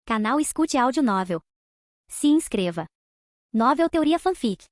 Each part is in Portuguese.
Canal Escute Áudio Novel. Se inscreva. Novel Teoria Fanfic.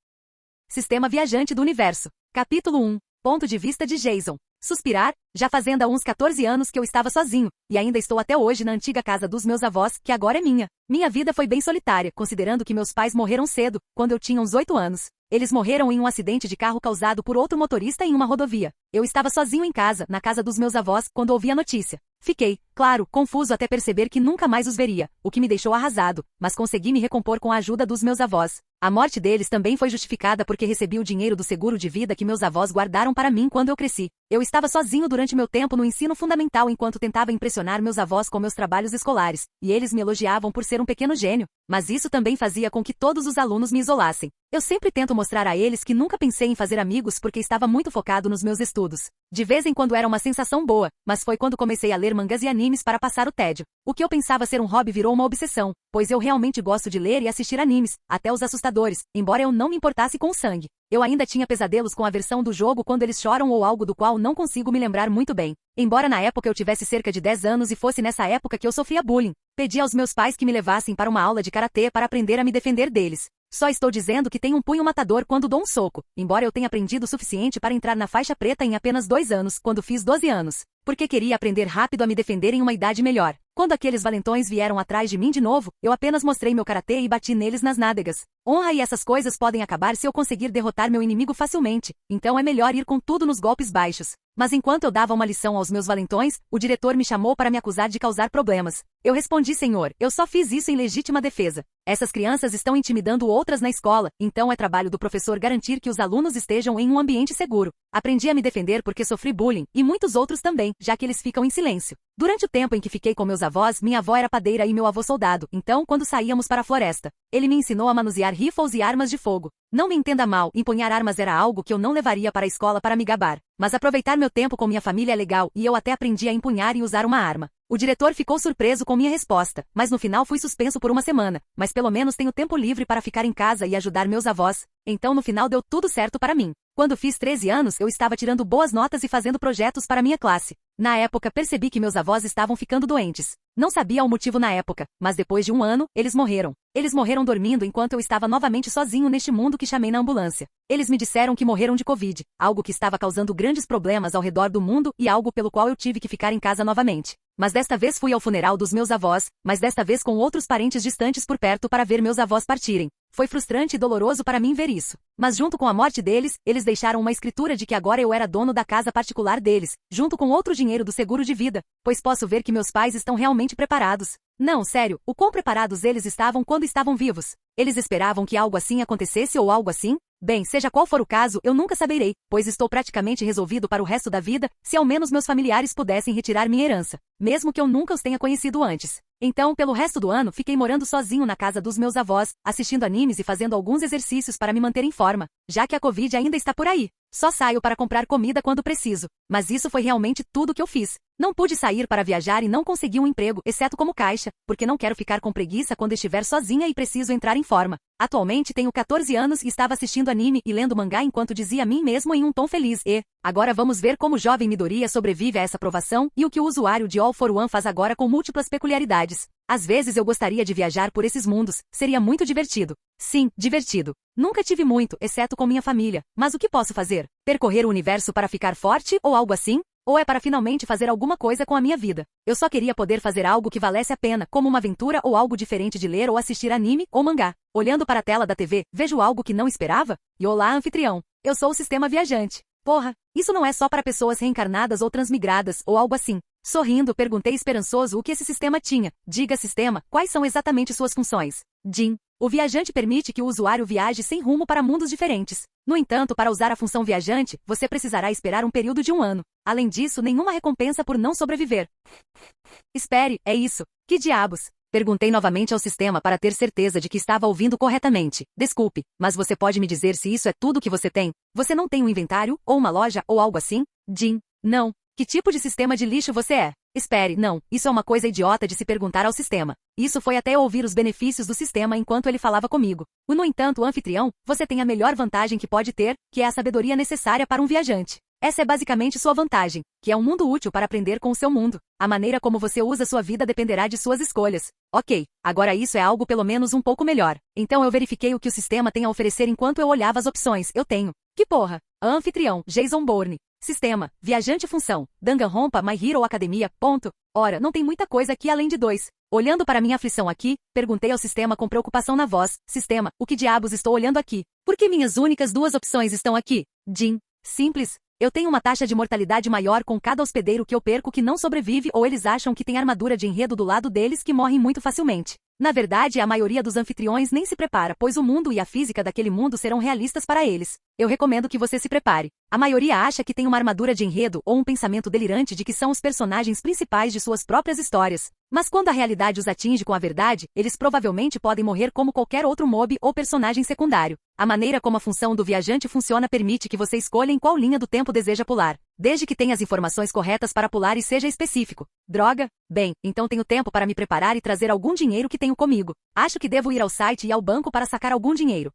Sistema Viajante do Universo. Capítulo 1. Ponto de vista de Jason. Suspirar, já fazendo uns 14 anos que eu estava sozinho, e ainda estou até hoje na antiga casa dos meus avós, que agora é minha. Minha vida foi bem solitária, considerando que meus pais morreram cedo, quando eu tinha uns 8 anos. Eles morreram em um acidente de carro causado por outro motorista em uma rodovia. Eu estava sozinho em casa, na casa dos meus avós, quando ouvi a notícia. Fiquei, claro, confuso até perceber que nunca mais os veria, o que me deixou arrasado, mas consegui me recompor com a ajuda dos meus avós. A morte deles também foi justificada porque recebi o dinheiro do seguro de vida que meus avós guardaram para mim quando eu cresci. Eu estava sozinho durante meu tempo no ensino fundamental enquanto tentava impressionar meus avós com meus trabalhos escolares, e eles me elogiavam por ser um pequeno gênio, mas isso também fazia com que todos os alunos me isolassem. Eu sempre tento mostrar a eles que nunca pensei em fazer amigos porque estava muito focado nos meus estudos. De vez em quando era uma sensação boa, mas foi quando comecei a ler mangás e animes para passar o tédio. O que eu pensava ser um hobby virou uma obsessão, pois eu realmente gosto de ler e assistir animes, até os assustadores, embora eu não me importasse com o sangue. Eu ainda tinha pesadelos com a versão do jogo quando eles choram ou algo do qual não consigo me lembrar muito bem. Embora na época eu tivesse cerca de 10 anos e fosse nessa época que eu sofria bullying, pedi aos meus pais que me levassem para uma aula de karatê para aprender a me defender deles. Só estou dizendo que tenho um punho matador quando dou um soco, embora eu tenha aprendido o suficiente para entrar na faixa preta em apenas 2 anos, quando fiz 12 anos. Porque queria aprender rápido a me defender em uma idade melhor. Quando aqueles valentões vieram atrás de mim de novo, eu apenas mostrei meu karatê e bati neles nas nádegas. Honra e essas coisas podem acabar se eu conseguir derrotar meu inimigo facilmente, então é melhor ir com tudo nos golpes baixos. Mas enquanto eu dava uma lição aos meus valentões, o diretor me chamou para me acusar de causar problemas. Eu respondi: senhor, eu só fiz isso em legítima defesa. Essas crianças estão intimidando outras na escola, então é trabalho do professor garantir que os alunos estejam em um ambiente seguro. Aprendi a me defender porque sofri bullying, e muitos outros também, já que eles ficam em silêncio. Durante o tempo em que fiquei com meus avós, minha avó era padeira e meu avô soldado, então quando saíamos para a floresta, ele me ensinou a manusear rifles e armas de fogo. Não me entenda mal, empunhar armas era algo que eu não levaria para a escola para me gabar, mas aproveitar meu tempo com minha família é legal e eu até aprendi a empunhar e usar uma arma. O diretor ficou surpreso com minha resposta, mas no final fui suspenso por uma semana, mas pelo menos tenho tempo livre para ficar em casa e ajudar meus avós, então no final deu tudo certo para mim. Quando fiz 13 anos, eu estava tirando boas notas e fazendo projetos para minha classe. Na época, percebi que meus avós estavam ficando doentes. Não sabia o motivo na época, mas depois de 1 ano, eles morreram. Eles morreram dormindo enquanto eu estava novamente sozinho neste mundo que chamei na ambulância. Eles me disseram que morreram de Covid, algo que estava causando grandes problemas ao redor do mundo e algo pelo qual eu tive que ficar em casa novamente. Mas desta vez fui ao funeral dos meus avós, mas desta vez com outros parentes distantes por perto para ver meus avós partirem. Foi frustrante e doloroso para mim ver isso. Mas junto com a morte deles, eles deixaram uma escritura de que agora eu era dono da casa particular deles, junto com outro dinheiro do seguro de vida, pois posso ver que meus pais estão realmente preparados. Não, sério, o quão preparados eles estavam quando estavam vivos? Eles esperavam que algo assim acontecesse ou algo assim? Bem, seja qual for o caso, eu nunca saberei, pois estou praticamente resolvido para o resto da vida, se ao menos meus familiares pudessem retirar minha herança, mesmo que eu nunca os tenha conhecido antes. Então, pelo resto do ano, fiquei morando sozinho na casa dos meus avós, assistindo animes e fazendo alguns exercícios para me manter em forma, já que a Covid ainda está por aí. Só saio para comprar comida quando preciso, mas isso foi realmente tudo que eu fiz. Não pude sair para viajar e não consegui um emprego, exceto como caixa, porque não quero ficar com preguiça quando estiver sozinha e preciso entrar em forma. Atualmente tenho 14 anos e estava assistindo anime e lendo mangá enquanto dizia a mim mesmo em um tom feliz: agora vamos ver como o jovem Midoriya sobrevive a essa provação e o que o usuário de All for One faz agora com múltiplas peculiaridades. Às vezes eu gostaria de viajar por esses mundos, seria muito divertido. Sim, divertido. Nunca tive muito, exceto com minha família, mas o que posso fazer? Percorrer o universo para ficar forte ou algo assim? Ou é para finalmente fazer alguma coisa com a minha vida? Eu só queria poder fazer algo que valesse a pena, como uma aventura ou algo diferente de ler ou assistir anime ou mangá. Olhando para a tela da TV, vejo algo que não esperava? E olá, anfitrião. Eu sou o sistema viajante. Porra, isso não é só para pessoas reencarnadas ou transmigradas ou algo assim. Sorrindo, perguntei esperançoso o que esse sistema tinha. Diga, sistema, quais são exatamente suas funções? Jin. O viajante permite que o usuário viaje sem rumo para mundos diferentes. No entanto, para usar a função viajante, você precisará esperar um período de 1 ano. Além disso, nenhuma recompensa por não sobreviver. Espere, é isso? Que diabos? Perguntei novamente ao sistema para ter certeza de que estava ouvindo corretamente. Desculpe, mas você pode me dizer se isso é tudo que você tem? Você não tem um inventário, ou uma loja, ou algo assim? Jin. Não. Que tipo de sistema de lixo você é? Espere, não, isso é uma coisa idiota de se perguntar ao sistema. Isso foi até eu ouvir os benefícios do sistema enquanto ele falava comigo. No entanto, o anfitrião, você tem a melhor vantagem que pode ter, que é a sabedoria necessária para um viajante. Essa é basicamente sua vantagem, que é um mundo útil para aprender com o seu mundo. A maneira como você usa sua vida dependerá de suas escolhas. Ok, agora isso é algo pelo menos um pouco melhor. Então eu verifiquei o que o sistema tem a oferecer enquanto eu olhava as opções. Eu tenho. Que porra? Anfitrião, Jason Bourne. Sistema, viajante função, Danganronpa, My Hero Academia, ponto. Ora, não tem muita coisa aqui além de 2. Olhando para minha aflição aqui, perguntei ao sistema com preocupação na voz. Sistema, o que diabos estou olhando aqui? Por que minhas únicas 2 opções estão aqui? Jin. Simples. Eu tenho uma taxa de mortalidade maior com cada hospedeiro que eu perco que não sobrevive ou eles acham que tem armadura de enredo do lado deles que morrem muito facilmente. Na verdade, a maioria dos anfitriões nem se prepara, pois o mundo e a física daquele mundo serão realistas para eles. Eu recomendo que você se prepare. A maioria acha que tem uma armadura de enredo ou um pensamento delirante de que são os personagens principais de suas próprias histórias. Mas quando a realidade os atinge com a verdade, eles provavelmente podem morrer como qualquer outro mob ou personagem secundário. A maneira como a função do viajante funciona permite que você escolha em qual linha do tempo deseja pular, desde que tenha as informações corretas para pular e seja específico. Droga? Bem, então tenho tempo para me preparar e trazer algum dinheiro que tenho comigo. Acho que devo ir ao site e ao banco para sacar algum dinheiro.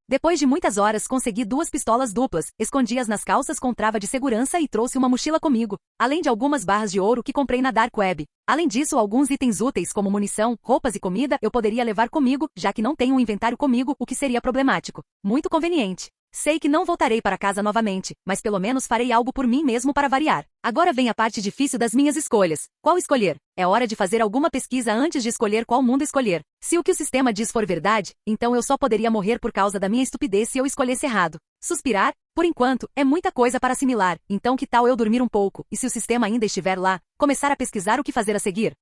Depois de muitas horas, consegui 2 pistolas duplas, escondi-as nas calças com trava de segurança e trouxe uma mochila comigo, além de algumas barras de ouro que comprei na Dark Web. Além disso, alguns itens úteis como munição, roupas e comida eu poderia levar comigo, já que não tenho um inventário comigo, o que seria problemático. Muito conveniente. Sei que não voltarei para casa novamente, mas pelo menos farei algo por mim mesmo para variar. Agora vem a parte difícil das minhas escolhas. Qual escolher? É hora de fazer alguma pesquisa antes de escolher qual mundo escolher. Se o que o sistema diz for verdade, então eu só poderia morrer por causa da minha estupidez se eu escolhesse errado. Suspirar? Por enquanto, é muita coisa para assimilar, então que tal eu dormir um pouco, e se o sistema ainda estiver lá, começar a pesquisar o que fazer a seguir?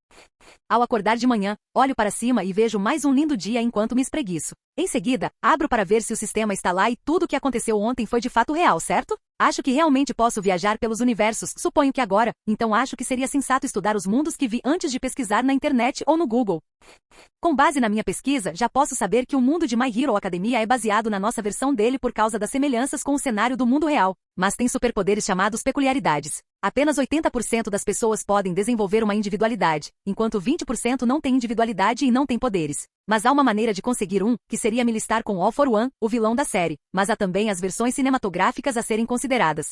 Ao acordar de manhã, olho para cima e vejo mais um lindo dia enquanto me espreguiço. Em seguida, abro para ver se o sistema está lá e tudo o que aconteceu ontem foi de fato real, certo? Acho que realmente posso viajar pelos universos, suponho que agora, então acho que seria sensato estudar os mundos que vi antes de pesquisar na internet ou no Google. Com base na minha pesquisa, já posso saber que o mundo de My Hero Academia é baseado na nossa versão dele por causa das semelhanças com o cenário do mundo real, mas tem superpoderes chamados peculiaridades. Apenas 80% das pessoas podem desenvolver uma individualidade, enquanto 20% não têm individualidade e não têm poderes. Mas há uma maneira de conseguir um, que seria me listar com All for One, o vilão da série, mas há também as versões cinematográficas a serem consideradas.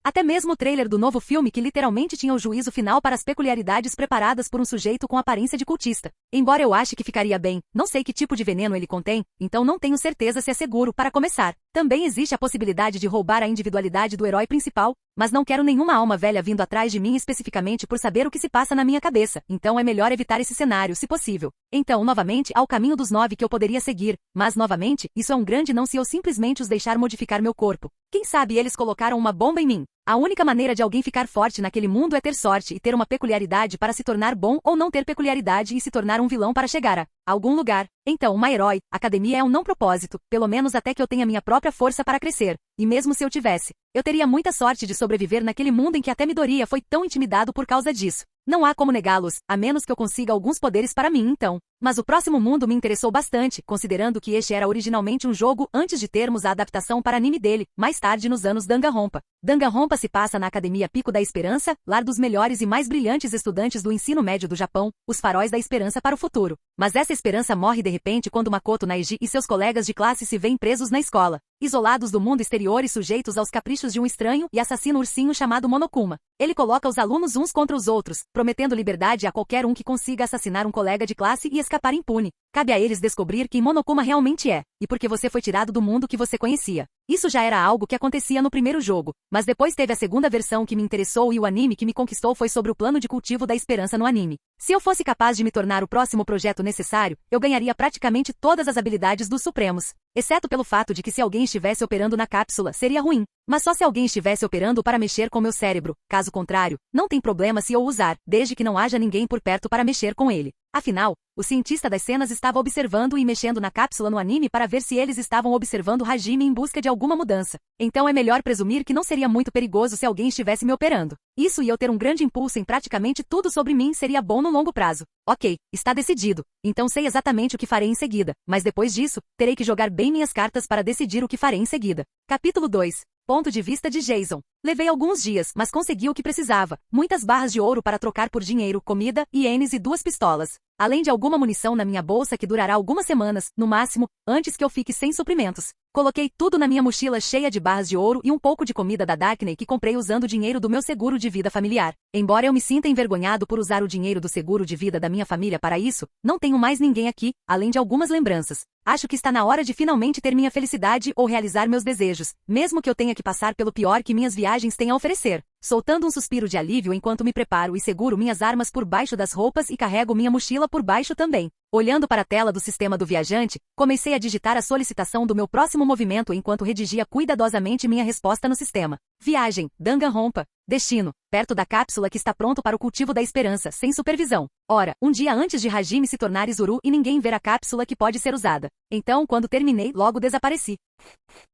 Até mesmo o trailer do novo filme que literalmente tinha o juízo final para as peculiaridades preparadas por um sujeito com aparência de cultista. Embora eu ache que ficaria bem, não sei que tipo de veneno ele contém, então não tenho certeza se é seguro para começar. Também existe a possibilidade de roubar a individualidade do herói principal, mas não quero nenhuma alma velha vindo atrás de mim especificamente por saber o que se passa na minha cabeça, então é melhor evitar esse cenário, se possível. Então, novamente, há o caminho dos 9 que eu poderia seguir, mas, novamente, isso é um grande não se eu simplesmente os deixar modificar meu corpo. Quem sabe eles colocaram uma bomba em mim? A única maneira de alguém ficar forte naquele mundo é ter sorte e ter uma peculiaridade para se tornar bom ou não ter peculiaridade e se tornar um vilão para chegar a algum lugar. Então, uma herói, academia é um não propósito, pelo menos até que eu tenha minha própria força para crescer. E mesmo se eu tivesse, eu teria muita sorte de sobreviver naquele mundo em que até Midoriya foi tão intimidado por causa disso. Não há como negá-los, a menos que eu consiga alguns poderes para mim então. Mas o próximo mundo me interessou bastante, considerando que este era originalmente um jogo antes de termos a adaptação para anime dele, mais tarde nos anos Danganronpa. Danganronpa se passa na Academia Pico da Esperança, lar dos melhores e mais brilhantes estudantes do ensino médio do Japão, os faróis da esperança para o futuro. Mas essa esperança morre de repente quando Makoto Naegi e seus colegas de classe se veem presos na escola, isolados do mundo exterior e sujeitos aos caprichos de um estranho e assassino ursinho chamado Monokuma. Ele coloca os alunos uns contra os outros, prometendo liberdade a qualquer um que consiga assassinar um colega de classe e escapar impune. Cabe a eles descobrir quem Monokuma realmente é, e porque você foi tirado do mundo que você conhecia. Isso já era algo que acontecia no primeiro jogo, mas depois teve a segunda versão que me interessou e o anime que me conquistou foi sobre o plano de cultivo da esperança no anime. Se eu fosse capaz de me tornar o próximo projeto necessário, eu ganharia praticamente todas as habilidades dos Supremos. Exceto pelo fato de que se alguém estivesse operando na cápsula, seria ruim. Mas só se alguém estivesse operando para mexer com meu cérebro. Caso contrário, não tem problema se eu usar, desde que não haja ninguém por perto para mexer com ele. Afinal, o cientista das cenas estava observando e mexendo na cápsula no anime para ver se eles estavam observando Hajime em busca de alguma mudança. Então é melhor presumir que não seria muito perigoso se alguém estivesse me operando. Isso e eu ter um grande impulso em praticamente tudo sobre mim seria bom no longo prazo. Ok, está decidido. Então sei exatamente o que farei em seguida, mas depois disso, terei que jogar bem minhas cartas para decidir o que farei em seguida. Capítulo 2. Ponto de vista de Jason. Levei alguns dias, mas consegui o que precisava. Muitas barras de ouro para trocar por dinheiro, comida, ienes e 2 pistolas. Além de alguma munição na minha bolsa que durará algumas semanas, no máximo, antes que eu fique sem suprimentos. Coloquei tudo na minha mochila cheia de barras de ouro e um pouco de comida da Darkney que comprei usando o dinheiro do meu seguro de vida familiar. Embora eu me sinta envergonhado por usar o dinheiro do seguro de vida da minha família para isso, não tenho mais ninguém aqui, além de algumas lembranças. Acho que está na hora de finalmente ter minha felicidade ou realizar meus desejos, mesmo que eu tenha que passar pelo pior que minhas viagens têm a oferecer. Soltando um suspiro de alívio enquanto me preparo e seguro minhas armas por baixo das roupas e carrego minha mochila por baixo também. Olhando para a tela do sistema do viajante, comecei a digitar a solicitação do meu próximo movimento enquanto redigia cuidadosamente minha resposta no sistema. Viagem, Danganronpa. Destino, perto da cápsula que está pronto para o cultivo da esperança, sem supervisão. Ora, um dia antes de Hajime se tornar Izuru e ninguém ver a cápsula que pode ser usada. Então, quando terminei, logo desapareci.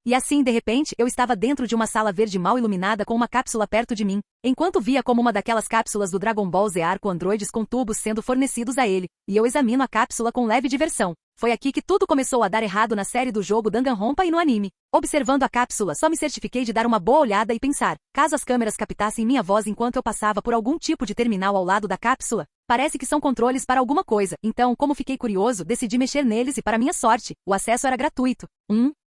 E assim, de repente, eu estava dentro de uma sala verde mal iluminada com uma cápsula perto de mim, enquanto via como uma daquelas cápsulas do Dragon Ball Z com androides com tubos sendo fornecidos a ele, e eu examino a cápsula com leve diversão. Foi aqui que tudo começou a dar errado na série do jogo Danganronpa e no anime. Observando a cápsula, só me certifiquei de dar uma boa olhada e pensar, caso as câmeras captassem minha voz enquanto eu passava por algum tipo de terminal ao lado da cápsula, parece que são controles para alguma coisa, então, como fiquei curioso, decidi mexer neles e para minha sorte, o acesso era gratuito.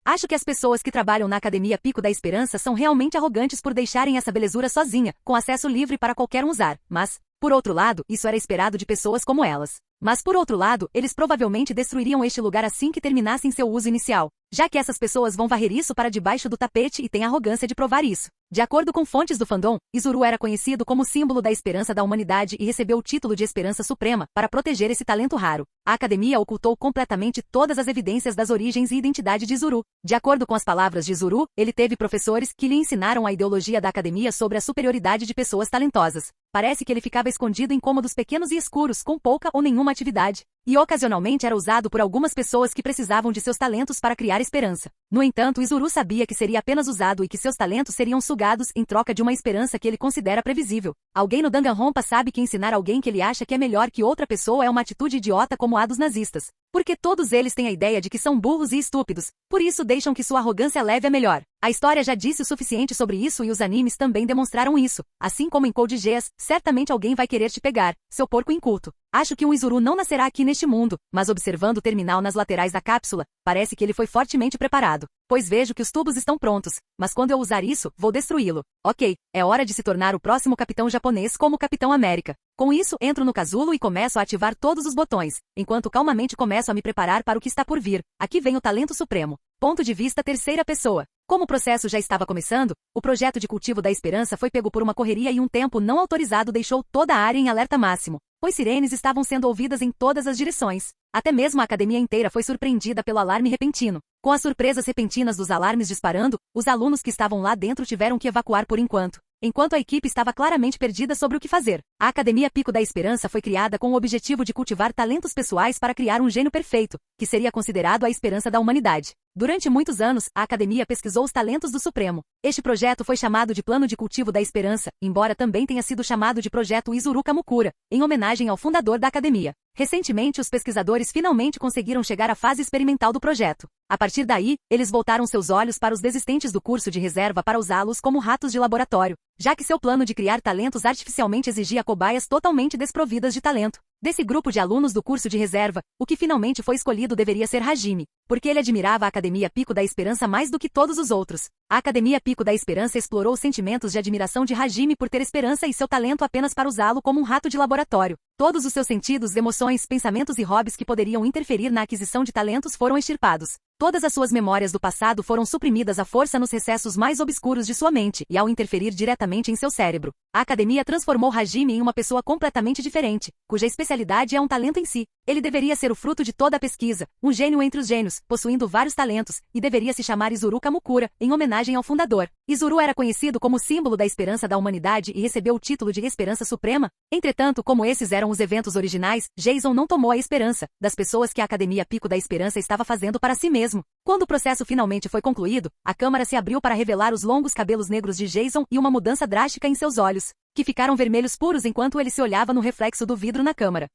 Acho que as pessoas que trabalham na Academia Pico da Esperança são realmente arrogantes por deixarem essa belezura sozinha, com acesso livre para qualquer um usar, mas, por outro lado, isso era esperado de pessoas como elas. Mas por outro lado, eles provavelmente destruiriam este lugar assim que terminassem seu uso inicial, já que essas pessoas vão varrer isso para debaixo do tapete e têm a arrogância de provar isso. De acordo com fontes do fandom, Izuru era conhecido como símbolo da esperança da humanidade e recebeu o título de Esperança Suprema para proteger esse talento raro. A academia ocultou completamente todas as evidências das origens e identidade de Izuru. De acordo com as palavras de Izuru, ele teve professores que lhe ensinaram a ideologia da academia sobre a superioridade de pessoas talentosas. Parece que ele ficava escondido em cômodos pequenos e escuros, com pouca ou nenhuma atividade, e ocasionalmente era usado por algumas pessoas que precisavam de seus talentos para criar esperança. No entanto, Izuru sabia que seria apenas usado e que seus talentos seriam sugados em troca de uma esperança que ele considera previsível. Alguém no Danganronpa sabe que ensinar alguém que ele acha que é melhor que outra pessoa é uma atitude idiota como a dos nazistas. Porque todos eles têm a ideia de que são burros e estúpidos, por isso deixam que sua arrogância leve a melhor. A história já disse o suficiente sobre isso e os animes também demonstraram isso. Assim como em Code Geass, certamente alguém vai querer te pegar, seu porco inculto. Acho que um Izuru não nascerá aqui neste mundo, mas observando o terminal nas laterais da cápsula, parece que ele foi fortemente preparado. Pois vejo que os tubos estão prontos, mas quando eu usar isso, vou destruí-lo. Ok, é hora de se tornar o próximo capitão japonês como o Capitão América. Com isso, entro no casulo e começo a ativar todos os botões, enquanto calmamente começo a me preparar para o que está por vir. Aqui vem o talento supremo. Ponto de vista terceira pessoa. Como o processo já estava começando, o projeto de cultivo da esperança foi pego por uma correria e um tempo não autorizado deixou toda a área em alerta máximo, pois sirenes estavam sendo ouvidas em todas as direções. Até mesmo a academia inteira foi surpreendida pelo alarme repentino. Com as surpresas repentinas dos alarmes disparando, os alunos que estavam lá dentro tiveram que evacuar por enquanto a equipe estava claramente perdida sobre o que fazer. A Academia Pico da Esperança foi criada com o objetivo de cultivar talentos pessoais para criar um gênio perfeito, que seria considerado a esperança da humanidade. Durante muitos anos, a academia pesquisou os talentos do Supremo. Este projeto foi chamado de Plano de Cultivo da Esperança, embora também tenha sido chamado de Projeto Izuru Kamukura, em homenagem ao fundador da academia. Recentemente, os pesquisadores finalmente conseguiram chegar à fase experimental do projeto. A partir daí, eles voltaram seus olhos para os desistentes do curso de reserva para usá-los como ratos de laboratório, já que seu plano de criar talentos artificialmente exigia cobaias totalmente desprovidas de talento. Desse grupo de alunos do curso de reserva, o que finalmente foi escolhido deveria ser Hajime, porque ele admirava a Academia Pico da Esperança mais do que todos os outros. A Academia Pico da Esperança explorou os sentimentos de admiração de Hajime por ter esperança e seu talento apenas para usá-lo como um rato de laboratório. Todos os seus sentidos, emoções, pensamentos e hobbies que poderiam interferir na aquisição de talentos foram extirpados. Todas as suas memórias do passado foram suprimidas à força nos recessos mais obscuros de sua mente e ao interferir diretamente em seu cérebro. A academia transformou Hajime em uma pessoa completamente diferente, cuja especialidade é um talento em si. Ele deveria ser o fruto de toda a pesquisa, um gênio entre os gênios, possuindo vários talentos, e deveria se chamar Izuru Kamukura, em homenagem ao fundador. Izuru era conhecido como símbolo da esperança da humanidade e recebeu o título de Esperança Suprema. Entretanto, como esses eram os eventos originais, Jason não tomou a esperança das pessoas que a Academia Pico da Esperança estava fazendo para si mesmo. Quando o processo finalmente foi concluído, a câmara se abriu para revelar os longos cabelos negros de Jason e uma mudança drástica em seus olhos, que ficaram vermelhos puros enquanto ele se olhava no reflexo do vidro na câmara.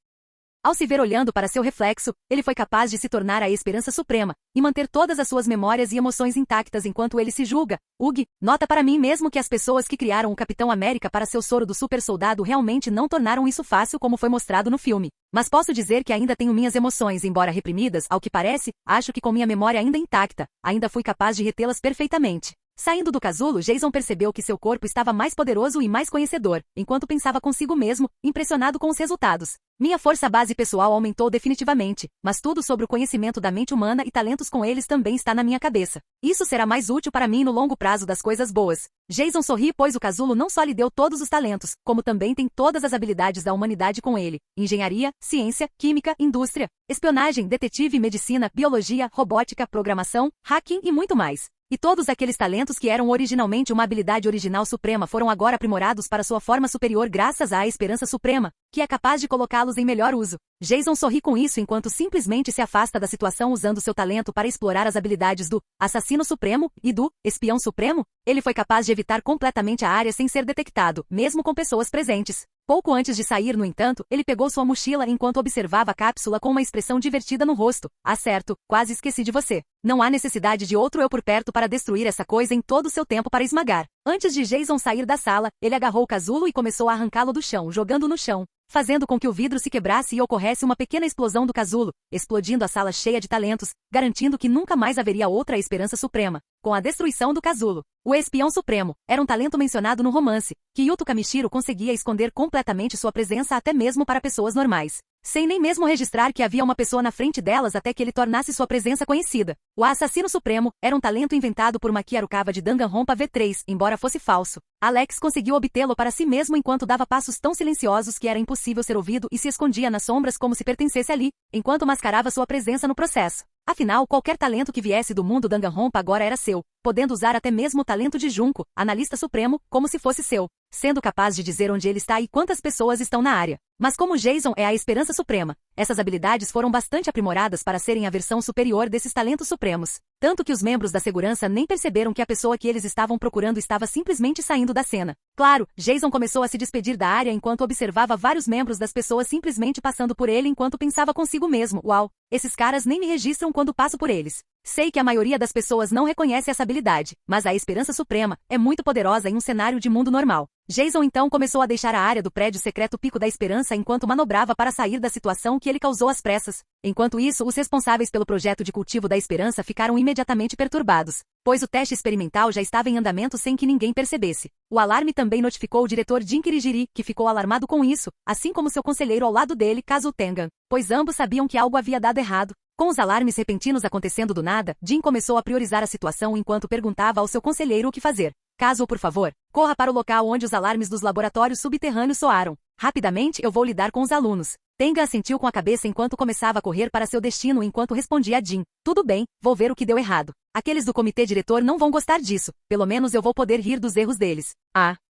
Ao se ver olhando para seu reflexo, ele foi capaz de se tornar a esperança suprema, e manter todas as suas memórias e emoções intactas enquanto ele se julga. Ugh, nota para mim mesmo que as pessoas que criaram o Capitão América para seu soro do super soldado realmente não tornaram isso fácil como foi mostrado no filme. Mas posso dizer que ainda tenho minhas emoções, embora reprimidas, ao que parece, acho que com minha memória ainda intacta, ainda fui capaz de retê-las perfeitamente. Saindo do casulo, Jason percebeu que seu corpo estava mais poderoso e mais conhecedor, enquanto pensava consigo mesmo, impressionado com os resultados. Minha força base pessoal aumentou definitivamente, mas tudo sobre o conhecimento da mente humana e talentos com eles também está na minha cabeça. Isso será mais útil para mim no longo prazo das coisas boas. Jason sorri, pois o casulo não só lhe deu todos os talentos, como também tem todas as habilidades da humanidade com ele: engenharia, ciência, química, indústria, espionagem, detetive, medicina, biologia, robótica, programação, hacking e muito mais. E todos aqueles talentos que eram originalmente uma habilidade original suprema foram agora aprimorados para sua forma superior graças à esperança suprema, que é capaz de colocá-los em melhor uso. Jason sorri com isso enquanto simplesmente se afasta da situação usando seu talento para explorar as habilidades do assassino supremo e do espião supremo. Ele foi capaz de evitar completamente a área sem ser detectado, mesmo com pessoas presentes. Pouco antes de sair, no entanto, ele pegou sua mochila enquanto observava a cápsula com uma expressão divertida no rosto. Ah, certo, quase esqueci de você. Não há necessidade de outro eu por perto para destruir essa coisa em todo o seu tempo para esmagar. Antes de Jason sair da sala, ele agarrou o casulo e começou a arrancá-lo do chão, jogando no chão, fazendo com que o vidro se quebrasse e ocorresse uma pequena explosão do casulo, explodindo a sala cheia de talentos, garantindo que nunca mais haveria outra esperança suprema. Com a destruição do casulo, o espião supremo era um talento mencionado no romance, que Yuto Kamishiro conseguia esconder completamente sua presença até mesmo para pessoas normais, sem nem mesmo registrar que havia uma pessoa na frente delas até que ele tornasse sua presença conhecida. O assassino supremo era um talento inventado por Maki Harukawa de Danganronpa V3, embora fosse falso. Alex conseguiu obtê-lo para si mesmo enquanto dava passos tão silenciosos que era impossível ser ouvido e se escondia nas sombras como se pertencesse ali, enquanto mascarava sua presença no processo. Afinal, qualquer talento que viesse do mundo Danganronpa agora era seu, podendo usar até mesmo o talento de Junko, analista supremo, como se fosse seu, sendo capaz de dizer onde ele está e quantas pessoas estão na área. Mas como Jason é a esperança suprema, essas habilidades foram bastante aprimoradas para serem a versão superior desses talentos supremos. Tanto que os membros da segurança nem perceberam que a pessoa que eles estavam procurando estava simplesmente saindo da cena. Claro, Jason começou a se despedir da área enquanto observava vários membros das pessoas simplesmente passando por ele enquanto pensava consigo mesmo: uau, esses caras nem me registram quando passo por eles. Sei que a maioria das pessoas não reconhece essa habilidade, mas a esperança suprema é muito poderosa em um cenário de mundo normal. Jason então começou a deixar a área do prédio secreto Pico da Esperança enquanto manobrava para sair da situação que ele causou às pressas. Enquanto isso, os responsáveis pelo projeto de cultivo da esperança ficaram imediatamente perturbados, pois o teste experimental já estava em andamento sem que ninguém percebesse. O alarme também notificou o diretor Jin Kirijiri, que ficou alarmado com isso, assim como seu conselheiro ao lado dele, Kazuo Tengan, pois ambos sabiam que algo havia dado errado. Com os alarmes repentinos acontecendo do nada, Jin começou a priorizar a situação enquanto perguntava ao seu conselheiro o que fazer. Kazuo, por favor, corra para o local onde os alarmes dos laboratórios subterrâneos soaram. Rapidamente eu vou lidar com os alunos. Tenga assentiu com a cabeça enquanto começava a correr para seu destino enquanto respondia a Jin. Tudo bem, vou ver o que deu errado. Aqueles do comitê diretor não vão gostar disso, pelo menos eu vou poder rir dos erros deles.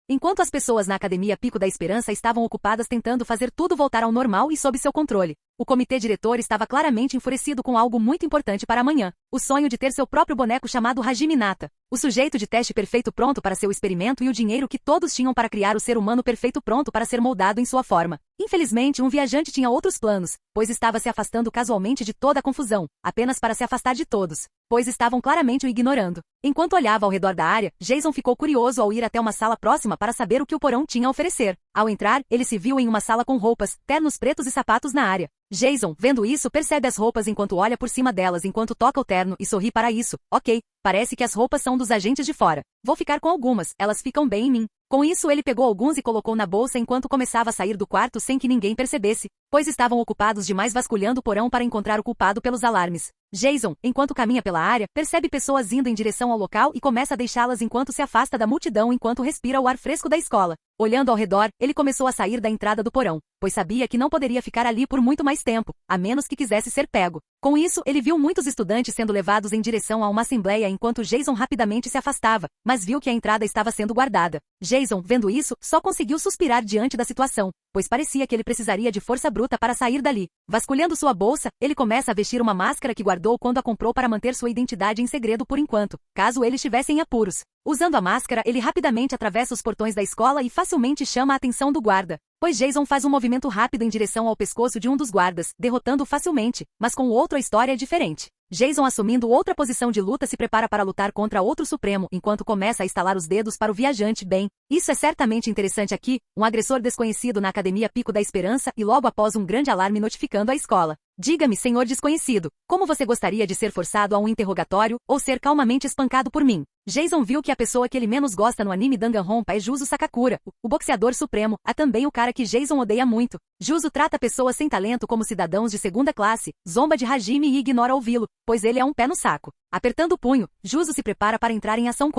Enquanto as pessoas na Academia Pico da Esperança estavam ocupadas tentando fazer tudo voltar ao normal e sob seu controle, o comitê diretor estava claramente enfurecido com algo muito importante para amanhã: o sonho de ter seu próprio boneco chamado Hajime Nata, o sujeito de teste perfeito pronto para seu experimento e o dinheiro que todos tinham para criar o ser humano perfeito pronto para ser moldado em sua forma. Infelizmente, um viajante tinha outros planos, pois estava se afastando casualmente de toda a confusão, apenas para se afastar de todos, pois estavam claramente o ignorando. Enquanto olhava ao redor da área, Jason ficou curioso ao ir até uma sala próxima para saber o que o porão tinha a oferecer. Ao entrar, ele se viu em uma sala com roupas, ternos pretos e sapatos na área. Jason, vendo isso, percebe as roupas enquanto olha por cima delas enquanto toca o terno e sorri para isso. Ok, parece que as roupas são dos agentes de fora. Vou ficar com algumas, elas ficam bem em mim. Com isso, ele pegou alguns e colocou na bolsa enquanto começava a sair do quarto sem que ninguém percebesse, pois estavam ocupados demais vasculhando o porão para encontrar o culpado pelos alarmes. Jason, enquanto caminha pela área, percebe pessoas indo em direção ao local e começa a deixá-las enquanto se afasta da multidão enquanto respira o ar fresco da escola. Olhando ao redor, ele começou a sair da entrada do porão, pois sabia que não poderia ficar ali por muito mais tempo, a menos que quisesse ser pego. Com isso, ele viu muitos estudantes sendo levados em direção a uma assembleia enquanto Jason rapidamente se afastava, mas viu que a entrada estava sendo guardada. Jason, vendo isso, só conseguiu suspirar diante da situação, pois parecia que ele precisaria de força bruta para sair dali. Vasculhando sua bolsa, ele começa a vestir uma máscara que guardou quando a comprou para manter sua identidade em segredo por enquanto, caso ele estivesse em apuros. Usando a máscara, ele rapidamente atravessa os portões da escola e facilmente chama a atenção do guarda, pois Jason faz um movimento rápido em direção ao pescoço de um dos guardas, derrotando-o facilmente, mas com o outro a história é diferente. Jason, assumindo outra posição de luta, se prepara para lutar contra outro Supremo, enquanto começa a estalar os dedos para o viajante. Bem, isso é certamente interessante aqui, um agressor desconhecido na Academia Pico da Esperança e logo após um grande alarme notificando a escola. Diga-me, senhor desconhecido, como você gostaria de ser forçado a um interrogatório, ou ser calmamente espancado por mim? Jason viu que a pessoa que ele menos gosta no anime Danganronpa é Juzo Sakakura, o boxeador supremo, também o cara que Jason odeia muito. Juzo trata pessoas sem talento como cidadãos de segunda classe, zomba de Hajime e ignora ouvi-lo, pois ele é um pé no saco. Apertando o punho, Juzo se prepara para entrar em ação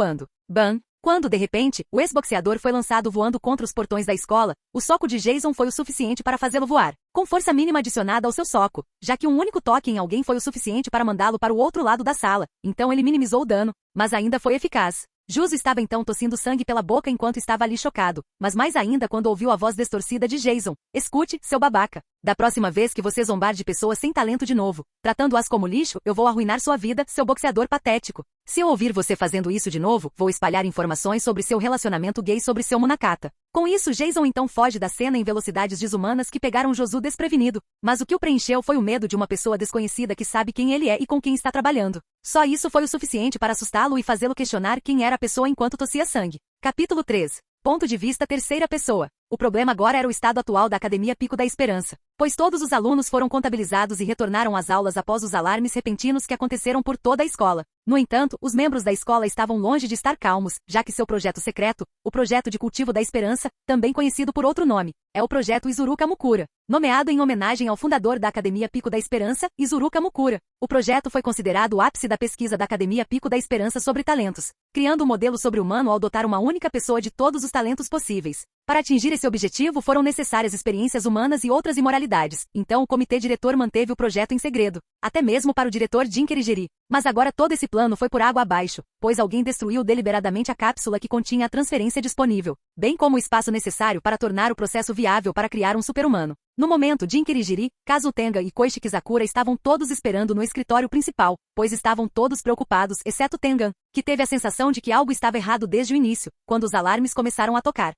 quando, de repente, o ex-boxeador foi lançado voando contra os portões da escola, o soco de Jason foi o suficiente para fazê-lo voar, com força mínima adicionada ao seu soco, já que um único toque em alguém foi o suficiente para mandá-lo para o outro lado da sala, então ele minimizou o dano, mas ainda foi eficaz. Juzo estava então tossindo sangue pela boca enquanto estava ali chocado, mas mais ainda quando ouviu a voz distorcida de Jason. Escute, seu babaca. Da próxima vez que você zombar de pessoas sem talento de novo, tratando-as como lixo, eu vou arruinar sua vida, seu boxeador patético. Se eu ouvir você fazendo isso de novo, vou espalhar informações sobre seu relacionamento gay sobre seu Munakata. Com isso, Jason então foge da cena em velocidades desumanas que pegaram Josu desprevenido, mas o que o preencheu foi o medo de uma pessoa desconhecida que sabe quem ele é e com quem está trabalhando. Só isso foi o suficiente para assustá-lo e fazê-lo questionar quem era a pessoa enquanto tossia sangue. Capítulo 3. Ponto de vista terceira pessoa. O problema agora era o estado atual da Academia Pico da Esperança, pois todos os alunos foram contabilizados e retornaram às aulas após os alarmes repentinos que aconteceram por toda a escola. No entanto, os membros da escola estavam longe de estar calmos, já que seu projeto secreto, o Projeto de Cultivo da Esperança, também conhecido por outro nome, é o Projeto Izuru Kamukura, nomeado em homenagem ao fundador da Academia Pico da Esperança, Izuru Kamukura. O projeto foi considerado o ápice da pesquisa da Academia Pico da Esperança sobre talentos, criando um modelo sobre-humano ao dotar uma única pessoa de todos os talentos possíveis. Para atingir esse objetivo foram necessárias experiências humanas e outras imoralidades, então o comitê diretor manteve o projeto em segredo, até mesmo para o diretor Jin Kirigiri. Mas agora todo esse plano foi por água abaixo, pois alguém destruiu deliberadamente a cápsula que continha a transferência disponível, bem como o espaço necessário para tornar o processo viável para criar um super-humano. No momento, Jin Kirigiri, Kazu Tenga e Koichi Kizakura estavam todos esperando no escritório principal, pois estavam todos preocupados, exceto Tengan, que teve a sensação de que algo estava errado desde o início, quando os alarmes começaram a tocar.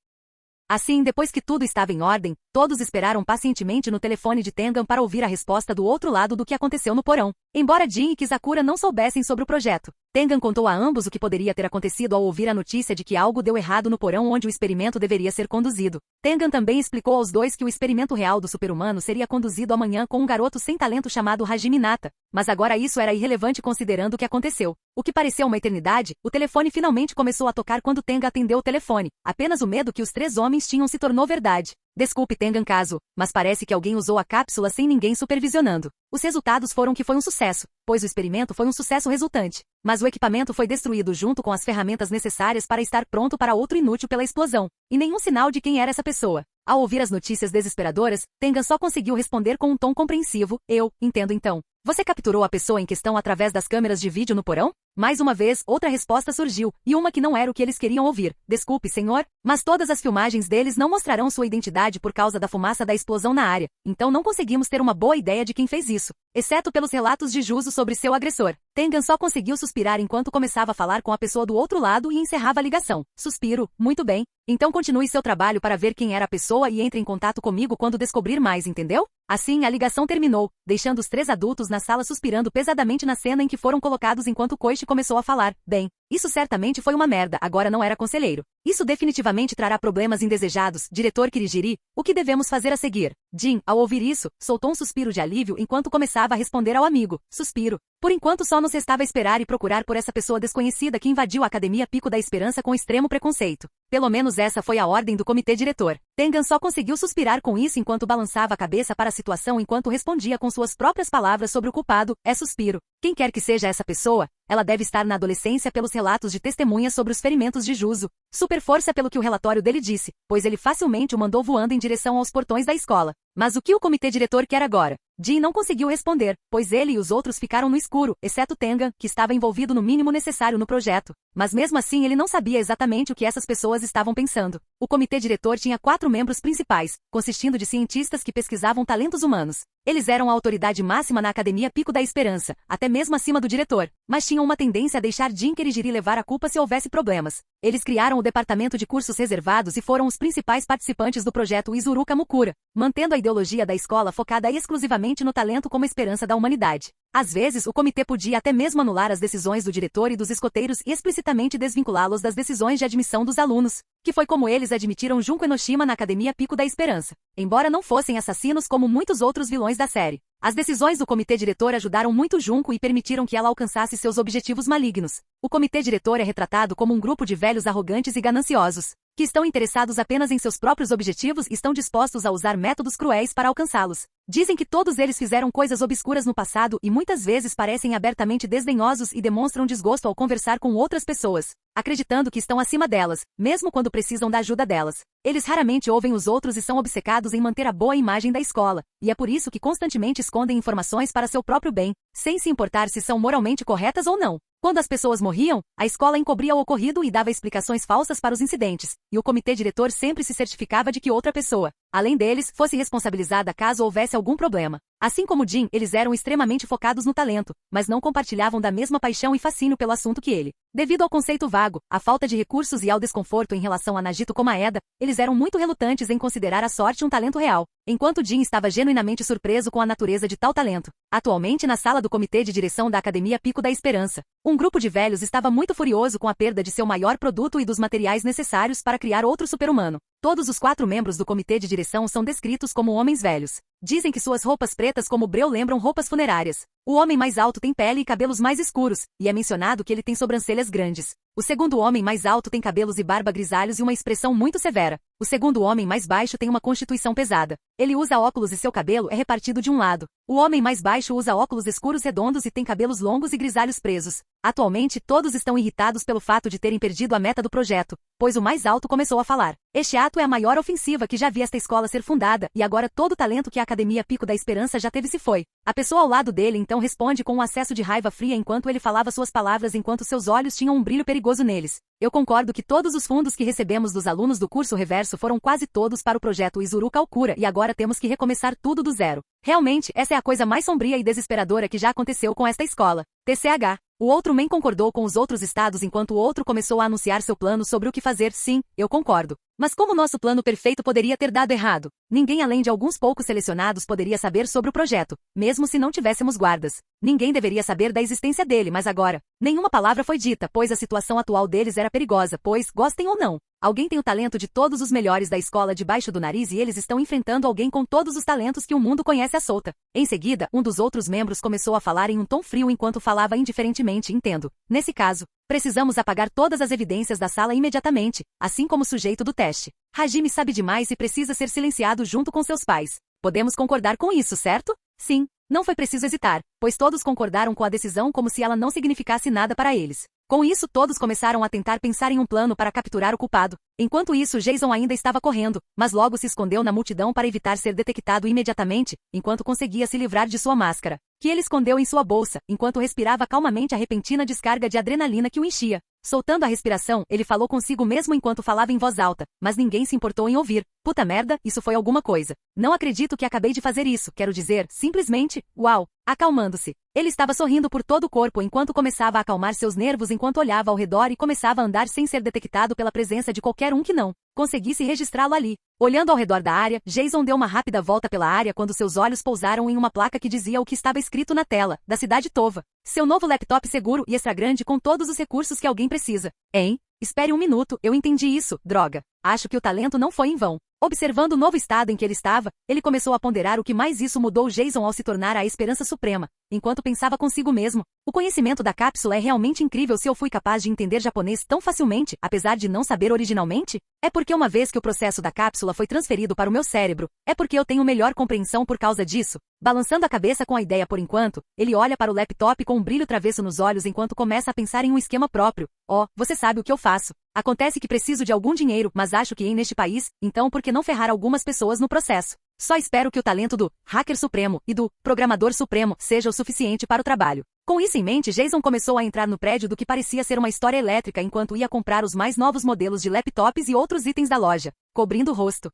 Assim, depois que tudo estava em ordem, todos esperaram pacientemente no telefone de Tengan para ouvir a resposta do outro lado do que aconteceu no porão. Embora Jin e Kizakura não soubessem sobre o projeto, Tengan contou a ambos o que poderia ter acontecido ao ouvir a notícia de que algo deu errado no porão onde o experimento deveria ser conduzido. Tengan também explicou aos dois que o experimento real do super-humano seria conduzido amanhã com um garoto sem talento chamado Hajime Nata, mas agora isso era irrelevante considerando o que aconteceu. O que pareceu uma eternidade, o telefone finalmente começou a tocar quando Tenga atendeu o telefone. Apenas o medo que os três homens tinham se tornou verdade. Desculpe Tengan caso, mas parece que alguém usou a cápsula sem ninguém supervisionando. Os resultados foram que foi um sucesso, pois o experimento foi um sucesso resultante. Mas o equipamento foi destruído junto com as ferramentas necessárias para estar pronto para outro inútil pela explosão. E nenhum sinal de quem era essa pessoa. Ao ouvir as notícias desesperadoras, Tengan só conseguiu responder com um tom compreensivo. Eu entendo então. Você capturou a pessoa em questão através das câmeras de vídeo no porão? Mais uma vez, outra resposta surgiu, e uma que não era o que eles queriam ouvir. Desculpe, senhor, mas todas as filmagens deles não mostrarão sua identidade por causa da fumaça da explosão na área, então não conseguimos ter uma boa ideia de quem fez isso, exceto pelos relatos de Juzo sobre seu agressor. Tengan só conseguiu suspirar enquanto começava a falar com a pessoa do outro lado e encerrava a ligação. Suspiro, muito bem. Então continue seu trabalho para ver quem era a pessoa e entre em contato comigo quando descobrir mais, entendeu? Assim, a ligação terminou, deixando os três adultos na sala suspirando pesadamente na cena em que foram colocados enquanto Koichi começou a falar. Bem, isso certamente foi uma merda, agora não era conselheiro. Isso definitivamente trará problemas indesejados, diretor Kirigiri. O que devemos fazer a seguir? Jin, ao ouvir isso, soltou um suspiro de alívio enquanto começava a responder ao amigo. Suspiro. Por enquanto só nos restava esperar e procurar por essa pessoa desconhecida que invadiu a Academia Pico da Esperança com extremo preconceito. Pelo menos essa foi a ordem do comitê diretor. Tengan só conseguiu suspirar com isso enquanto balançava a cabeça para a situação enquanto respondia com suas próprias palavras sobre o culpado. É suspiro. Quem quer que seja essa pessoa, ela deve estar na adolescência pelos relatos de testemunhas sobre os ferimentos de Juzo. Super força pelo que o relatório dele disse, pois ele facilmente o mandou voando em direção aos portões da escola. Mas o que o comitê diretor quer agora? Jin não conseguiu responder, pois ele e os outros ficaram no escuro, exceto Tengan, que estava envolvido no mínimo necessário no projeto. Mas mesmo assim ele não sabia exatamente o que essas pessoas estavam pensando. O comitê diretor tinha 4 membros principais, consistindo de cientistas que pesquisavam talentos humanos. Eles eram a autoridade máxima na Academia Pico da Esperança, até mesmo acima do diretor, mas tinham uma tendência a deixar Jin Kerijiri levar a culpa se houvesse problemas. Eles criaram o departamento de cursos reservados e foram os principais participantes do projeto Izuruka Mukura, mantendo a ideologia da escola focada exclusivamente no talento como esperança da humanidade. Às vezes, o comitê podia até mesmo anular as decisões do diretor e dos escoteiros e explicitamente desvinculá-los das decisões de admissão dos alunos, que foi como eles admitiram Junko Enoshima na Academia Pico da Esperança, embora não fossem assassinos como muitos outros vilões da série. As decisões do comitê diretor ajudaram muito Junko e permitiram que ela alcançasse seus objetivos malignos. O comitê diretor é retratado como um grupo de velhos arrogantes e gananciosos, que estão interessados apenas em seus próprios objetivos e estão dispostos a usar métodos cruéis para alcançá-los. Dizem que todos eles fizeram coisas obscuras no passado e muitas vezes parecem abertamente desdenhosos e demonstram desgosto ao conversar com outras pessoas, acreditando que estão acima delas, mesmo quando precisam da ajuda delas. Eles raramente ouvem os outros e são obcecados em manter a boa imagem da escola, e é por isso que constantemente escondem informações para seu próprio bem, sem se importar se são moralmente corretas ou não. Quando as pessoas morriam, a escola encobria o ocorrido e dava explicações falsas para os incidentes, e o comitê diretor sempre se certificava de que outra pessoa, além deles, fosse responsabilizada caso houvesse algum problema. Assim como Jin, eles eram extremamente focados no talento, mas não compartilhavam da mesma paixão e fascínio pelo assunto que ele. Devido ao conceito vago, à falta de recursos e ao desconforto em relação a Nagito Komaeda, eles eram muito relutantes em considerar a sorte um talento real, enquanto Jin estava genuinamente surpreso com a natureza de tal talento. Atualmente na sala do comitê de direção da Academia Pico da Esperança, um grupo de velhos estava muito furioso com a perda de seu maior produto e dos materiais necessários para criar outro super-humano. Todos os 4 membros do comitê de direção são descritos como homens velhos. Dizem que suas roupas pretas como breu lembram roupas funerárias. O homem mais alto tem pele e cabelos mais escuros, e é mencionado que ele tem sobrancelhas grandes. O segundo homem mais alto tem cabelos e barba grisalhos e uma expressão muito severa. O segundo homem mais baixo tem uma constituição pesada. Ele usa óculos e seu cabelo é repartido de um lado. O homem mais baixo usa óculos escuros redondos e tem cabelos longos e grisalhos presos. Atualmente, todos estão irritados pelo fato de terem perdido a meta do projeto, pois o mais alto começou a falar. Este ato é a maior ofensiva que já vi esta escola ser fundada, e agora todo o talento que a Academia Pico da Esperança já teve se foi. A pessoa ao lado dele então responde com um acesso de raiva fria enquanto ele falava suas palavras enquanto seus olhos tinham um brilho perigoso neles. Eu concordo que todos os fundos que recebemos dos alunos do curso reverso foram quase todos para o projeto Izuruka Okura e agora temos que recomeçar tudo do zero. Realmente, essa é a coisa mais sombria e desesperadora que já aconteceu com esta escola. TCH. O outro men concordou com os outros estados enquanto o outro começou a anunciar seu plano sobre o que fazer. Sim, eu concordo. Mas como nosso plano perfeito poderia ter dado errado? Ninguém além de alguns poucos selecionados poderia saber sobre o projeto, mesmo se não tivéssemos guardas. Ninguém deveria saber da existência dele, mas agora, nenhuma palavra foi dita, pois a situação atual deles era perigosa, pois, gostem ou não, alguém tem o talento de todos os melhores da escola debaixo do nariz e eles estão enfrentando alguém com todos os talentos que o mundo conhece à solta. Em seguida, um dos outros membros começou a falar em um tom frio enquanto falava indiferentemente. Entendo. Nesse caso, precisamos apagar todas as evidências da sala imediatamente, assim como o sujeito do teste. Hajime sabe demais e precisa ser silenciado junto com seus pais. Podemos concordar com isso, certo? Sim. Não foi preciso hesitar, pois todos concordaram com a decisão como se ela não significasse nada para eles. Com isso todos começaram a tentar pensar em um plano para capturar o culpado. Enquanto isso Jason ainda estava correndo, mas logo se escondeu na multidão para evitar ser detectado imediatamente, enquanto conseguia se livrar de sua máscara, que ele escondeu em sua bolsa, enquanto respirava calmamente a repentina descarga de adrenalina que o enchia. Soltando a respiração, ele falou consigo mesmo enquanto falava em voz alta, mas ninguém se importou em ouvir. Puta merda, isso foi alguma coisa. Não acredito que acabei de fazer isso, quero dizer, simplesmente, uau. Acalmando-se. Ele estava sorrindo por todo o corpo enquanto começava a acalmar seus nervos enquanto olhava ao redor e começava a andar sem ser detectado pela presença de qualquer um que não conseguisse registrá-lo ali. Olhando ao redor da área, Jason deu uma rápida volta pela área quando seus olhos pousaram em uma placa que dizia o que estava escrito na tela, da cidade Tova. Seu novo laptop seguro e extra grande com todos os recursos que alguém precisa. Hein? Espere um minuto, eu entendi isso, droga. Acho que o talento não foi em vão. Observando o novo estado em que ele estava, ele começou a ponderar o que mais isso mudou Jason ao se tornar a esperança suprema, enquanto pensava consigo mesmo. O conhecimento da cápsula é realmente incrível se eu fui capaz de entender japonês tão facilmente, apesar de não saber originalmente. É porque uma vez que o processo da cápsula foi transferido para o meu cérebro, é porque eu tenho melhor compreensão por causa disso. Balançando a cabeça com a ideia por enquanto, ele olha para o laptop com um brilho travesso nos olhos enquanto começa a pensar em um esquema próprio. Oh, você sabe o que eu faço. Acontece que preciso de algum dinheiro, mas acho que neste país, então por que não ferrar algumas pessoas no processo? Só espero que o talento do hacker supremo e do programador supremo seja o suficiente para o trabalho. Com isso em mente, Jason começou a entrar no prédio do que parecia ser uma história elétrica enquanto ia comprar os mais novos modelos de laptops e outros itens da loja, cobrindo o rosto.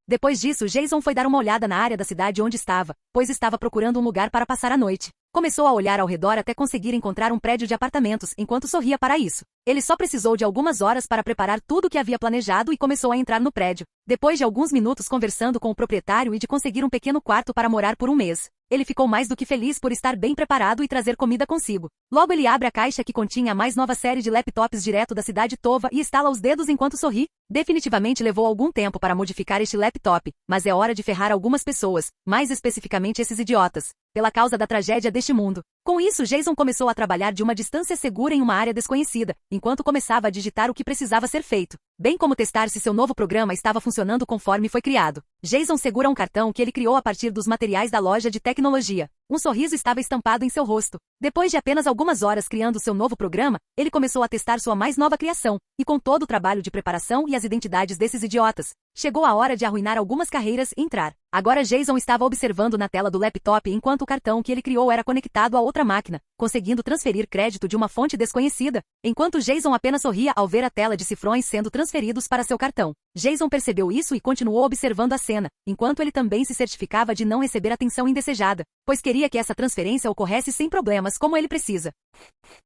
Depois disso, Jason foi dar uma olhada na área da cidade onde estava, pois estava procurando um lugar para passar a noite. Começou a olhar ao redor até conseguir encontrar um prédio de apartamentos, enquanto sorria para isso. Ele só precisou de algumas horas para preparar tudo o que havia planejado e começou a entrar no prédio. Depois de alguns minutos conversando com o proprietário e de conseguir um pequeno quarto para morar por um mês, ele ficou mais do que feliz por estar bem preparado e trazer comida consigo. Logo ele abre a caixa que continha a mais nova série de laptops direto da cidade Tova e estala os dedos enquanto sorri. Definitivamente levou algum tempo para modificar este laptop, mas é hora de ferrar algumas pessoas, mais especificamente esses idiotas, pela causa da tragédia deste mundo. Com isso, Jason começou a trabalhar de uma distância segura em uma área desconhecida, enquanto começava a digitar o que precisava ser feito, bem como testar se seu novo programa estava funcionando conforme foi criado. Jason segura um cartão que ele criou a partir dos materiais da loja de tecnologia. Um sorriso estava estampado em seu rosto. Depois de apenas algumas horas criando seu novo programa, ele começou a testar sua mais nova criação, e com todo o trabalho de preparação e as identidades desses idiotas, chegou a hora de arruinar algumas carreiras e entrar. Agora Jason estava observando na tela do laptop enquanto o cartão que ele criou era conectado a outra máquina, conseguindo transferir crédito de uma fonte desconhecida, enquanto Jason apenas sorria ao ver a tela de cifrões sendo transferidos para seu cartão. Jason percebeu isso e continuou observando a cena, enquanto ele também se certificava de não receber atenção indesejada, pois queria que essa transferência ocorresse sem problemas como ele precisa.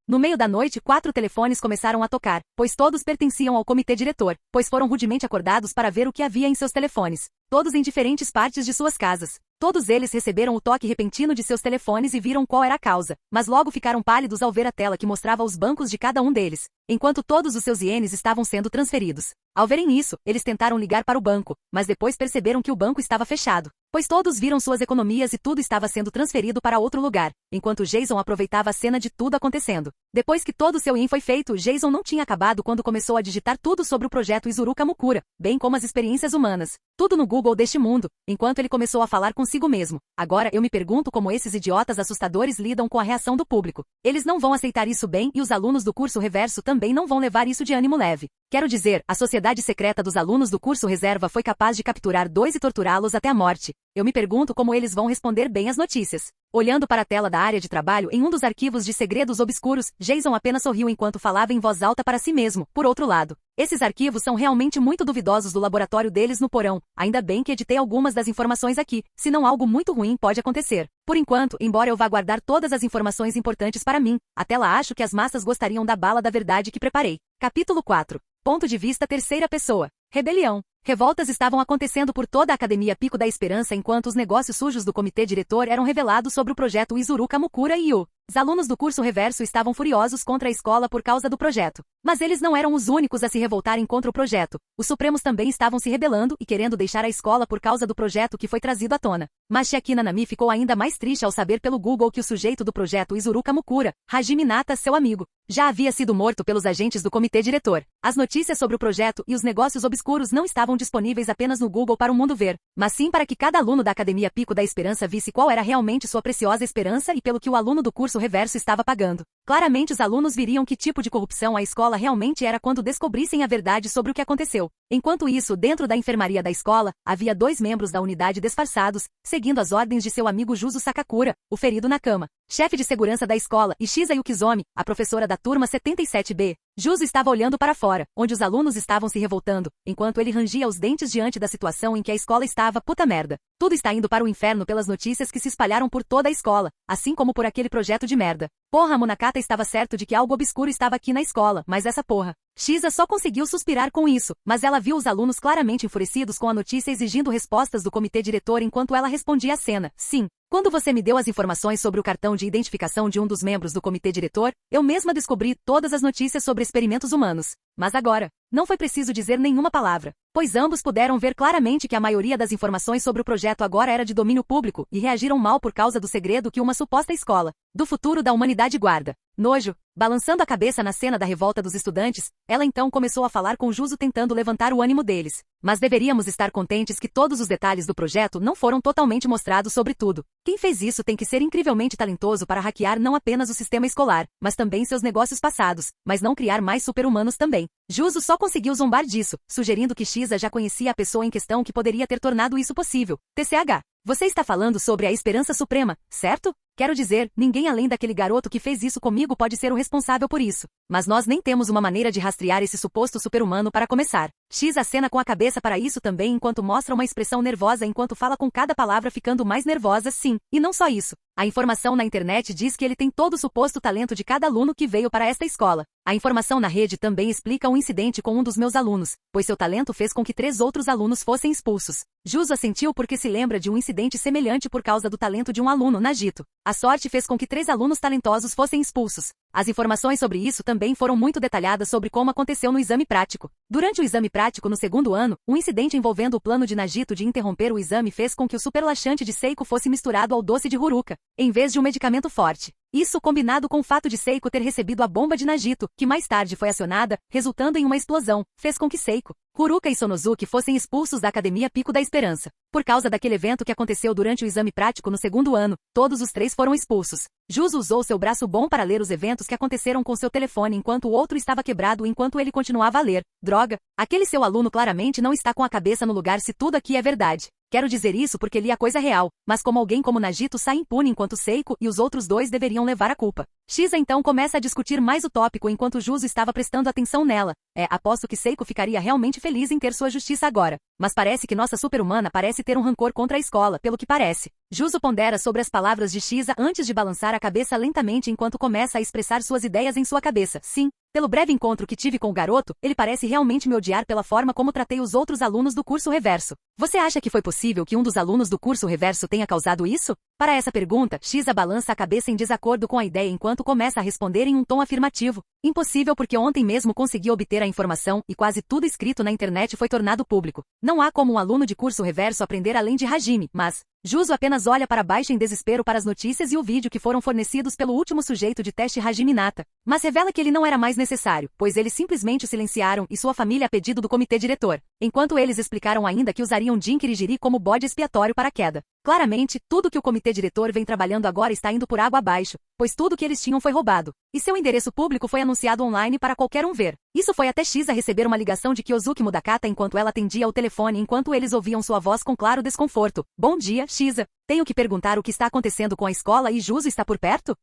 No meio da noite, 4 telefones começaram a tocar, pois todos pertenciam ao comitê diretor, pois foram rudemente acordados para ver o que havia em seus telefones, todos em diferentes partes de suas casas. Todos eles receberam o toque repentino de seus telefones e viram qual era a causa, mas logo ficaram pálidos ao ver a tela que mostrava os bancos de cada um deles, enquanto todos os seus ienes estavam sendo transferidos. Ao verem isso, eles tentaram ligar para o banco, mas depois perceberam que o banco estava fechado, pois todos viram suas economias e tudo estava sendo transferido para outro lugar, enquanto Jason aproveitava a cena de tudo acontecendo. Depois que todo seu ien foi feito, Jason não tinha acabado quando começou a digitar tudo sobre o projeto Izuru Kamukura, bem como as experiências humanas, tudo no Google deste mundo, enquanto ele começou a falar consigo mesmo. Agora eu me pergunto como esses idiotas assustadores lidam com a reação do público. Eles não vão aceitar isso bem e os alunos do curso reverso também não vão levar isso de ânimo leve. Quero dizer, a sociedade secreta dos alunos do curso reserva foi capaz de capturar 2 e torturá-los até a morte. Eu me pergunto como eles vão responder bem às notícias. Olhando para a tela da área de trabalho em um dos arquivos de segredos obscuros, Jason apenas sorriu enquanto falava em voz alta para si mesmo. Por outro lado, esses arquivos são realmente muito duvidosos do laboratório deles no porão. Ainda bem que editei algumas das informações aqui, senão algo muito ruim pode acontecer. Por enquanto, embora eu vá guardar todas as informações importantes para mim, até lá acho que as massas gostariam da bala da verdade que preparei. Capítulo 4. Ponto de vista terceira pessoa. Rebelião. Revoltas estavam acontecendo por toda a Academia Pico da Esperança enquanto os negócios sujos do comitê diretor eram revelados sobre o projeto Izuru Kamukura e os alunos do curso reverso estavam furiosos contra a escola por causa do projeto. Mas eles não eram os únicos a se revoltarem contra o projeto. Os Supremos também estavam se rebelando e querendo deixar a escola por causa do projeto que foi trazido à tona. Mas Chiaki Nanami ficou ainda mais triste ao saber pelo Google que o sujeito do projeto Izuru Kamukura, Hajime Nata, seu amigo, já havia sido morto pelos agentes do comitê diretor. As notícias sobre o projeto e os negócios obscuros não estavam disponíveis apenas no Google para o mundo ver, mas sim para que cada aluno da Academia Pico da Esperança visse qual era realmente sua preciosa esperança e pelo que o aluno do curso reverso estava pagando. Claramente os alunos viriam que tipo de corrupção a escola realmente era quando descobrissem a verdade sobre o que aconteceu. Enquanto isso, dentro da enfermaria da escola, havia 2 membros da unidade disfarçados, seguindo as ordens de seu amigo Juzo Sakakura, o ferido na cama, chefe de segurança da escola, e Shiza Yukizomi, a professora da turma 77B. Juzo estava olhando para fora, onde os alunos estavam se revoltando, enquanto ele rangia os dentes diante da situação em que a escola estava. Puta merda. Tudo está indo para o inferno pelas notícias que se espalharam por toda a escola, assim como por aquele projeto de merda. Porra, Munakata estava certo de que algo obscuro estava aqui na escola, mas essa porra. Shiza só conseguiu suspirar com isso, mas ela viu os alunos claramente enfurecidos com a notícia exigindo respostas do comitê diretor enquanto ela respondia a cena. Sim. Quando você me deu as informações sobre o cartão de identificação de um dos membros do comitê diretor, eu mesma descobri todas as notícias sobre experimentos humanos. Mas agora, não foi preciso dizer nenhuma palavra, pois ambos puderam ver claramente que a maioria das informações sobre o projeto agora era de domínio público e reagiram mal por causa do segredo que uma suposta escola do futuro da humanidade guarda. Nojo. Balançando a cabeça na cena da revolta dos estudantes, ela então começou a falar com Juzo tentando levantar o ânimo deles. Mas deveríamos estar contentes que todos os detalhes do projeto não foram totalmente mostrados sobre tudo. Quem fez isso tem que ser incrivelmente talentoso para hackear não apenas o sistema escolar, mas também seus negócios passados, mas não criar mais super-humanos também. também. Juzo só conseguiu zombar disso, sugerindo que Shiza já conhecia a pessoa em questão que poderia ter tornado isso possível. TCH. Você está falando sobre a esperança suprema, certo? Quero dizer, ninguém além daquele garoto que fez isso comigo pode ser o responsável por isso. Mas nós nem temos uma maneira de rastrear esse suposto super-humano para começar. X acena com a cabeça para isso também enquanto mostra uma expressão nervosa enquanto fala com cada palavra ficando mais nervosa, sim. E não só isso. A informação na internet diz que ele tem todo o suposto talento de cada aluno que veio para esta escola. A informação na rede também explica um incidente com um dos meus alunos, pois seu talento fez com que 3 outros alunos fossem expulsos. Juzo assentiu porque se lembra de um incidente semelhante por causa do talento de um aluno, Nagito. A sorte fez com que 3 alunos talentosos fossem expulsos. As informações sobre isso também foram muito detalhadas sobre como aconteceu no exame prático. Durante o exame prático no segundo ano, um incidente envolvendo o plano de Nagito de interromper o exame fez com que o superlaxante de Seiko fosse misturado ao doce de Haruka, em vez de um medicamento forte. Isso combinado com o fato de Seiko ter recebido a bomba de Nagito, que mais tarde foi acionada, resultando em uma explosão, fez com que Seiko, Haruka e Sonozuki fossem expulsos da Academia Pico da Esperança. Por causa daquele evento que aconteceu durante o exame prático no segundo ano, todos os 3 foram expulsos. Juzo usou seu braço bom para ler os eventos que aconteceram com seu telefone enquanto o outro estava quebrado enquanto ele continuava a ler. Droga, aquele seu aluno claramente não está com a cabeça no lugar se tudo aqui é verdade. Quero dizer isso porque li a coisa real, mas como alguém como Nagito sai impune enquanto Seiko e os outros 2 deveriam levar a culpa. Shiza então começa a discutir mais o tópico enquanto Juzo estava prestando atenção nela. Aposto que Seiko ficaria realmente feliz em ter sua justiça agora. Mas parece que nossa super-humana parece ter um rancor contra a escola, pelo que parece. Juzo pondera sobre as palavras de Shiza antes de balançar a cabeça lentamente enquanto começa a expressar suas ideias em sua cabeça. Sim, pelo breve encontro que tive com o garoto, ele parece realmente me odiar pela forma como tratei os outros alunos do curso reverso. Você acha que foi possível que um dos alunos do curso reverso tenha causado isso? Para essa pergunta, Shiza balança a cabeça em desacordo com a ideia enquanto começa a responder em um tom afirmativo. Impossível porque ontem mesmo consegui obter a informação e quase tudo escrito na internet foi tornado público. Não há como um aluno de curso reverso aprender além de Hajime, mas Juzo apenas olha para baixo em desespero para as notícias e o vídeo que foram fornecidos pelo último sujeito de teste Hajime Nata, mas revela que ele não era mais necessário, pois eles simplesmente o silenciaram e sua família a pedido do comitê diretor, enquanto eles explicaram ainda que usariam Jin Kirigiri como bode expiatório para a queda. Claramente, tudo que o comitê diretor vem trabalhando agora está indo por água abaixo, pois tudo que eles tinham foi roubado, e seu endereço público foi anunciado online para qualquer um ver. Isso foi até Shiza receber uma ligação de Kyozuki Mudakata enquanto ela atendia ao telefone enquanto eles ouviam sua voz com claro desconforto. Bom dia, Shiza. Tenho que perguntar o que está acontecendo com a escola e Juzo está por perto?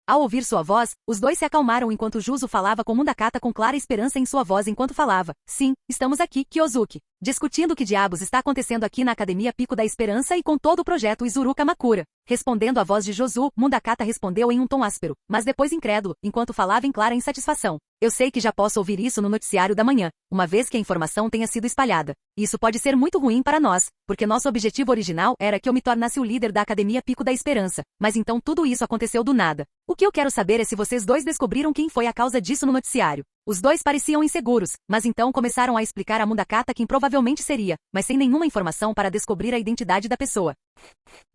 Ao ouvir sua voz, os 2 se acalmaram enquanto Juzo falava com Mudakata com clara esperança em sua voz enquanto falava. Sim, estamos aqui, Kyozuki. Discutindo o que diabos está acontecendo aqui na Academia Pico da Esperança e com todo o projeto Izuru Kamakura. Respondendo à voz de Josu, Mudakata respondeu em um tom áspero, mas depois incrédulo, enquanto falava em clara insatisfação. Eu sei que já posso ouvir isso no noticiário da manhã, uma vez que a informação tenha sido espalhada. Isso pode ser muito ruim para nós, porque nosso objetivo original era que eu me tornasse o líder da Academia Pico da Esperança, mas então tudo isso aconteceu do nada. O que eu quero saber é se vocês 2 descobriram quem foi a causa disso no noticiário. Os 2 pareciam inseguros, mas então começaram a explicar a Mudakata quem provavelmente seria, mas sem nenhuma informação para descobrir a identidade da pessoa.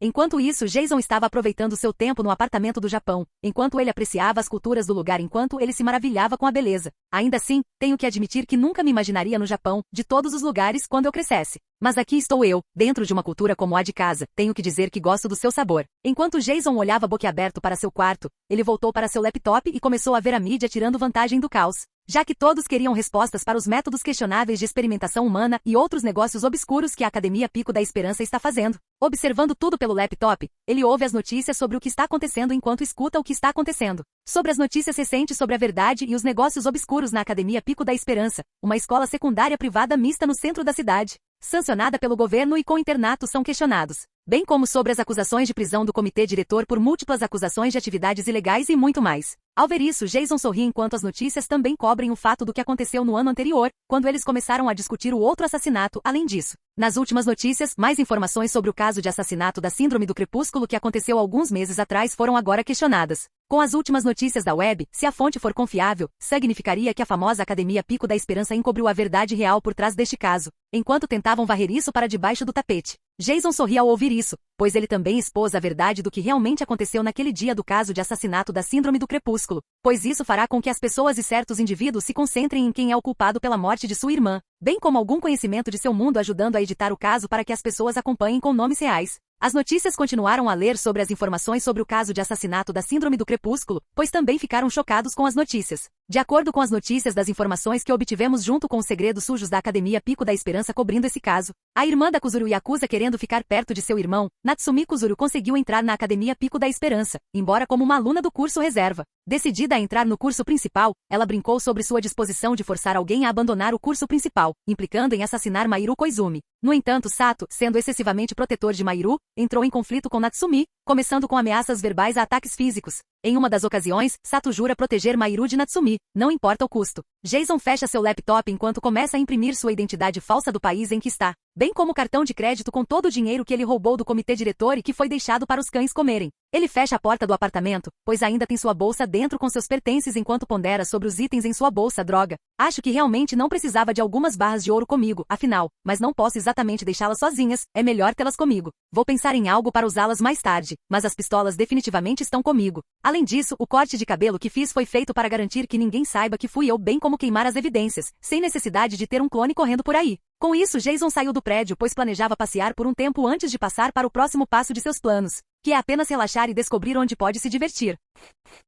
Enquanto isso, Jason estava aproveitando seu tempo no apartamento do Japão, enquanto ele apreciava as culturas do lugar enquanto ele se maravilhava com a beleza. Ainda assim, tenho que admitir que nunca me imaginaria no Japão, de todos os lugares, quando eu crescesse. Mas aqui estou eu, dentro de uma cultura como a de casa, tenho que dizer que gosto do seu sabor. Enquanto Jason olhava boquiaberto para seu quarto, ele voltou para seu laptop e começou a ver a mídia tirando vantagem do caos. Já que todos queriam respostas para os métodos questionáveis de experimentação humana e outros negócios obscuros que a Academia Pico da Esperança está fazendo. Observando tudo pelo laptop, ele ouve as notícias sobre o que está acontecendo enquanto escuta o que está acontecendo. Sobre as notícias recentes sobre a verdade e os negócios obscuros na Academia Pico da Esperança, uma escola secundária privada mista no centro da cidade, sancionada pelo governo e com internato são questionados, bem como sobre as acusações de prisão do comitê diretor por múltiplas acusações de atividades ilegais e muito mais. Ao ver isso, Jason sorri enquanto as notícias também cobrem o fato do que aconteceu no ano anterior, quando eles começaram a discutir o outro assassinato. Além disso, nas últimas notícias, mais informações sobre o caso de assassinato da Síndrome do Crepúsculo que aconteceu alguns meses atrás foram agora questionadas. Com as últimas notícias da web, se a fonte for confiável, significaria que a famosa Academia Pico da Esperança encobriu a verdade real por trás deste caso, enquanto tentavam varrer isso para debaixo do tapete. Jason sorri ao ouvir isso, pois ele também expôs a verdade do que realmente aconteceu naquele dia do caso de assassinato da Síndrome do Crepúsculo, pois isso fará com que as pessoas e certos indivíduos se concentrem em quem é o culpado pela morte de sua irmã, bem como algum conhecimento de seu mundo ajudando a editar o caso para que as pessoas acompanhem com nomes reais. As notícias continuaram a ler sobre as informações sobre o caso de assassinato da Síndrome do Crepúsculo, pois também ficaram chocados com as notícias. De acordo com as notícias das informações que obtivemos junto com os segredos sujos da Academia Pico da Esperança cobrindo esse caso, a irmã da Kuzuru Yakuza querendo ficar perto de seu irmão, Natsumi Kuzuru conseguiu entrar na Academia Pico da Esperança, embora como uma aluna do curso reserva. Decidida a entrar no curso principal, ela brincou sobre sua disposição de forçar alguém a abandonar o curso principal, implicando em assassinar Mairu Koizumi. No entanto, Sato, sendo excessivamente protetor de Mairu, entrou em conflito com Natsumi, começando com ameaças verbais a ataques físicos. Em uma das ocasiões, Sato jura proteger Mairu de Natsumi, não importa o custo. Jason fecha seu laptop enquanto começa a imprimir sua identidade falsa do país em que está, bem como o cartão de crédito com todo o dinheiro que ele roubou do comitê diretor e que foi deixado para os cães comerem. Ele fecha a porta do apartamento, pois ainda tem sua bolsa dentro com seus pertences enquanto pondera sobre os itens em sua bolsa. Droga. Acho que realmente não precisava de algumas barras de ouro comigo, afinal, mas não posso exatamente deixá-las sozinhas, é melhor tê-las comigo. Vou pensar em algo para usá-las mais tarde, mas as pistolas definitivamente estão comigo. Além disso, o corte de cabelo que fiz foi feito para garantir que ninguém saiba que fui eu, bem como queimar as evidências, sem necessidade de ter um clone correndo por aí. Com isso, Jason saiu do prédio pois planejava passear por um tempo antes de passar para o próximo passo de seus planos, que é apenas relaxar e descobrir onde pode se divertir.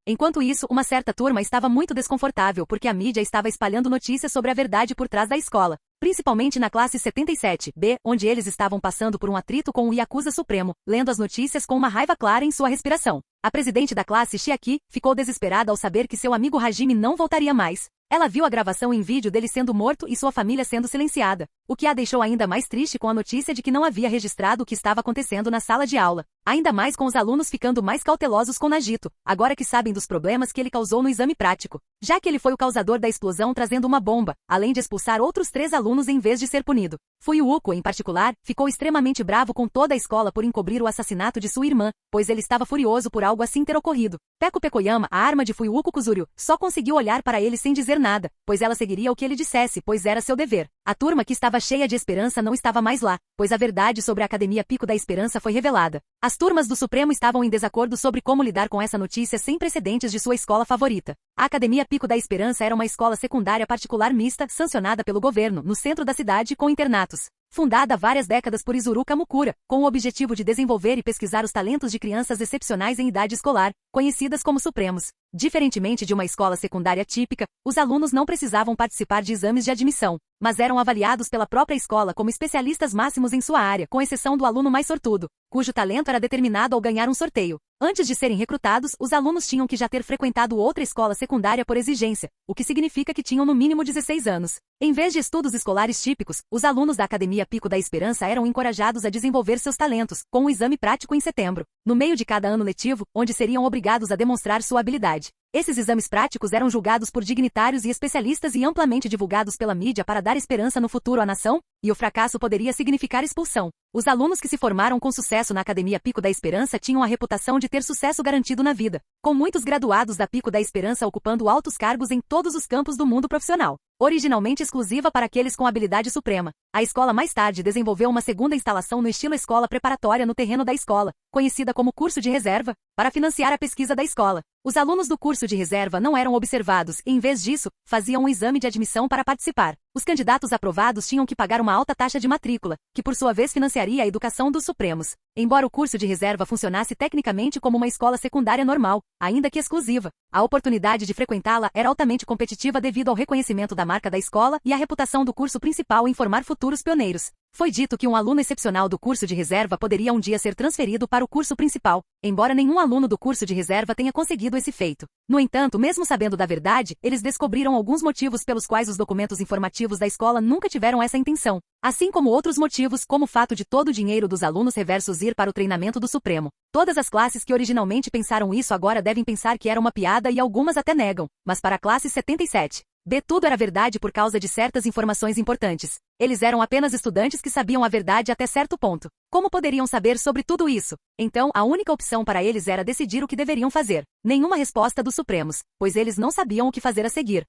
Enquanto isso, uma certa turma estava muito desconfortável porque a mídia estava espalhando notícias sobre a verdade por trás da escola, principalmente na classe 77B, onde eles estavam passando por um atrito com o Yakuza Supremo, lendo as notícias com uma raiva clara em sua respiração. A presidente da classe, Chiaki, ficou desesperada ao saber que seu amigo Hajime não voltaria mais. Ela viu a gravação em vídeo dele sendo morto e sua família sendo silenciada, o que a deixou ainda mais triste com a notícia de que não havia registrado o que estava acontecendo na sala de aula. Ainda mais com os alunos ficando mais cautelosos com Nagito, agora que sabem dos problemas que ele causou no exame prático, já que ele foi o causador da explosão trazendo uma bomba, além de expulsar outros 3 alunos em vez de ser punido. Fuyuuko, em particular, ficou extremamente bravo com toda a escola por encobrir o assassinato de sua irmã, pois ele estava furioso por algo assim ter ocorrido. Peko Pekoyama, a arma de Fuyuuko Kuzuryu, só conseguiu olhar para ele sem dizer nada, pois ela seguiria o que ele dissesse, pois era seu dever. A turma que estava cheia de esperança não estava mais lá, pois a verdade sobre a Academia Pico da Esperança foi revelada. As turmas do Supremo estavam em desacordo sobre como lidar com essa notícia sem precedentes de sua escola favorita. A Academia Pico da Esperança era uma escola secundária particular mista, sancionada pelo governo, no centro da cidade com internatos. Fundada há várias décadas por Izuru Kamukura, com o objetivo de desenvolver e pesquisar os talentos de crianças excepcionais em idade escolar, conhecidas como Supremos. Diferentemente de uma escola secundária típica, os alunos não precisavam participar de exames de admissão, mas eram avaliados pela própria escola como especialistas máximos em sua área, com exceção do aluno mais sortudo, cujo talento era determinado ao ganhar um sorteio. Antes de serem recrutados, os alunos tinham que já ter frequentado outra escola secundária por exigência, o que significa que tinham no mínimo 16 anos. Em vez de estudos escolares típicos, os alunos da Academia Pico da Esperança eram encorajados a desenvolver seus talentos, com um exame prático em setembro, no meio de cada ano letivo, onde seriam obrigados a demonstrar sua habilidade. Esses exames práticos eram julgados por dignitários e especialistas e amplamente divulgados pela mídia para dar esperança no futuro à nação, e o fracasso poderia significar expulsão. Os alunos que se formaram com sucesso na Academia Pico da Esperança tinham a reputação de ter sucesso garantido na vida, com muitos graduados da Pico da Esperança ocupando altos cargos em todos os campos do mundo profissional. Originalmente exclusiva para aqueles com habilidade suprema, a escola mais tarde desenvolveu uma segunda instalação no estilo escola preparatória no terreno da escola, conhecida como curso de reserva, para financiar a pesquisa da escola. Os alunos do curso de reserva não eram observados e, em vez disso, faziam um exame de admissão para participar. Os candidatos aprovados tinham que pagar uma alta taxa de matrícula, que por sua vez financiaria a educação dos Supremos. Embora o curso de reserva funcionasse tecnicamente como uma escola secundária normal, ainda que exclusiva, a oportunidade de frequentá-la era altamente competitiva devido ao reconhecimento da marca da escola e à reputação do curso principal em formar futuros pioneiros. Foi dito que um aluno excepcional do curso de reserva poderia um dia ser transferido para o curso principal, embora nenhum aluno do curso de reserva tenha conseguido esse feito. No entanto, mesmo sabendo da verdade, eles descobriram alguns motivos pelos quais os documentos informativos da escola nunca tiveram essa intenção, assim como outros motivos, como o fato de todo o dinheiro dos alunos reversos ir para o treinamento do Supremo. Todas as classes que originalmente pensaram isso agora devem pensar que era uma piada e algumas até negam, mas para a classe 77B, tudo era verdade por causa de certas informações importantes. Eles eram apenas estudantes que sabiam a verdade até certo ponto. Como poderiam saber sobre tudo isso? Então, a única opção para eles era decidir o que deveriam fazer. Nenhuma resposta dos Supremos, pois eles não sabiam o que fazer a seguir.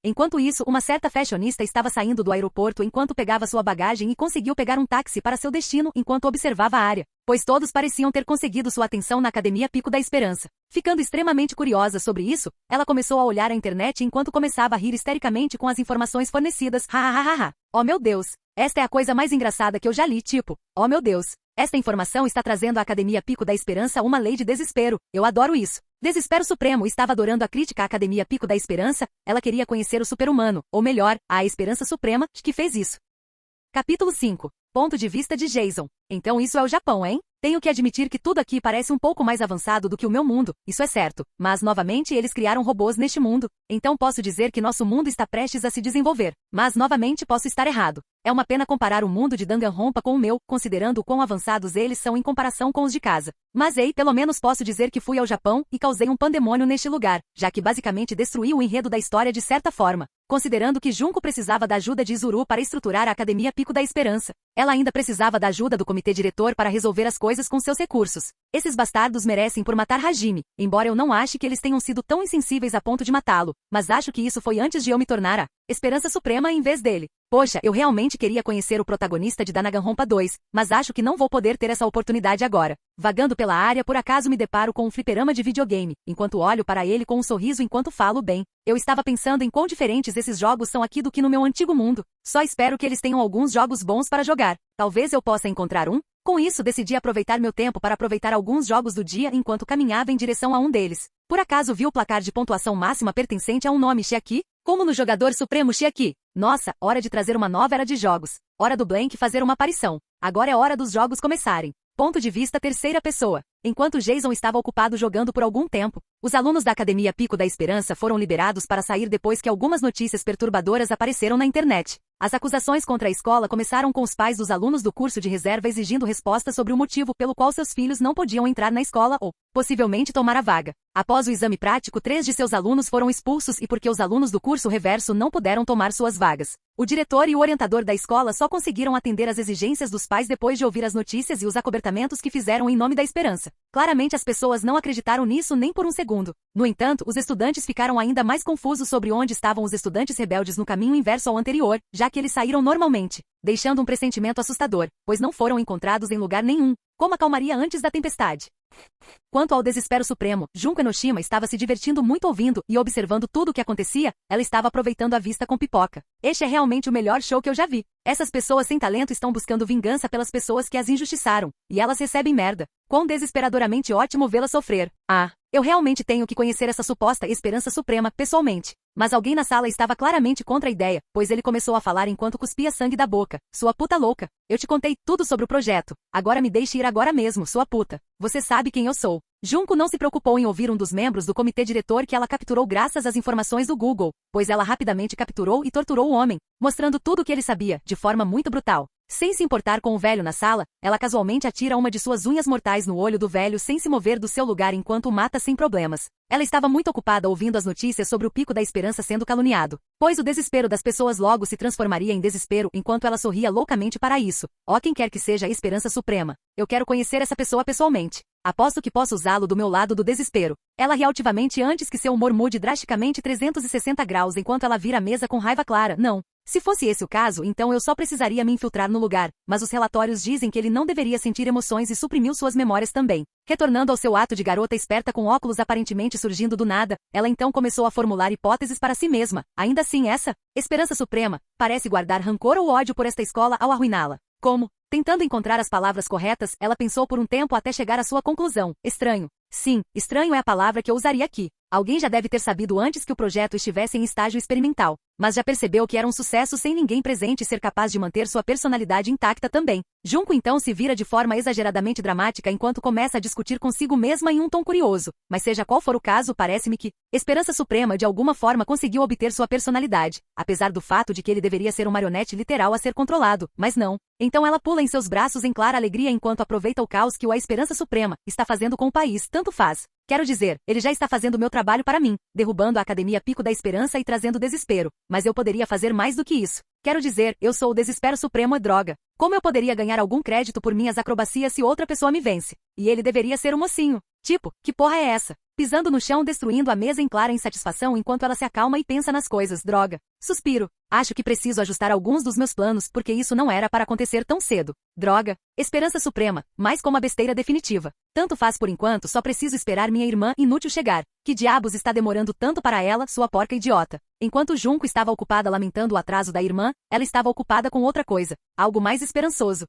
Enquanto isso, uma certa fashionista estava saindo do aeroporto enquanto pegava sua bagagem e conseguiu pegar um táxi para seu destino enquanto observava a área, pois todos pareciam ter conseguido sua atenção na Academia Pico da Esperança. Ficando extremamente curiosa sobre isso, ela começou a olhar a internet enquanto começava a rir histericamente com as informações fornecidas. Oh meu Deus, esta é a coisa mais engraçada que eu já li, tipo, oh meu Deus, esta informação está trazendo à Academia Pico da Esperança uma lei de desespero, eu adoro isso. Desespero Supremo estava adorando a crítica à Academia Pico da Esperança, ela queria conhecer o super-humano, ou melhor, a Esperança Suprema, que fez isso. Capítulo 5. Ponto de vista de Jason. Então isso é o Japão, hein? Tenho que admitir que tudo aqui parece um pouco mais avançado do que o meu mundo, isso é certo. Mas, novamente, eles criaram robôs neste mundo. Então posso dizer que nosso mundo está prestes a se desenvolver. Mas, novamente, posso estar errado. É uma pena comparar o mundo de Danganronpa com o meu, considerando o quão avançados eles são em comparação com os de casa. Mas ei, pelo menos posso dizer que fui ao Japão e causei um pandemônio neste lugar, já que basicamente destruí o enredo da história de certa forma. Considerando que Junko precisava da ajuda de Izuru para estruturar a Academia Pico da Esperança. Ela ainda precisava da ajuda do comitê diretor para resolver as coisas com seus recursos. Esses bastardos merecem por matar Hajime, embora eu não ache que eles tenham sido tão insensíveis a ponto de matá-lo, mas acho que isso foi antes de eu me tornar a Esperança Suprema em vez dele. Poxa, eu realmente queria conhecer o protagonista de Danganronpa 2, mas acho que não vou poder ter essa oportunidade agora. Vagando pela área, por acaso me deparo com um fliperama de videogame, enquanto olho para ele com um sorriso enquanto falo bem. Eu estava pensando em quão diferentes esses jogos são aqui do que no meu antigo mundo. Só espero que eles tenham alguns jogos bons para jogar. Talvez eu possa encontrar um? Com isso, decidi aproveitar meu tempo para aproveitar alguns jogos do dia enquanto caminhava em direção a um deles. Por acaso vi o placar de pontuação máxima pertencente a um nome Chiaki? Como no jogador supremo Chiaki. Nossa, hora de trazer uma nova era de jogos. Hora do Blank fazer uma aparição. Agora é hora dos jogos começarem. Ponto de vista terceira pessoa. Enquanto Jason estava ocupado jogando por algum tempo, os alunos da Academia Pico da Esperança foram liberados para sair depois que algumas notícias perturbadoras apareceram na internet. As acusações contra a escola começaram com os pais dos alunos do curso de reserva exigindo respostas sobre o motivo pelo qual seus filhos não podiam entrar na escola ou, possivelmente, tomar a vaga. Após o exame prático, 3 de seus alunos foram expulsos e porque os alunos do curso reverso não puderam tomar suas vagas. O diretor e o orientador da escola só conseguiram atender às exigências dos pais depois de ouvir as notícias e os acobertamentos que fizeram em nome da esperança. Claramente as pessoas não acreditaram nisso nem por um segundo. No entanto, os estudantes ficaram ainda mais confusos sobre onde estavam os estudantes rebeldes no caminho inverso ao anterior, já que eles saíram normalmente, deixando um pressentimento assustador, pois não foram encontrados em lugar nenhum, como a calmaria antes da tempestade. Quanto ao desespero supremo, Junko Enoshima estava se divertindo muito ouvindo e observando tudo o que acontecia, ela estava aproveitando a vista com pipoca. Este é realmente o melhor show que eu já vi. Essas pessoas sem talento estão buscando vingança pelas pessoas que as injustiçaram, e elas recebem merda. Quão desesperadoramente ótimo vê-las sofrer. Ah, eu realmente tenho que conhecer essa suposta Esperança Suprema pessoalmente. Mas alguém na sala estava claramente contra a ideia, pois ele começou a falar enquanto cuspia sangue da boca. Sua puta louca. Eu te contei tudo sobre o projeto. Agora me deixe ir agora mesmo, sua puta. Você sabe quem eu sou. Junko não se preocupou em ouvir um dos membros do comitê diretor que ela capturou graças às informações do Google, pois ela rapidamente capturou e torturou o homem, mostrando tudo o que ele sabia, de forma muito brutal. Sem se importar com o velho na sala, ela casualmente atira uma de suas unhas mortais no olho do velho sem se mover do seu lugar enquanto o mata sem problemas. Ela estava muito ocupada ouvindo as notícias sobre o Pico da Esperança sendo caluniado, pois o desespero das pessoas logo se transformaria em desespero enquanto ela sorria loucamente para isso. Ó, quem quer que seja a Esperança Suprema. Eu quero conhecer essa pessoa pessoalmente. Aposto que posso usá-lo do meu lado do desespero. Ela ri altivamente antes que seu humor mude drasticamente 360 graus enquanto ela vira a mesa com raiva clara. Não. Se fosse esse o caso, então eu só precisaria me infiltrar no lugar, mas os relatórios dizem que ele não deveria sentir emoções e suprimiu suas memórias também. Retornando ao seu ato de garota esperta com óculos aparentemente surgindo do nada, ela então começou a formular hipóteses para si mesma. Ainda assim essa, Esperança Suprema, parece guardar rancor ou ódio por esta escola ao arruiná-la. Como? Tentando encontrar as palavras corretas, ela pensou por um tempo até chegar à sua conclusão. Estranho. Sim, estranho é a palavra que eu usaria aqui. Alguém já deve ter sabido antes que o projeto estivesse em estágio experimental, mas já percebeu que era um sucesso sem ninguém presente e ser capaz de manter sua personalidade intacta também. Junko então se vira de forma exageradamente dramática enquanto começa a discutir consigo mesma em um tom curioso, mas seja qual for o caso, parece-me que Esperança Suprema de alguma forma conseguiu obter sua personalidade, apesar do fato de que ele deveria ser um marionete literal a ser controlado, mas não. Então ela pula em seus braços em clara alegria enquanto aproveita o caos que a Esperança Suprema está fazendo com o país, tanto faz. Quero dizer, ele já está fazendo o meu trabalho para mim, derrubando a Academia Pico da Esperança e trazendo desespero, mas eu poderia fazer mais do que isso. Quero dizer, eu sou o desespero supremo e droga. Como eu poderia ganhar algum crédito por minhas acrobacias se outra pessoa me vence? E ele deveria ser um mocinho. Tipo, que porra é essa? Pisando no chão, destruindo a mesa em clara insatisfação enquanto ela se acalma e pensa nas coisas, droga. Suspiro. Acho que preciso ajustar alguns dos meus planos porque isso não era para acontecer tão cedo. Droga. Esperança Suprema, mais como a besteira definitiva. Tanto faz por enquanto, só preciso esperar minha irmã inútil chegar. Que diabos está demorando tanto para ela, sua porca idiota? Enquanto Junko estava ocupada lamentando o atraso da irmã, ela estava ocupada com outra coisa. Algo mais esperançoso.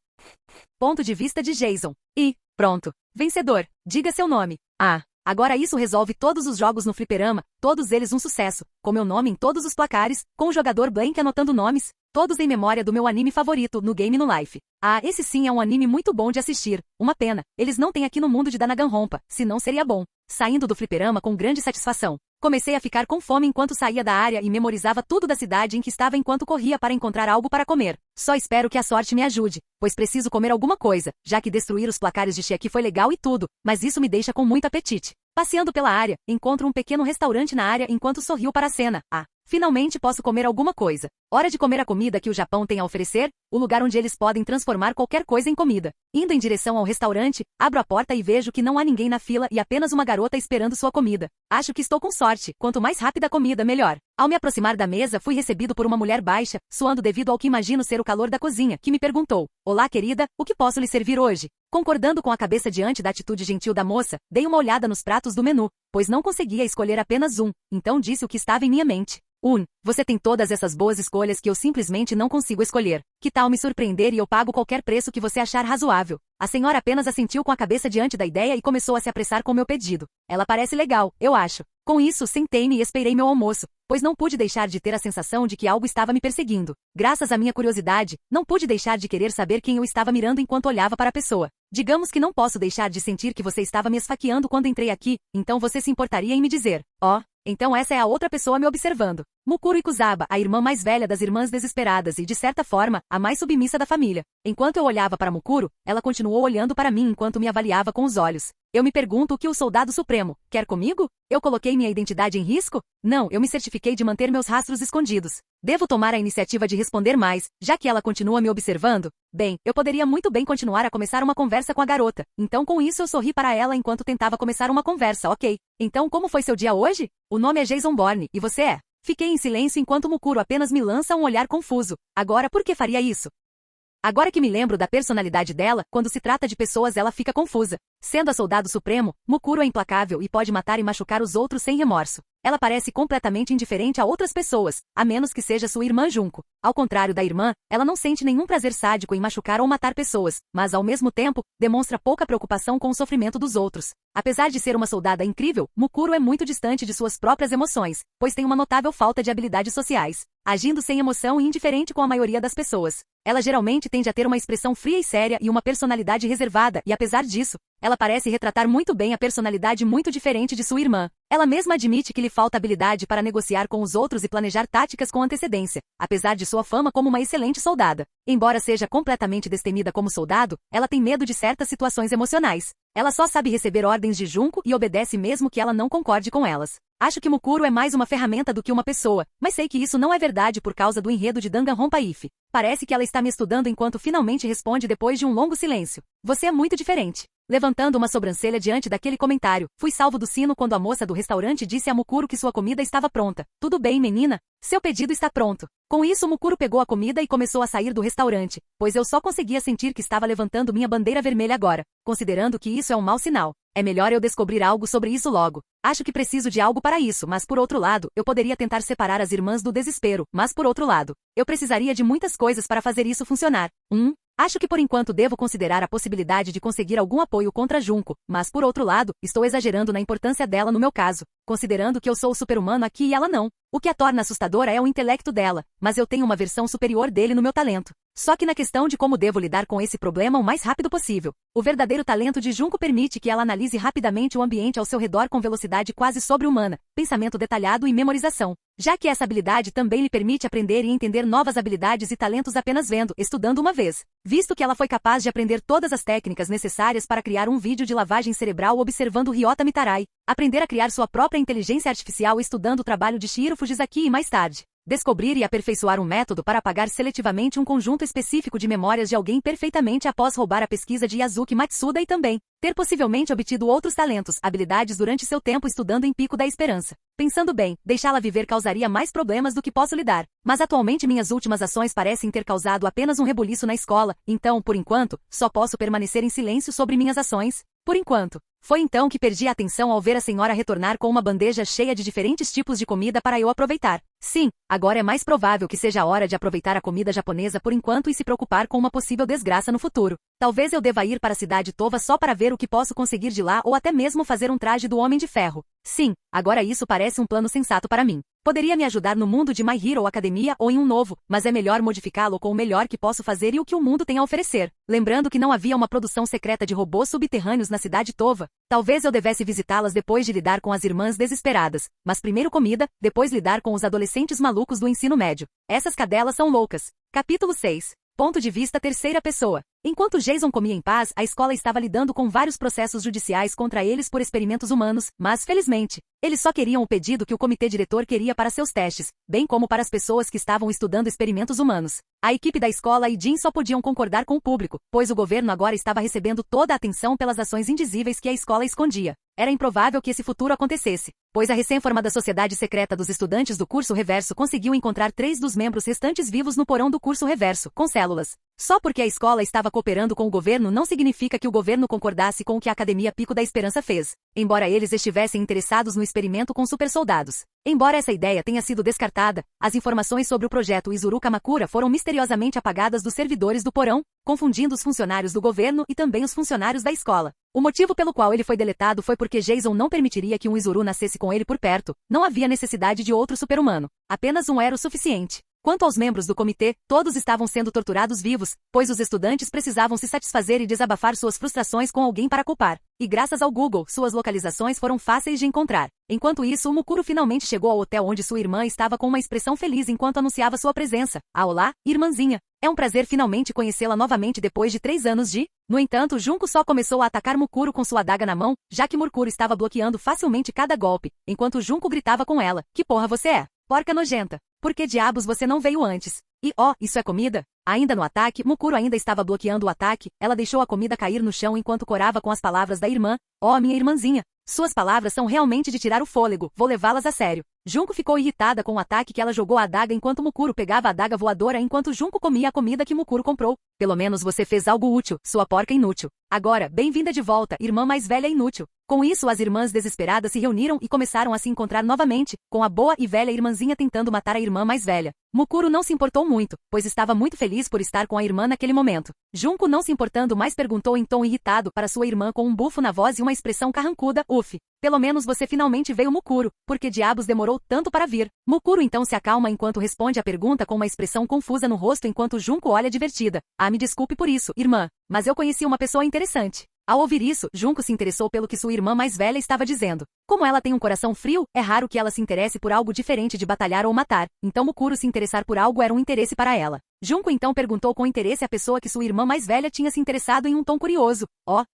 Ponto de vista de Jason. E, pronto. Vencedor. Diga seu nome. Ah. Agora isso resolve todos os jogos no fliperama, todos eles um sucesso, com meu nome em todos os placares, com o jogador Blank anotando nomes, todos em memória do meu anime favorito, no Game no Life. Ah, esse sim é um anime muito bom de assistir. Uma pena, eles não têm aqui no mundo de Danganronpa, senão seria bom. Saindo do fliperama com grande satisfação. Comecei a ficar com fome enquanto saía da área e memorizava tudo da cidade em que estava enquanto corria para encontrar algo para comer. Só espero que a sorte me ajude, pois preciso comer alguma coisa, já que destruir os placares de cheque foi legal e tudo, mas isso me deixa com muito apetite. Passeando pela área, encontro um pequeno restaurante na área enquanto sorrio para a cena. Ah, finalmente posso comer alguma coisa. Hora de comer a comida que o Japão tem a oferecer, o lugar onde eles podem transformar qualquer coisa em comida. Indo em direção ao restaurante, abro a porta e vejo que não há ninguém na fila e apenas uma garota esperando sua comida. Acho que estou com sorte, quanto mais rápida a comida, melhor. Ao me aproximar da mesa, fui recebido por uma mulher baixa, suando devido ao que imagino ser o calor da cozinha, que me perguntou: "Olá, querida, o que posso lhe servir hoje?" Concordando com a cabeça diante da atitude gentil da moça, dei uma olhada nos pratos do menu, pois não conseguia escolher apenas um, então disse o que estava em minha mente. Você tem todas essas boas escolhas que eu simplesmente não consigo escolher. Que tal me surpreender e eu pago qualquer preço que você achar razoável? A senhora apenas assentiu com a cabeça diante da ideia e começou a se apressar com meu pedido. Ela parece legal, eu acho. Com isso, sentei-me e esperei meu almoço, pois não pude deixar de ter a sensação de que algo estava me perseguindo. Graças à minha curiosidade, não pude deixar de querer saber quem eu estava mirando enquanto olhava para a pessoa. Digamos que não posso deixar de sentir que você estava me esfaqueando quando entrei aqui, então você se importaria em me dizer: então essa é a outra pessoa me observando. Mukuro Ikusaba, a irmã mais velha das irmãs desesperadas e, de certa forma, a mais submissa da família. Enquanto eu olhava para Mukuro, ela continuou olhando para mim enquanto me avaliava com os olhos. Eu me pergunto o que o soldado supremo quer comigo? Eu coloquei minha identidade em risco? Não, eu me certifiquei de manter meus rastros escondidos. Devo tomar a iniciativa de responder mais, já que ela continua me observando? Bem, eu poderia muito bem continuar a começar uma conversa com a garota. Então com isso eu sorri para ela enquanto tentava começar uma conversa, ok? Então como foi seu dia hoje? O nome é Jason Bourne, e você é? Fiquei em silêncio enquanto Mukuro apenas me lança um olhar confuso. Agora, por que faria isso? Agora que me lembro da personalidade dela, quando se trata de pessoas ela fica confusa. Sendo a soldado supremo, Mukuro é implacável e pode matar e machucar os outros sem remorso. Ela parece completamente indiferente a outras pessoas, a menos que seja sua irmã Junko. Ao contrário da irmã, ela não sente nenhum prazer sádico em machucar ou matar pessoas, mas ao mesmo tempo, demonstra pouca preocupação com o sofrimento dos outros. Apesar de ser uma soldada incrível, Mukuro é muito distante de suas próprias emoções, pois tem uma notável falta de habilidades sociais, agindo sem emoção e indiferente com a maioria das pessoas. Ela geralmente tende a ter uma expressão fria e séria e uma personalidade reservada, e apesar disso, ela parece retratar muito bem a personalidade muito diferente de sua irmã. Ela mesma admite que lhe falta habilidade para negociar com os outros e planejar táticas com antecedência, apesar de sua fama como uma excelente soldada. Embora seja completamente destemida como soldado, ela tem medo de certas situações emocionais. Ela só sabe receber ordens de Junko e obedece mesmo que ela não concorde com elas. Acho que Mukuro é mais uma ferramenta do que uma pessoa, mas sei que isso não é verdade por causa do enredo de Danganronpa If. Parece que ela está me estudando enquanto finalmente responde depois de um longo silêncio. Você é muito diferente. Levantando uma sobrancelha diante daquele comentário, fui salvo do sino quando a moça do restaurante disse a Mukuro que sua comida estava pronta. Tudo bem, menina? Seu pedido está pronto. Com isso, Mukuro pegou a comida e começou a sair do restaurante, pois eu só conseguia sentir que estava levantando minha bandeira vermelha agora, considerando que isso é um mau sinal. É melhor eu descobrir algo sobre isso logo. Acho que preciso de algo para isso, mas por outro lado, eu poderia tentar separar as irmãs do desespero, mas por outro lado, eu precisaria de muitas coisas para fazer isso funcionar. Acho que por enquanto devo considerar a possibilidade de conseguir algum apoio contra Junko, mas por outro lado, estou exagerando na importância dela no meu caso, considerando que eu sou o super-humano aqui e ela não. O que a torna assustadora é o intelecto dela, mas eu tenho uma versão superior dele no meu talento. Só que na questão de como devo lidar com esse problema o mais rápido possível. O verdadeiro talento de Junko permite que ela analise rapidamente o ambiente ao seu redor com velocidade quase sobre-humana, pensamento detalhado e memorização. Já que essa habilidade também lhe permite aprender e entender novas habilidades e talentos apenas vendo, estudando uma vez. Visto que ela foi capaz de aprender todas as técnicas necessárias para criar um vídeo de lavagem cerebral observando Ryota Mitarai, aprender a criar sua própria inteligência artificial estudando o trabalho de Shiro Fujisaki e mais tarde, descobrir e aperfeiçoar um método para apagar seletivamente um conjunto específico de memórias de alguém perfeitamente após roubar a pesquisa de Yasuki Matsuda e também ter possivelmente obtido outros talentos, habilidades durante seu tempo estudando em Pico da Esperança. Pensando bem, deixá-la viver causaria mais problemas do que posso lidar. Mas atualmente minhas últimas ações parecem ter causado apenas um rebuliço na escola, então, por enquanto, só posso permanecer em silêncio sobre minhas ações. Por enquanto, Foi então que perdi a atenção ao ver a senhora retornar com uma bandeja cheia de diferentes tipos de comida para eu aproveitar. Sim, agora é mais provável que seja a hora de aproveitar a comida japonesa por enquanto e se preocupar com uma possível desgraça no futuro. Talvez eu deva ir para a cidade Tova só para ver o que posso conseguir de lá ou até mesmo fazer um traje do Homem de Ferro. Sim, agora isso parece um plano sensato para mim. Poderia me ajudar no mundo de My Hero Academia ou em um novo, mas é melhor modificá-lo com o melhor que posso fazer e o que o mundo tem a oferecer. Lembrando que não havia uma produção secreta de robôs subterrâneos na cidade Tova. Talvez eu devesse visitá-las depois de lidar com as irmãs desesperadas. Mas primeiro comida, depois lidar com os adolescentes malucos do ensino médio. Essas cadelas são loucas. Capítulo 6. Ponto de vista terceira pessoa. Enquanto Jason comia em paz, a escola estava lidando com vários processos judiciais contra eles por experimentos humanos, mas, felizmente, eles só queriam o pedido que o comitê diretor queria para seus testes, bem como para as pessoas que estavam estudando experimentos humanos. A equipe da escola e Jim só podiam concordar com o público, pois o governo agora estava recebendo toda a atenção pelas ações indizíveis que a escola escondia. Era improvável que esse futuro acontecesse, pois a recém-formada Sociedade Secreta dos Estudantes do Curso Reverso conseguiu encontrar 3 dos membros restantes vivos no porão do curso Reverso, com células. Só porque a escola estava cooperando com o governo não significa que o governo concordasse com o que a Academia Pico da Esperança fez, embora eles estivessem interessados no experimento com supersoldados. Embora essa ideia tenha sido descartada, as informações sobre o projeto Izuru Kamakura foram misteriosamente apagadas dos servidores do porão, confundindo os funcionários do governo e também os funcionários da escola. O motivo pelo qual ele foi deletado foi porque Jason não permitiria que um Izuru nascesse com ele por perto. Não havia necessidade de outro super-humano. Apenas um era o suficiente. Quanto aos membros do comitê, todos estavam sendo torturados vivos, pois os estudantes precisavam se satisfazer e desabafar suas frustrações com alguém para culpar. E graças ao Google, suas localizações foram fáceis de encontrar. Enquanto isso, o Mukuro finalmente chegou ao hotel onde sua irmã estava com uma expressão feliz enquanto anunciava sua presença. Ah, olá, irmãzinha. É um prazer finalmente conhecê-la novamente depois de 3 anos de... No entanto, Junko só começou a atacar Mukuro com sua adaga na mão, já que Mukuro estava bloqueando facilmente cada golpe, enquanto Junko gritava com ela. Que porra você é? Porca nojenta. Por que diabos você não veio antes? E, isso é comida? Ainda no ataque, Mukuro ainda estava bloqueando o ataque, ela deixou a comida cair no chão enquanto corava com as palavras da irmã. Minha irmãzinha. Suas palavras são realmente de tirar o fôlego, vou levá-las a sério. Junko ficou irritada com o ataque que ela jogou a adaga enquanto Mukuro pegava a adaga voadora enquanto Junko comia a comida que Mukuro comprou. Pelo menos você fez algo útil, sua porca inútil. Agora, bem-vinda de volta, irmã mais velha e inútil. Com isso, as irmãs desesperadas se reuniram e começaram a se encontrar novamente, com a boa e velha irmãzinha tentando matar a irmã mais velha. Mukuro não se importou muito, pois estava muito feliz por estar com a irmã naquele momento. Junko, não se importando mais, perguntou em tom irritado para sua irmã com um bufo na voz e uma expressão carrancuda. Uf, pelo menos você finalmente veio, Mukuro. Por que diabos demorou tanto para vir? Mukuro então se acalma enquanto responde a pergunta com uma expressão confusa no rosto enquanto Junko olha divertida. Ah, me desculpe por isso, irmã, mas eu conheci uma pessoa interessante. Ao ouvir isso, Junko se interessou pelo que sua irmã mais velha estava dizendo. Como ela tem um coração frio, é raro que ela se interesse por algo diferente de batalhar ou matar, então Mukuro se interessar por algo era um interesse para ela. Junko então perguntou com interesse à pessoa que sua irmã mais velha tinha se interessado em um tom curioso.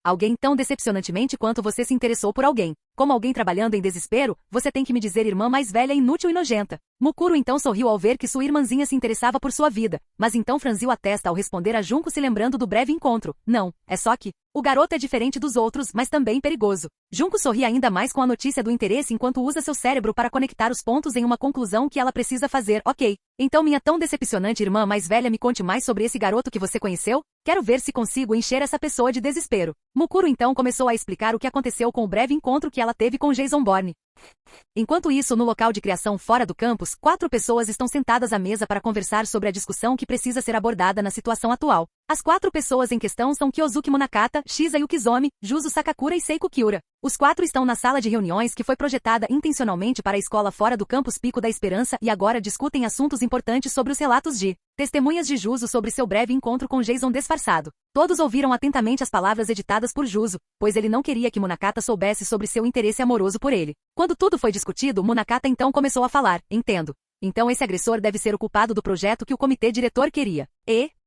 Alguém tão decepcionantemente quanto você se interessou por alguém. Como alguém trabalhando em desespero, você tem que me dizer irmã mais velha inútil e nojenta. Mukuro então sorriu ao ver que sua irmãzinha se interessava por sua vida, mas então franziu a testa ao responder a Junko se lembrando do breve encontro. Não, é só que... O garoto é diferente dos outros, mas também perigoso. Junko sorri ainda mais com a notícia do interesse enquanto usa seu cérebro para conectar os pontos em uma conclusão que ela precisa fazer. Ok. Então minha tão decepcionante irmã mais velha, me conte mais sobre esse garoto que você conheceu? Quero ver se consigo encher essa pessoa de desespero. Mukuro então começou a explicar o que aconteceu com o breve encontro que ela teve com Jason Bourne. Enquanto isso, no local de criação fora do campus, 4 pessoas estão sentadas à mesa para conversar sobre a discussão que precisa ser abordada na situação atual. As 4 pessoas em questão são Kyosuke Munakata, Shiza Yukizomi, Juzo Sakakura e Seiko Kiura. Os 4 estão na sala de reuniões que foi projetada intencionalmente para a escola fora do campus Pico da Esperança e agora discutem assuntos importantes sobre os relatos de testemunhas de Juzo sobre seu breve encontro com Jason disfarçado. Todos ouviram atentamente as palavras editadas por Juzo, pois ele não queria que Munakata soubesse sobre seu interesse amoroso por ele. Quando tudo foi discutido, Munakata então começou a falar. Entendo. Então esse agressor deve ser o culpado do projeto que o comitê diretor queria.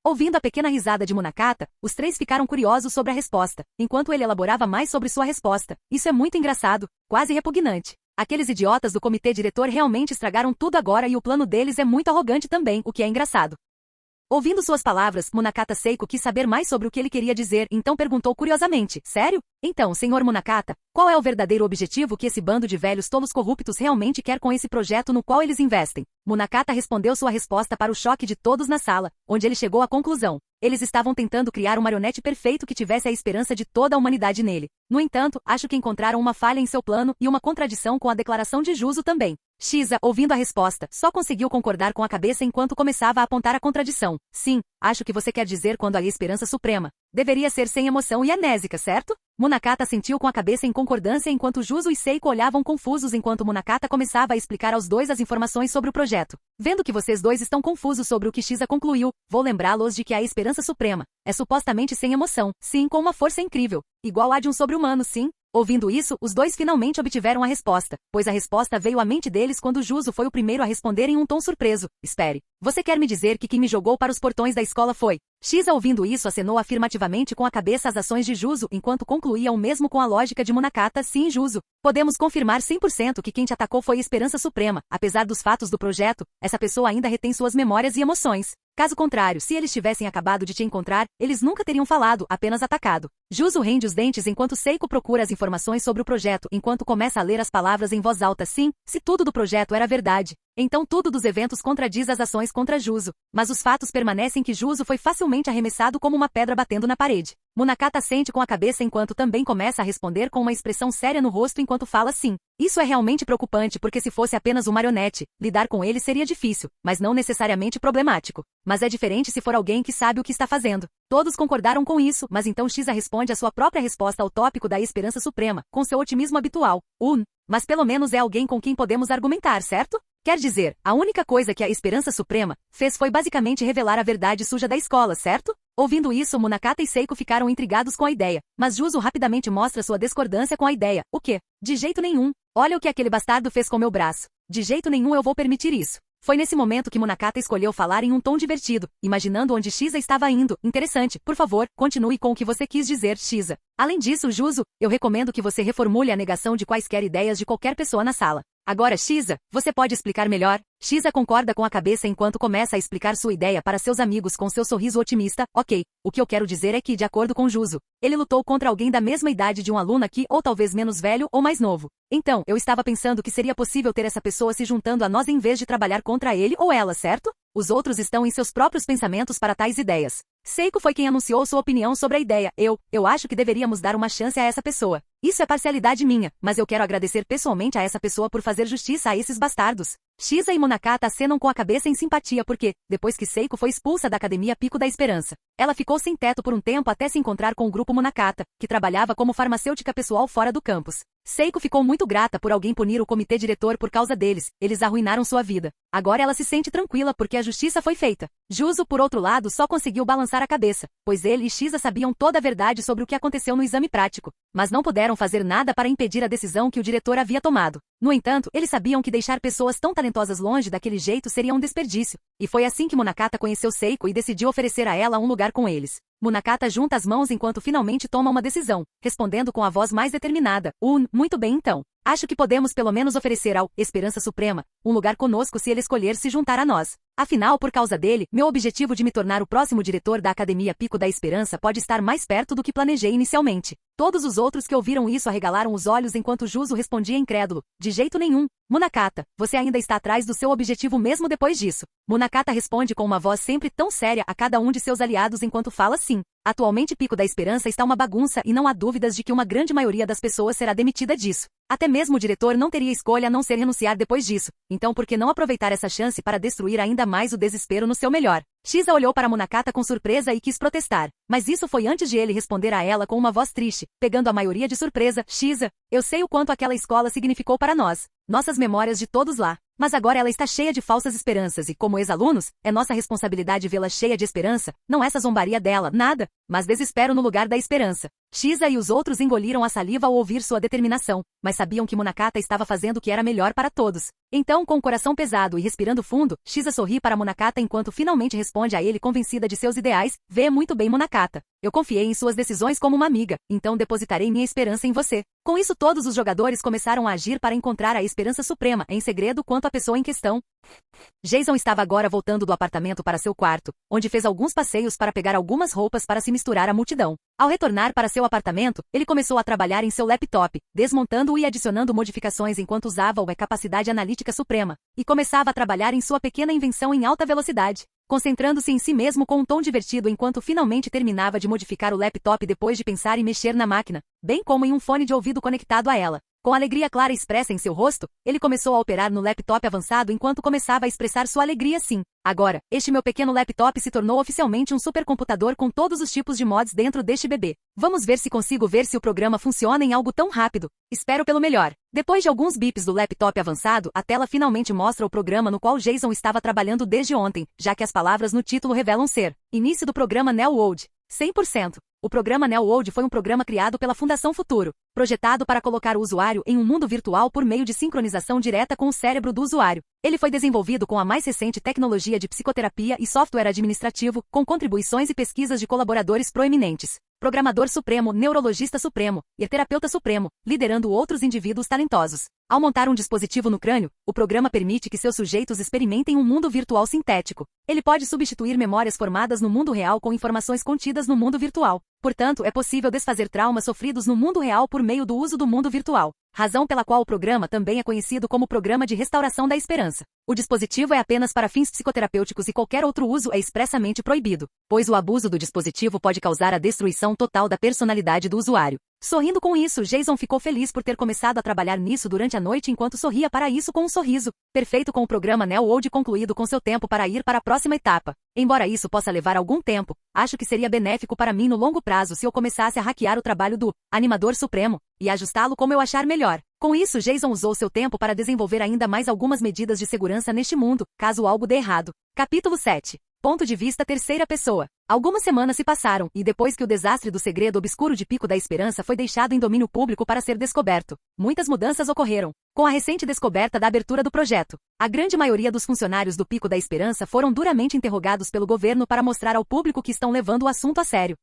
Ouvindo a pequena risada de Munakata, os 3 ficaram curiosos sobre a resposta, enquanto ele elaborava mais sobre sua resposta. Isso é muito engraçado, quase repugnante. Aqueles idiotas do comitê diretor realmente estragaram tudo agora e o plano deles é muito arrogante também, o que é engraçado. Ouvindo suas palavras, Munakata Seiko quis saber mais sobre o que ele queria dizer, então perguntou curiosamente, sério? Então, senhor Munakata, qual é o verdadeiro objetivo que esse bando de velhos tolos corruptos realmente quer com esse projeto no qual eles investem? Munakata respondeu sua resposta para o choque de todos na sala, onde ele chegou à conclusão. Eles estavam tentando criar um marionete perfeito que tivesse a esperança de toda a humanidade nele. No entanto, acho que encontraram uma falha em seu plano e uma contradição com a declaração de Juzo também. Shiza, ouvindo a resposta, só conseguiu concordar com a cabeça enquanto começava a apontar a contradição. Sim, acho que você quer dizer quando a esperança suprema deveria ser sem emoção e anésica, certo? Munakata sentiu com a cabeça em concordância enquanto Juzo e Seiko olhavam confusos enquanto Munakata começava a explicar aos dois as informações sobre o projeto. Vendo que vocês dois estão confusos sobre o que Shiza concluiu, vou lembrá-los de que a esperança suprema é supostamente sem emoção, sim, com uma força incrível, igual a de um sobre-humano, sim. Ouvindo isso, os dois finalmente obtiveram a resposta, pois a resposta veio à mente deles quando Juzo foi o primeiro a responder em um tom surpreso. Espere, você quer me dizer que quem me jogou para os portões da escola foi? Shiza, ouvindo isso, acenou afirmativamente com a cabeça às ações de Juzo enquanto concluía o mesmo com a lógica de Munakata. Sim, Juzo. Podemos confirmar 100% que quem te atacou foi Esperança Suprema. Apesar dos fatos do projeto, essa pessoa ainda retém suas memórias e emoções. Caso contrário, se eles tivessem acabado de te encontrar, eles nunca teriam falado, apenas atacado. Juzo rende os dentes enquanto Seiko procura as informações sobre o projeto enquanto começa a ler as palavras em voz alta. Sim, se tudo do projeto era verdade, então tudo dos eventos contradiz as ações contra Juzo. Mas os fatos permanecem que Juzo foi facilmente arremessado como uma pedra batendo na parede. Munakata sente com a cabeça enquanto também começa a responder com uma expressão séria no rosto enquanto fala sim. Isso é realmente preocupante porque se fosse apenas um marionete, lidar com ele seria difícil, mas não necessariamente problemático. Mas é diferente se for alguém que sabe o que está fazendo. Todos concordaram com isso, mas então Shiza responde a sua própria resposta ao tópico da esperança suprema, com seu otimismo habitual. Mas pelo menos é alguém com quem podemos argumentar, certo? Quer dizer, a única coisa que a Esperança Suprema fez foi basicamente revelar a verdade suja da escola, certo? Ouvindo isso, Munakata e Seiko ficaram intrigados com a ideia, mas Juzo rapidamente mostra sua discordância com a ideia. O quê? De jeito nenhum. Olha o que aquele bastardo fez com meu braço. De jeito nenhum eu vou permitir isso. Foi nesse momento que Munakata escolheu falar em um tom divertido, imaginando onde Shiza estava indo. Interessante, por favor, continue com o que você quis dizer, Shiza. Além disso, Juzo, eu recomendo que você reformule a negação de quaisquer ideias de qualquer pessoa na sala. Agora, Shiza, você pode explicar melhor? Shiza concorda com a cabeça enquanto começa a explicar sua ideia para seus amigos com seu sorriso otimista. Ok, o que eu quero dizer é que, de acordo com Juzo, ele lutou contra alguém da mesma idade de um aluno aqui ou talvez menos velho ou mais novo. Então, eu estava pensando que seria possível ter essa pessoa se juntando a nós em vez de trabalhar contra ele ou ela, certo? Os outros estão em seus próprios pensamentos para tais ideias. Seiko foi quem anunciou sua opinião sobre a ideia. Eu acho que deveríamos dar uma chance a essa pessoa. Isso é parcialidade minha, mas eu quero agradecer pessoalmente a essa pessoa por fazer justiça a esses bastardos. Shiza e Munakata acenam com a cabeça em simpatia porque, depois que Seiko foi expulsa da Academia Pico da Esperança, ela ficou sem teto por um tempo até se encontrar com o grupo Munakata, que trabalhava como farmacêutica pessoal fora do campus. Seiko ficou muito grata por alguém punir o comitê diretor por causa deles, eles arruinaram sua vida. Agora ela se sente tranquila porque a justiça foi feita. Juzo, por outro lado, só conseguiu balançar a cabeça, pois ele e Shiza sabiam toda a verdade sobre o que aconteceu no exame prático, mas não puderam fazer nada para impedir a decisão que o diretor havia tomado. No entanto, eles sabiam que deixar pessoas tão talentosas longe daquele jeito seria um desperdício, e foi assim que Munakata conheceu Seiko e decidiu oferecer a ela um lugar com eles. Munakata junta as mãos enquanto finalmente toma uma decisão, respondendo com a voz mais determinada. Muito bem então. Acho que podemos pelo menos oferecer ao Esperança Suprema um lugar conosco se ele escolher se juntar a nós. Afinal, por causa dele, meu objetivo de me tornar o próximo diretor da Academia Pico da Esperança pode estar mais perto do que planejei inicialmente. Todos os outros que ouviram isso arregalaram os olhos enquanto Juzo respondia incrédulo. De jeito nenhum. Munakata, você ainda está atrás do seu objetivo mesmo depois disso. Munakata responde com uma voz sempre tão séria a cada um de seus aliados enquanto fala sim. Atualmente Pico da Esperança está uma bagunça e não há dúvidas de que uma grande maioria das pessoas será demitida disso. Até mesmo o diretor não teria escolha a não ser renunciar depois disso. Então por que não aproveitar essa chance para destruir ainda mais o desespero no seu melhor? Shiza olhou para Munakata com surpresa e quis protestar, mas isso foi antes de ele responder a ela com uma voz triste, pegando a maioria de surpresa. Shiza, eu sei o quanto aquela escola significou para nós, nossas memórias de todos lá. Mas agora ela está cheia de falsas esperanças e, como ex-alunos, é nossa responsabilidade vê-la cheia de esperança, não essa zombaria dela, nada, mas desespero no lugar da esperança. Shiza e os outros engoliram a saliva ao ouvir sua determinação, mas sabiam que Munakata estava fazendo o que era melhor para todos. Então, com o coração pesado e respirando fundo, Shiza sorri para Munakata enquanto finalmente responde a ele convencida de seus ideais. Vê muito bem, Munakata. Eu confiei em suas decisões como uma amiga, então depositarei minha esperança em você. Com isso, todos os jogadores começaram a agir para encontrar a Esperança Suprema, em segredo quanto à pessoa em questão. Jason estava agora voltando do apartamento para seu quarto, onde fez alguns passeios para pegar algumas roupas para se misturar à multidão. Ao retornar para seu apartamento, ele começou a trabalhar em seu laptop, desmontando-o e adicionando modificações enquanto usava a capacidade analítica suprema, e começava a trabalhar em sua pequena invenção em alta velocidade, concentrando-se em si mesmo com um tom divertido enquanto finalmente terminava de modificar o laptop depois de pensar em mexer na máquina, bem como em um fone de ouvido conectado a ela. Com alegria clara expressa em seu rosto, ele começou a operar no laptop avançado enquanto começava a expressar sua alegria sim. Agora, este meu pequeno laptop se tornou oficialmente um supercomputador com todos os tipos de mods dentro deste bebê. Vamos ver se consigo ver se o programa funciona em algo tão rápido. Espero pelo melhor. Depois de alguns bips do laptop avançado, a tela finalmente mostra o programa no qual Jason estava trabalhando desde ontem, já que as palavras no título revelam ser início do programa Neoworld. 100%. O programa Neoworld foi um programa criado pela Fundação Futuro, projetado para colocar o usuário em um mundo virtual por meio de sincronização direta com o cérebro do usuário. Ele foi desenvolvido com a mais recente tecnologia de psicoterapia e software administrativo, com contribuições e pesquisas de colaboradores proeminentes. Programador supremo, neurologista supremo e terapeuta supremo, liderando outros indivíduos talentosos. Ao montar um dispositivo no crânio, o programa permite que seus sujeitos experimentem um mundo virtual sintético. Ele pode substituir memórias formadas no mundo real com informações contidas no mundo virtual. Portanto, é possível desfazer traumas sofridos no mundo real por meio do uso do mundo virtual. Razão pela qual o programa também é conhecido como Programa de Restauração da Esperança. O dispositivo é apenas para fins psicoterapêuticos e qualquer outro uso é expressamente proibido, pois o abuso do dispositivo pode causar a destruição total da personalidade do usuário. Sorrindo com isso, Jason ficou feliz por ter começado a trabalhar nisso durante a noite enquanto sorria para isso com um sorriso, perfeito com o programa Neoworld concluído com seu tempo para ir para a próxima etapa. Embora isso possa levar algum tempo, acho que seria benéfico para mim no longo prazo se eu começasse a hackear o trabalho do Animador Supremo e ajustá-lo como eu achar melhor. Com isso, Jason usou seu tempo para desenvolver ainda mais algumas medidas de segurança neste mundo, caso algo dê errado. Capítulo 7. Ponto de vista terceira pessoa. Algumas semanas se passaram, e depois que o desastre do segredo obscuro de Pico da Esperança foi deixado em domínio público para ser descoberto, muitas mudanças ocorreram. Com a recente descoberta da abertura do projeto, a grande maioria dos funcionários do Pico da Esperança foram duramente interrogados pelo governo para mostrar ao público que estão levando o assunto a sério.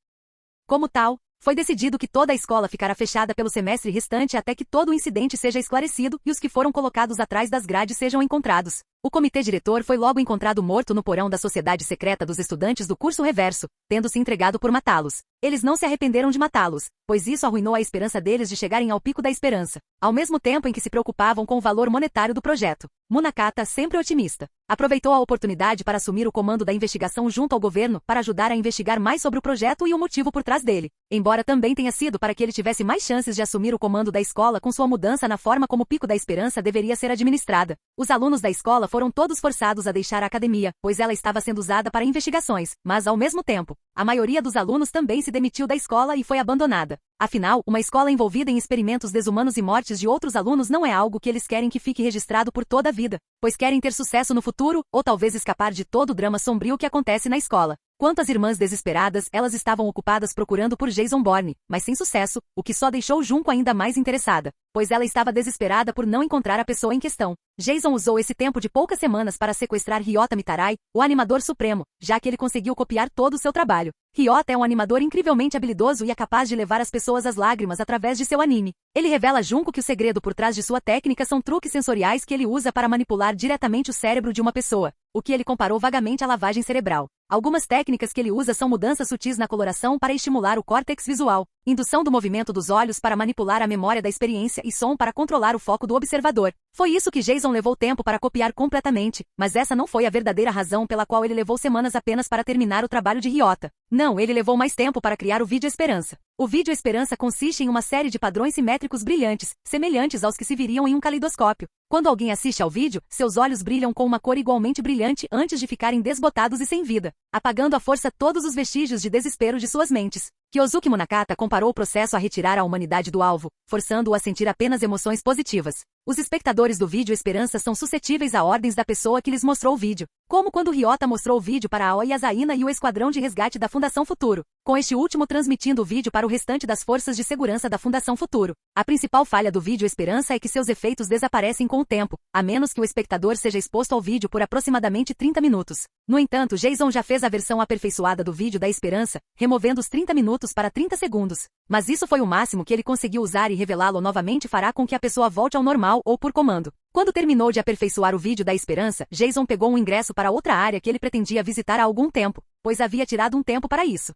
Como tal, foi decidido que toda a escola ficará fechada pelo semestre restante até que todo o incidente seja esclarecido e os que foram colocados atrás das grades sejam encontrados. O comitê diretor foi logo encontrado morto no porão da sociedade secreta dos estudantes do curso reverso, tendo se entregado por matá-los. Eles não se arrependeram de matá-los, pois isso arruinou a esperança deles de chegarem ao pico da esperança, ao mesmo tempo em que se preocupavam com o valor monetário do projeto. Munakata, sempre otimista, aproveitou a oportunidade para assumir o comando da investigação junto ao governo para ajudar a investigar mais sobre o projeto e o motivo por trás dele, embora também tenha sido para que ele tivesse mais chances de assumir o comando da escola com sua mudança na forma como o Pico da Esperança deveria ser administrada. Os alunos da escola foram todos forçados a deixar a academia, pois ela estava sendo usada para investigações, mas ao mesmo tempo, a maioria dos alunos também se demitiu da escola e foi abandonada. Afinal, uma escola envolvida em experimentos desumanos e mortes de outros alunos não é algo que eles querem que fique registrado por toda a vida, pois querem ter sucesso no futuro, ou talvez escapar de todo o drama sombrio que acontece na escola. Quanto às irmãs desesperadas, elas estavam ocupadas procurando por Jason Bourne, mas sem sucesso, o que só deixou Junko ainda mais interessada, pois ela estava desesperada por não encontrar a pessoa em questão. Jason usou esse tempo de poucas semanas para sequestrar Ryota Mitarai, o animador supremo, já que ele conseguiu copiar todo o seu trabalho. Ryota é um animador incrivelmente habilidoso e é capaz de levar as pessoas às lágrimas através de seu anime. Ele revela a Junko que o segredo por trás de sua técnica são truques sensoriais que ele usa para manipular diretamente o cérebro de uma pessoa, o que ele comparou vagamente à lavagem cerebral. Algumas técnicas que ele usa são mudanças sutis na coloração para estimular o córtex visual, indução do movimento dos olhos para manipular a memória da experiência e som para controlar o foco do observador. Foi isso que Jason levou tempo para copiar completamente, mas essa não foi a verdadeira razão pela qual ele levou semanas apenas para terminar o trabalho de Ryota. Não, ele levou mais tempo para criar o Vídeo Esperança. O Vídeo Esperança consiste em uma série de padrões simétricos brilhantes, semelhantes aos que se viriam em um caleidoscópio. Quando alguém assiste ao vídeo, seus olhos brilham com uma cor igualmente brilhante antes de ficarem desbotados e sem vida, apagando à força todos os vestígios de desespero de suas mentes. Kyosuke Munakata comparou o processo a retirar a humanidade do alvo, forçando-o a sentir apenas emoções positivas. Os espectadores do Vídeo Esperança são suscetíveis a ordens da pessoa que lhes mostrou o vídeo, como quando Ryota mostrou o vídeo para Aoi Asaina e o Esquadrão de Resgate da Fundação Futuro, com este último transmitindo o vídeo para o restante das forças de segurança da Fundação Futuro. A principal falha do Vídeo Esperança é que seus efeitos desaparecem com o tempo, a menos que o espectador seja exposto ao vídeo por aproximadamente 30 minutos. No entanto, Jason já fez a versão aperfeiçoada do Vídeo da Esperança, removendo os 30 minutos para 30 segundos. Mas isso foi o máximo que ele conseguiu usar e revelá-lo novamente fará com que a pessoa volte ao normal ou por comando. Quando terminou de aperfeiçoar o vídeo da esperança, Jason pegou um ingresso para outra área que ele pretendia visitar há algum tempo, pois havia tirado um tempo para isso.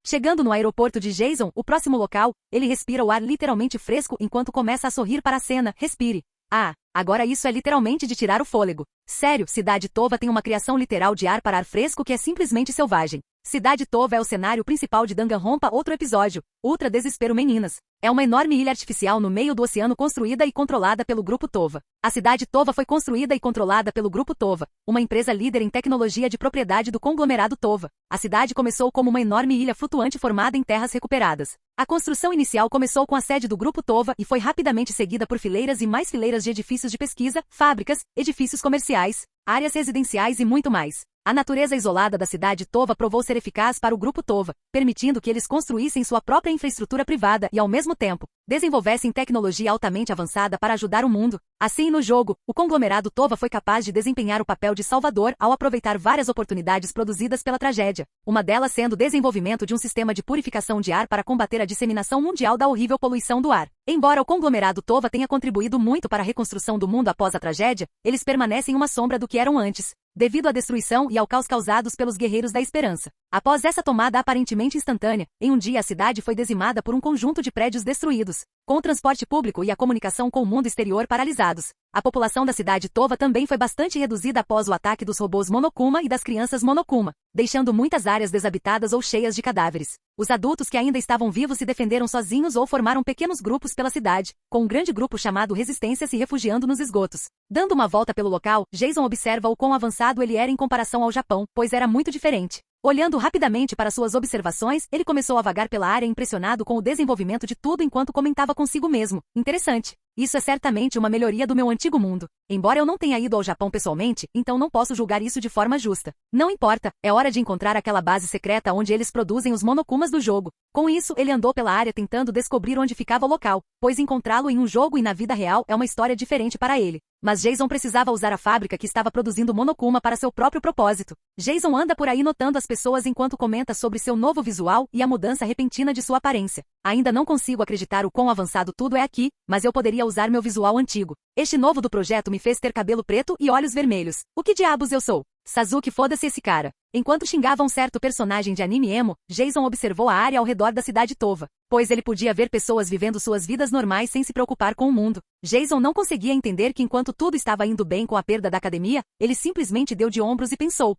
Chegando no aeroporto de Jason, o próximo local, ele respira o ar literalmente fresco enquanto começa a sorrir para a cena. Respire. Ah, agora isso é literalmente de tirar o fôlego. Sério, Cidade Tova tem uma criação literal de ar para ar fresco que é simplesmente selvagem. Cidade Tova é o cenário principal de Danganronpa, outro episódio, Ultra Desespero Meninas. É uma enorme ilha artificial no meio do oceano construída e controlada pelo Grupo Tova. A Cidade Tova foi construída e controlada pelo Grupo Tova, uma empresa líder em tecnologia de propriedade do conglomerado Tova. A cidade começou como uma enorme ilha flutuante formada em terras recuperadas. A construção inicial começou com a sede do Grupo Tova e foi rapidamente seguida por fileiras e mais fileiras de edifícios de pesquisa, fábricas, edifícios comerciais, áreas residenciais e muito mais. A natureza isolada da cidade Tova provou ser eficaz para o Grupo Tova, permitindo que eles construíssem sua própria infraestrutura privada e, ao mesmo tempo, desenvolvessem tecnologia altamente avançada para ajudar o mundo. Assim, no jogo, o conglomerado Tova foi capaz de desempenhar o papel de salvador ao aproveitar várias oportunidades produzidas pela tragédia, uma delas sendo o desenvolvimento de um sistema de purificação de ar para combater a disseminação mundial da horrível poluição do ar. Embora o conglomerado Tova tenha contribuído muito para a reconstrução do mundo após a tragédia, eles permanecem uma sombra do que eram antes, devido à destruição e ao caos causados pelos Guerreiros da Esperança. Após essa tomada aparentemente instantânea, em um dia a cidade foi dizimada por um conjunto de prédios destruídos, com o transporte público e a comunicação com o mundo exterior paralisados. A população da cidade Tova também foi bastante reduzida após o ataque dos robôs Monokuma e das crianças Monokuma, deixando muitas áreas desabitadas ou cheias de cadáveres. Os adultos que ainda estavam vivos se defenderam sozinhos ou formaram pequenos grupos pela cidade, com um grande grupo chamado Resistência se refugiando nos esgotos. Dando uma volta pelo local, Jason observa o quão avançado ele era em comparação ao Japão, pois era muito diferente. Olhando rapidamente para suas observações, ele começou a vagar pela área impressionado com o desenvolvimento de tudo enquanto comentava consigo mesmo. Interessante. Isso é certamente uma melhoria do meu antigo mundo. Embora eu não tenha ido ao Japão pessoalmente, então não posso julgar isso de forma justa. Não importa, é hora de encontrar aquela base secreta onde eles produzem os Monokumas do jogo. Com isso, ele andou pela área tentando descobrir onde ficava o local, pois encontrá-lo em um jogo e na vida real é uma história diferente para ele. Mas Jason precisava usar a fábrica que estava produzindo Monokuma para seu próprio propósito. Jason anda por aí notando as pessoas enquanto comenta sobre seu novo visual e a mudança repentina de sua aparência. Ainda não consigo acreditar o quão avançado tudo é aqui, mas eu poderia usar meu visual antigo. Este novo do projeto me fez ter cabelo preto e olhos vermelhos. O que diabos eu sou? Sasuke, foda-se esse cara. Enquanto xingava um certo personagem de anime emo, Jason observou a área ao redor da cidade Tova, pois ele podia ver pessoas vivendo suas vidas normais sem se preocupar com o mundo. Jason não conseguia entender que enquanto tudo estava indo bem com a perda da academia, ele simplesmente deu de ombros e pensou,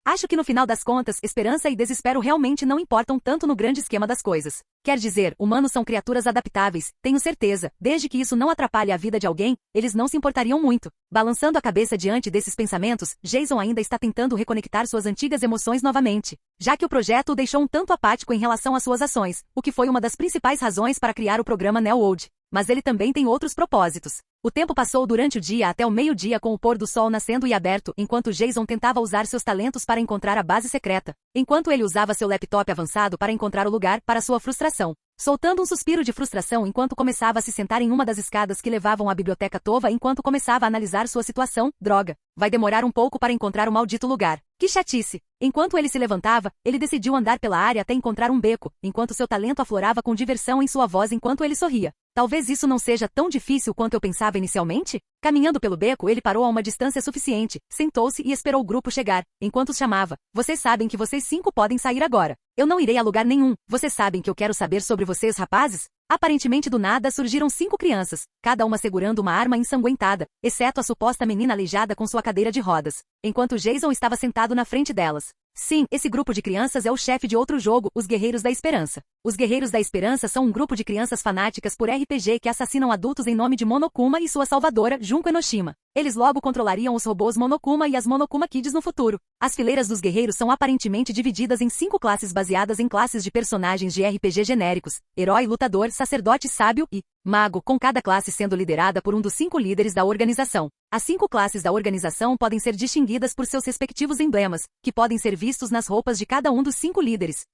acho que no final das contas, esperança e desespero realmente não importam tanto no grande esquema das coisas. Quer dizer, humanos são criaturas adaptáveis, tenho certeza, desde que isso não atrapalhe a vida de alguém, eles não se importariam muito. Balançando a cabeça diante desses pensamentos, Jason ainda está tentando reconectar suas antigas emoções novamente, já que o projeto o deixou um tanto apático em relação às suas ações, o que foi uma das principais razões para criar o programa Neo World. Mas ele também tem outros propósitos. O tempo passou durante o dia até o meio-dia com o pôr do sol nascendo e aberto, enquanto Jason tentava usar seus talentos para encontrar a base secreta, enquanto ele usava seu laptop avançado para encontrar o lugar para sua frustração. Soltando um suspiro de frustração enquanto começava a se sentar em uma das escadas que levavam à biblioteca Tova enquanto começava a analisar sua situação, droga, vai demorar um pouco para encontrar o maldito lugar. Que chatice! Enquanto ele se levantava, ele decidiu andar pela área até encontrar um beco, enquanto seu talento aflorava com diversão em sua voz enquanto ele sorria. Talvez isso não seja tão difícil quanto eu pensava inicialmente? Caminhando pelo beco, ele parou a uma distância suficiente, sentou-se e esperou o grupo chegar, enquanto os chamava. Vocês sabem que vocês 5 podem sair agora. Eu não irei a lugar nenhum. Vocês sabem que eu quero saber sobre vocês, rapazes? Aparentemente do nada surgiram 5 crianças, cada uma segurando uma arma ensanguentada, exceto a suposta menina aleijada com sua cadeira de rodas, enquanto Jason estava sentado na frente delas. Sim, esse grupo de crianças é o chefe de outro jogo, os Guerreiros da Esperança. Os Guerreiros da Esperança são um grupo de crianças fanáticas por RPG que assassinam adultos em nome de Monokuma e sua salvadora, Junko Enoshima. Eles logo controlariam os robôs Monokuma e as Monokuma Kids no futuro. As fileiras dos guerreiros são aparentemente divididas em 5 classes baseadas em classes de personagens de RPG genéricos: herói, lutador, sacerdote, sábio e mago, com cada classe sendo liderada por um dos 5 líderes da organização. As 5 classes da organização podem ser distinguidas por seus respectivos emblemas, que podem ser vistos nas roupas de cada um dos 5 líderes.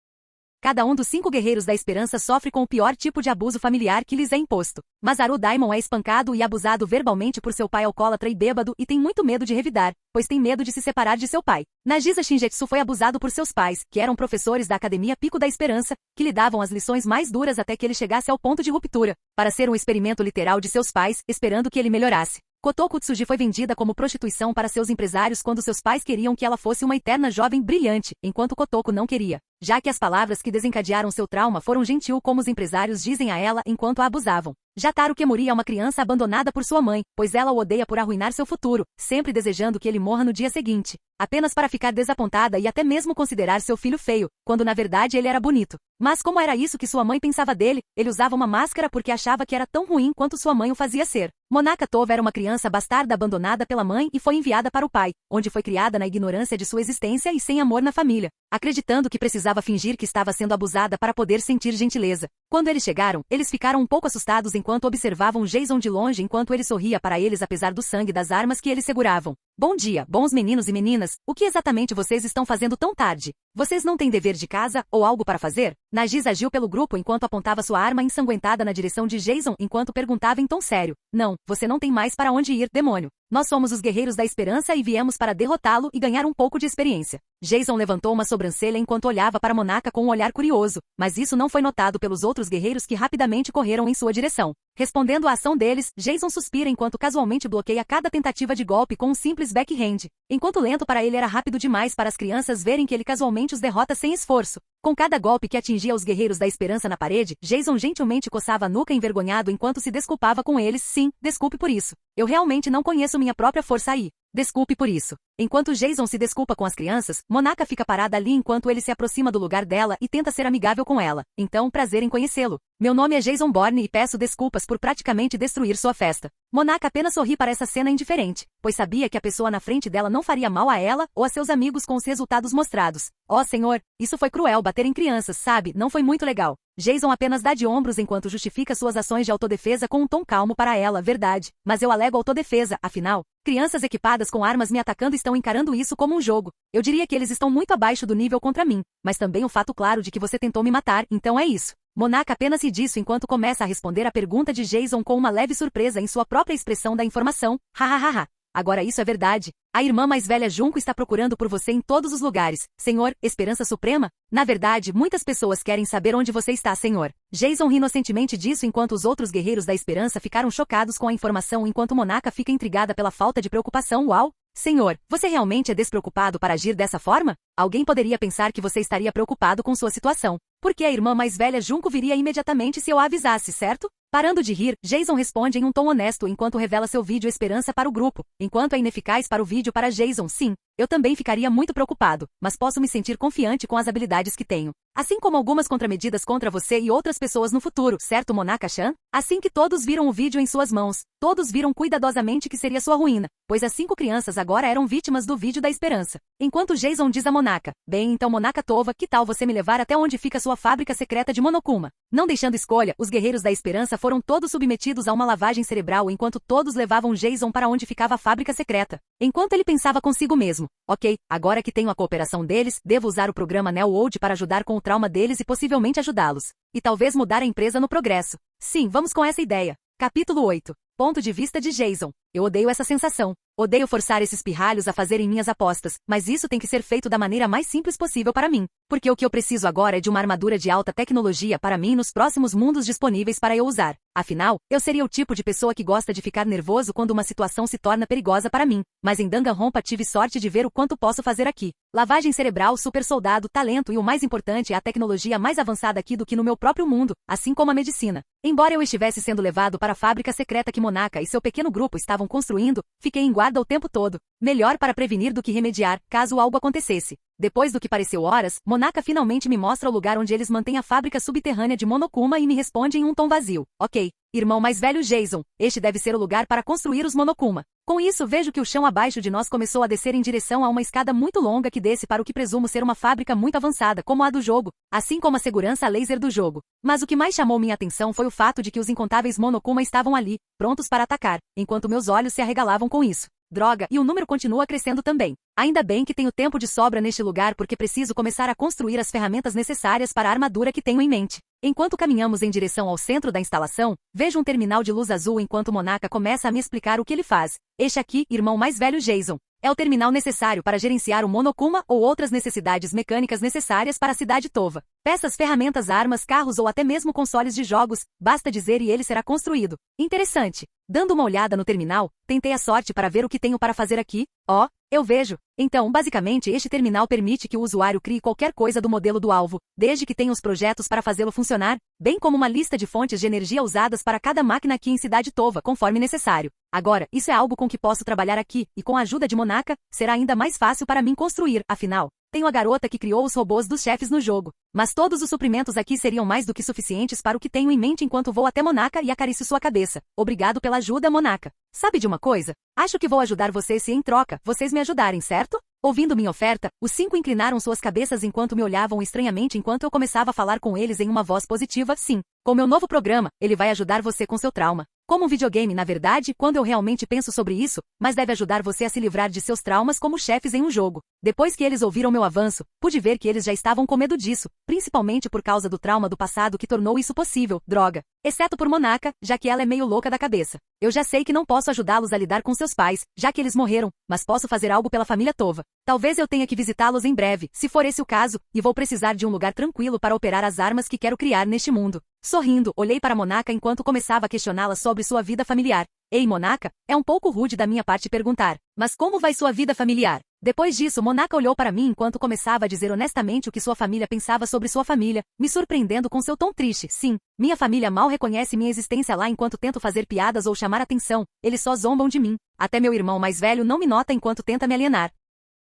Cada um dos 5 guerreiros da esperança sofre com o pior tipo de abuso familiar que lhes é imposto. Masaru Daimon é espancado e abusado verbalmente por seu pai alcoólatra e bêbado e tem muito medo de revidar, pois tem medo de se separar de seu pai. Nagisa Shingetsu foi abusado por seus pais, que eram professores da Academia Pico da Esperança, que lhe davam as lições mais duras até que ele chegasse ao ponto de ruptura, para ser um experimento literal de seus pais, esperando que ele melhorasse. Kotoko Tsuji foi vendida como prostituição para seus empresários quando seus pais queriam que ela fosse uma eterna jovem brilhante, enquanto Kotoko não queria, já que as palavras que desencadearam seu trauma foram gentil como os empresários dizem a ela enquanto a abusavam. Jataru Kemuri é uma criança abandonada por sua mãe, pois ela o odeia por arruinar seu futuro, sempre desejando que ele morra no dia seguinte, apenas para ficar desapontada e até mesmo considerar seu filho feio, quando na verdade ele era bonito. Mas como era isso que sua mãe pensava dele, ele usava uma máscara porque achava que era tão ruim quanto sua mãe o fazia ser. Monaka Tova era uma criança bastarda abandonada pela mãe e foi enviada para o pai, onde foi criada na ignorância de sua existência e sem amor na família, acreditando que precisava fingir que estava sendo abusada para poder sentir gentileza. Quando eles chegaram, eles ficaram um pouco assustados enquanto observavam Jason de longe enquanto ele sorria para eles apesar do sangue das armas que eles seguravam. Bom dia, bons meninos e meninas, o que exatamente vocês estão fazendo tão tarde? Vocês não têm dever de casa, ou algo para fazer? Nagisa agiu pelo grupo enquanto apontava sua arma ensanguentada na direção de Jason enquanto perguntava em tom sério. Não, você não tem mais para onde ir, demônio. Nós somos os guerreiros da esperança e viemos para derrotá-lo e ganhar um pouco de experiência. Jason levantou uma sobrancelha enquanto olhava para Monaka com um olhar curioso, mas isso não foi notado pelos outros guerreiros que rapidamente correram em sua direção. Respondendo à ação deles, Jason suspira enquanto casualmente bloqueia cada tentativa de golpe com um simples backhand, enquanto lento para ele era rápido demais para as crianças verem que ele casualmente os derrota sem esforço. Com cada golpe que atingia os guerreiros da esperança na parede, Jason gentilmente coçava a nuca envergonhado enquanto se desculpava com eles. Sim, desculpe por isso. Eu realmente não conheço minha própria força aí. Desculpe por isso. Enquanto Jason se desculpa com as crianças, Monaka fica parada ali enquanto ele se aproxima do lugar dela e tenta ser amigável com ela. Então, prazer em conhecê-lo. Meu nome é Jason Bourne e peço desculpas por praticamente destruir sua festa. Monaka apenas sorri para essa cena indiferente, pois sabia que a pessoa na frente dela não faria mal a ela ou a seus amigos com os resultados mostrados. Oh, senhor, isso foi cruel bater em crianças, sabe? Não foi muito legal. Jason apenas dá de ombros enquanto justifica suas ações de autodefesa com um tom calmo para ela, verdade. Mas eu alego autodefesa, afinal, crianças equipadas com armas me atacando estão encarando isso como um jogo. Eu diria que eles estão muito abaixo do nível contra mim, mas também o fato claro de que você tentou me matar, então é isso. Monaka apenas ri disso enquanto começa a responder a pergunta de Jason com uma leve surpresa em sua própria expressão da informação. Hahaha. Agora isso é verdade. A irmã mais velha Junko está procurando por você em todos os lugares. Senhor, Esperança Suprema? Na verdade, muitas pessoas querem saber onde você está, senhor. Jason ri inocentemente disso enquanto os outros guerreiros da esperança ficaram chocados com a informação enquanto Monaka fica intrigada pela falta de preocupação. Uau! Senhor, você realmente é despreocupado para agir dessa forma? Alguém poderia pensar que você estaria preocupado com sua situação. Porque a irmã mais velha Junko viria imediatamente se eu a avisasse, certo? Parando de rir, Jason responde em um tom honesto enquanto revela seu vídeo Esperança para o grupo, enquanto é ineficaz para o vídeo para Jason. Sim, eu também ficaria muito preocupado, mas posso me sentir confiante com as habilidades que tenho. Assim como algumas contramedidas contra você e outras pessoas no futuro, certo, Monaka-chan? Assim que todos viram o vídeo em suas mãos, todos viram cuidadosamente que seria sua ruína, pois as 5 crianças agora eram vítimas do vídeo da esperança. Enquanto Jason diz a Monaka, bem, então Monaka Tova, que tal você me levar até onde fica sua fábrica secreta de Monokuma? Não deixando escolha, os guerreiros da esperança foram todos submetidos a uma lavagem cerebral enquanto todos levavam Jason para onde ficava a fábrica secreta. Enquanto ele pensava consigo mesmo, ok, agora que tenho a cooperação deles, devo usar o programa Neo World para ajudar com o trauma deles e possivelmente ajudá-los. E talvez mudar a empresa no progresso. Sim, vamos com essa ideia. Capítulo 8. Ponto de vista de Jason. Eu odeio essa sensação. Odeio forçar esses pirralhos a fazerem minhas apostas, mas isso tem que ser feito da maneira mais simples possível para mim. Porque o que eu preciso agora é de uma armadura de alta tecnologia para mim nos próximos mundos disponíveis para eu usar. Afinal, eu seria o tipo de pessoa que gosta de ficar nervoso quando uma situação se torna perigosa para mim. Mas em Danganronpa tive sorte de ver o quanto posso fazer aqui. Lavagem cerebral, super soldado, talento e o mais importante é a tecnologia mais avançada aqui do que no meu próprio mundo, assim como a medicina. Embora eu estivesse sendo levado para a fábrica secreta que Monaka e seu pequeno grupo estavam construindo, fiquei em guarda o tempo todo. Melhor para prevenir do que remediar, caso algo acontecesse. Depois do que pareceu horas, Monaka finalmente me mostra o lugar onde eles mantêm a fábrica subterrânea de Monokuma e me responde em um tom vazio. Ok, irmão mais velho Jason, este deve ser o lugar para construir os Monokuma. Com isso vejo que o chão abaixo de nós começou a descer em direção a uma escada muito longa que desce para o que presumo ser uma fábrica muito avançada como a do jogo, assim como a segurança laser do jogo. Mas o que mais chamou minha atenção foi o fato de que os incontáveis Monokuma estavam ali, prontos para atacar, enquanto meus olhos se arregalavam com isso. Droga, e o número continua crescendo também. Ainda bem que tenho tempo de sobra neste lugar porque preciso começar a construir as ferramentas necessárias para a armadura que tenho em mente. Enquanto caminhamos em direção ao centro da instalação, vejo um terminal de luz azul enquanto Monaka começa a me explicar o que ele faz. Este aqui, irmão mais velho Jason, é o terminal necessário para gerenciar o Monokuma ou outras necessidades mecânicas necessárias para a cidade Tova. Peças, ferramentas, armas, carros ou até mesmo consoles de jogos, basta dizer e ele será construído. Interessante. Dando uma olhada no terminal, tentei a sorte para ver o que tenho para fazer aqui. Oh, eu vejo. Então, basicamente, este terminal permite que o usuário crie qualquer coisa do modelo do alvo, desde que tenha os projetos para fazê-lo funcionar, bem como uma lista de fontes de energia usadas para cada máquina aqui em Cidade Tova, conforme necessário. Agora, isso é algo com que posso trabalhar aqui, e com a ajuda de Monaka, será ainda mais fácil para mim construir, afinal. Tenho a garota que criou os robôs dos chefes no jogo. Mas todos os suprimentos aqui seriam mais do que suficientes para o que tenho em mente enquanto vou até Monaka e acaricio sua cabeça. Obrigado pela ajuda, Monaka. Sabe de uma coisa? Acho que vou ajudar você se em troca, vocês me ajudarem, certo? Ouvindo minha oferta, os 5 inclinaram suas cabeças enquanto me olhavam estranhamente enquanto eu começava a falar com eles em uma voz positiva. Sim, com meu novo programa, ele vai ajudar você com seu trauma. Como um videogame, na verdade, quando eu realmente penso sobre isso, mas deve ajudar você a se livrar de seus traumas como chefes em um jogo. Depois que eles ouviram meu avanço, pude ver que eles já estavam com medo disso, principalmente por causa do trauma do passado que tornou isso possível, droga. Exceto por Monaka, já que ela é meio louca da cabeça. Eu já sei que não posso ajudá-los a lidar com seus pais, já que eles morreram, mas posso fazer algo pela família Tova. Talvez eu tenha que visitá-los em breve, se for esse o caso, e vou precisar de um lugar tranquilo para operar as armas que quero criar neste mundo. Sorrindo, olhei para Monaka enquanto começava a questioná-la sobre sua vida familiar. Ei, Monaka, é um pouco rude da minha parte perguntar, mas como vai sua vida familiar? Depois disso, Monaka olhou para mim enquanto começava a dizer honestamente o que sua família pensava sobre sua família, me surpreendendo com seu tom triste. Sim, minha família mal reconhece minha existência lá enquanto tento fazer piadas ou chamar atenção, eles só zombam de mim. Até meu irmão mais velho não me nota enquanto tenta me alienar.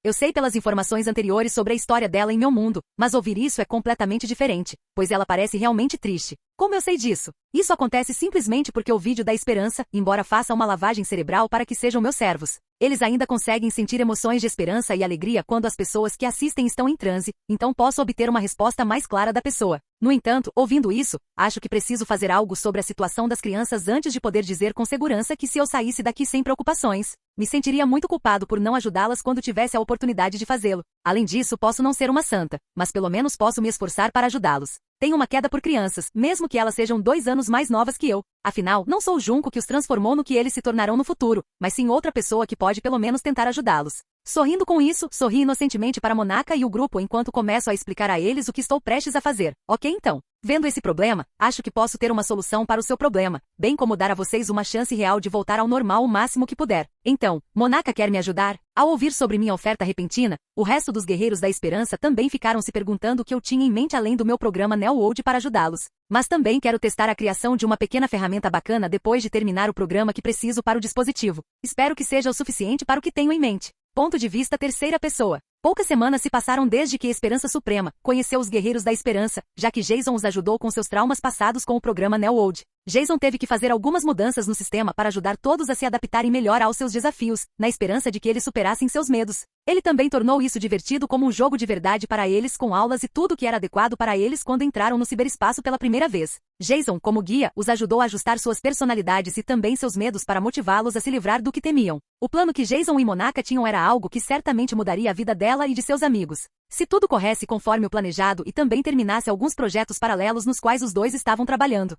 Eu sei pelas informações anteriores sobre a história dela em meu mundo, mas ouvir isso é completamente diferente, pois ela parece realmente triste. Como eu sei disso? Isso acontece simplesmente porque o vídeo da esperança, embora faça uma lavagem cerebral para que sejam meus servos. Eles ainda conseguem sentir emoções de esperança e alegria quando as pessoas que assistem estão em transe, então posso obter uma resposta mais clara da pessoa. No entanto, ouvindo isso, acho que preciso fazer algo sobre a situação das crianças antes de poder dizer com segurança que se eu saísse daqui sem preocupações, me sentiria muito culpado por não ajudá-las quando tivesse a oportunidade de fazê-lo. Além disso, posso não ser uma santa, mas pelo menos posso me esforçar para ajudá-los. Tenho uma queda por crianças, mesmo que elas sejam 2 anos mais novas que eu. Afinal, não sou o Junko que os transformou no que eles se tornarão no futuro, mas sim outra pessoa que pode pelo menos tentar ajudá-los. Sorrindo com isso, sorri inocentemente para Monaka e o grupo enquanto começo a explicar a eles o que estou prestes a fazer. Ok então. Vendo esse problema, acho que posso ter uma solução para o seu problema, bem como dar a vocês uma chance real de voltar ao normal o máximo que puder. Então, Monaka quer me ajudar? Ao ouvir sobre minha oferta repentina, o resto dos Guerreiros da Esperança também ficaram se perguntando o que eu tinha em mente além do meu programa Neoworld para ajudá-los. Mas também quero testar a criação de uma pequena ferramenta bacana depois de terminar o programa que preciso para o dispositivo. Espero que seja o suficiente para o que tenho em mente. Ponto de vista terceira pessoa. Poucas semanas se passaram desde que Esperança Suprema conheceu os Guerreiros da Esperança, já que Jason os ajudou com seus traumas passados com o programa Neoworld. Jason teve que fazer algumas mudanças no sistema para ajudar todos a se adaptarem melhor aos seus desafios, na esperança de que eles superassem seus medos. Ele também tornou isso divertido como um jogo de verdade para eles com aulas e tudo que era adequado para eles quando entraram no ciberespaço pela primeira vez. Jason, como guia, os ajudou a ajustar suas personalidades e também seus medos para motivá-los a se livrar do que temiam. O plano que Jason e Monaka tinham era algo que certamente mudaria a vida dela e de seus amigos. Se tudo corresse conforme o planejado e também terminasse alguns projetos paralelos nos quais os dois estavam trabalhando.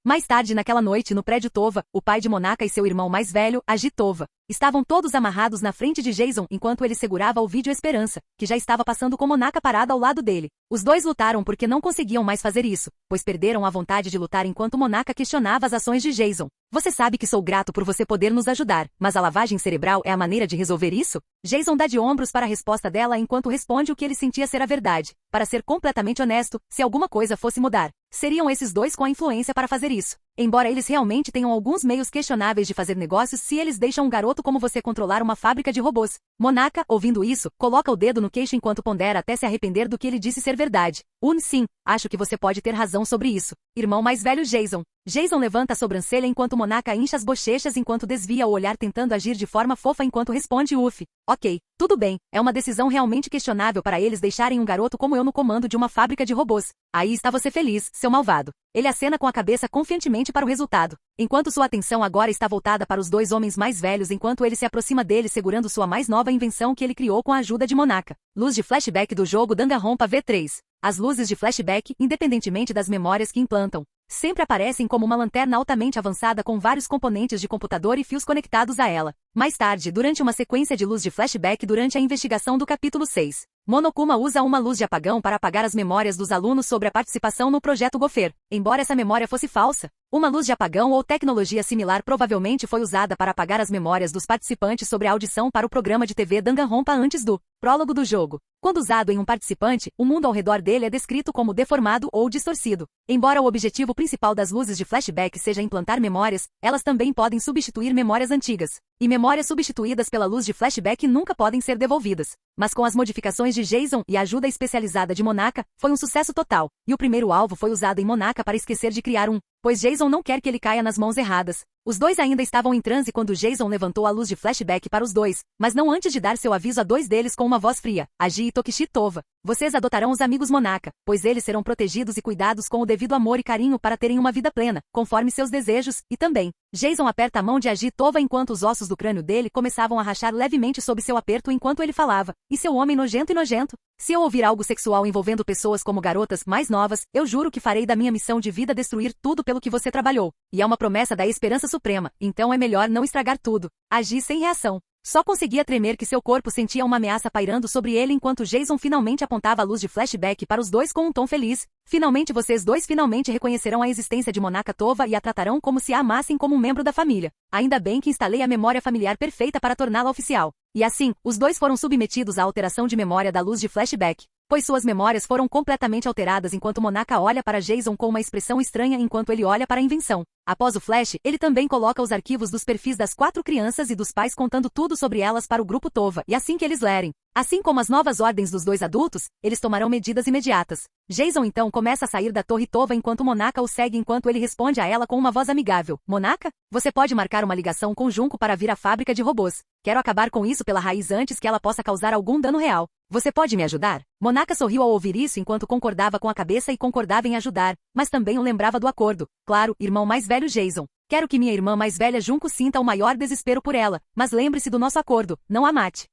Mais tarde naquela noite no prédio Tova, o pai de Monaka e seu irmão mais velho, Agi Tova, estavam todos amarrados na frente de Jason enquanto ele segurava o vídeo Esperança, que já estava passando com Monaka parada ao lado dele. Os dois lutaram porque não conseguiam mais fazer isso, pois perderam a vontade de lutar enquanto Monaka questionava as ações de Jason. Você sabe que sou grato por você poder nos ajudar, mas a lavagem cerebral é a maneira de resolver isso? Jason dá de ombros para a resposta dela enquanto responde o que ele sentia ser a verdade. Para ser completamente honesto, se alguma coisa fosse mudar, seriam esses dois com a influência para fazer isso. Embora eles realmente tenham alguns meios questionáveis de fazer negócios se eles deixam um garoto como você controlar uma fábrica de robôs. Monaka, ouvindo isso, coloca o dedo no queixo enquanto pondera até se arrepender do que ele disse ser verdade. Sim, acho que você pode ter razão sobre isso. Irmão mais velho Jason. Jason levanta a sobrancelha enquanto Monaca incha as bochechas enquanto desvia o olhar tentando agir de forma fofa enquanto responde uf. Ok, tudo bem, é uma decisão realmente questionável para eles deixarem um garoto como eu no comando de uma fábrica de robôs. Aí está você feliz, seu malvado. Ele acena com a cabeça confiantemente para o resultado, enquanto sua atenção agora está voltada para os dois homens mais velhos enquanto ele se aproxima dele segurando sua mais nova invenção que ele criou com a ajuda de Monaca. Luz de flashback do jogo Danganronpa V3. As luzes de flashback, independentemente das memórias que implantam, sempre aparecem como uma lanterna altamente avançada com vários componentes de computador e fios conectados a ela. Mais tarde, durante uma sequência de luz de flashback durante a investigação do capítulo 6, Monokuma usa uma luz de apagão para apagar as memórias dos alunos sobre a participação no projeto Gopher. Embora essa memória fosse falsa, uma luz de apagão ou tecnologia similar provavelmente foi usada para apagar as memórias dos participantes sobre a audição para o programa de TV Danganronpa antes do prólogo do jogo. Quando usado em um participante, o mundo ao redor dele é descrito como deformado ou distorcido. Embora o objetivo principal das luzes de flashback seja implantar memórias, elas também podem substituir memórias antigas. E memórias substituídas pela luz de flashback nunca podem ser devolvidas. Mas com as modificações de Jason e a ajuda especializada de Monaca, foi um sucesso total. E o primeiro alvo foi usado em Monaca para esquecer de criar pois Jason não quer que ele caia nas mãos erradas. Os dois ainda estavam em transe quando Jason levantou a luz de flashback para os dois, mas não antes de dar seu aviso a dois deles com uma voz fria. Agi e Tokishi Tova. Vocês adotarão os amigos Monaca, pois eles serão protegidos e cuidados com o devido amor e carinho para terem uma vida plena, conforme seus desejos, e também. Jason aperta a mão de Agi Tova enquanto os ossos do crânio dele começavam a rachar levemente sob seu aperto enquanto ele falava. E seu homem nojento e nojento? Se eu ouvir algo sexual envolvendo pessoas como garotas mais novas, eu juro que farei da minha missão de vida destruir tudo pelo que você trabalhou. E é uma promessa da esperança suprema, então é melhor não estragar tudo. Agi sem reação. Só conseguia tremer que seu corpo sentia uma ameaça pairando sobre ele enquanto Jason finalmente apontava a luz de flashback para os dois com um tom feliz. Finalmente vocês dois finalmente reconhecerão a existência de Monaca Tova e a tratarão como se a amassem como um membro da família. Ainda bem que instalei a memória familiar perfeita para torná-la oficial. E assim, os dois foram submetidos à alteração de memória da luz de flashback, pois suas memórias foram completamente alteradas enquanto Monaca olha para Jason com uma expressão estranha enquanto ele olha para a invenção. Após o flash, ele também coloca os arquivos dos perfis das 4 crianças e dos pais contando tudo sobre elas para o grupo Tova, e assim que eles lerem, assim como as novas ordens dos dois adultos, eles tomarão medidas imediatas. Jason então começa a sair da torre Tova enquanto Monaca o segue enquanto ele responde a ela com uma voz amigável. Monaca? Você pode marcar uma ligação com Junko para vir à fábrica de robôs. Quero acabar com isso pela raiz antes que ela possa causar algum dano real. Você pode me ajudar? Monaca sorriu ao ouvir isso enquanto concordava com a cabeça e concordava em ajudar, mas também o lembrava do acordo. Claro, irmão mais velho Jason. Quero que minha irmã mais velha Junko sinta o maior desespero por ela, mas lembre-se do nosso acordo, não a mate.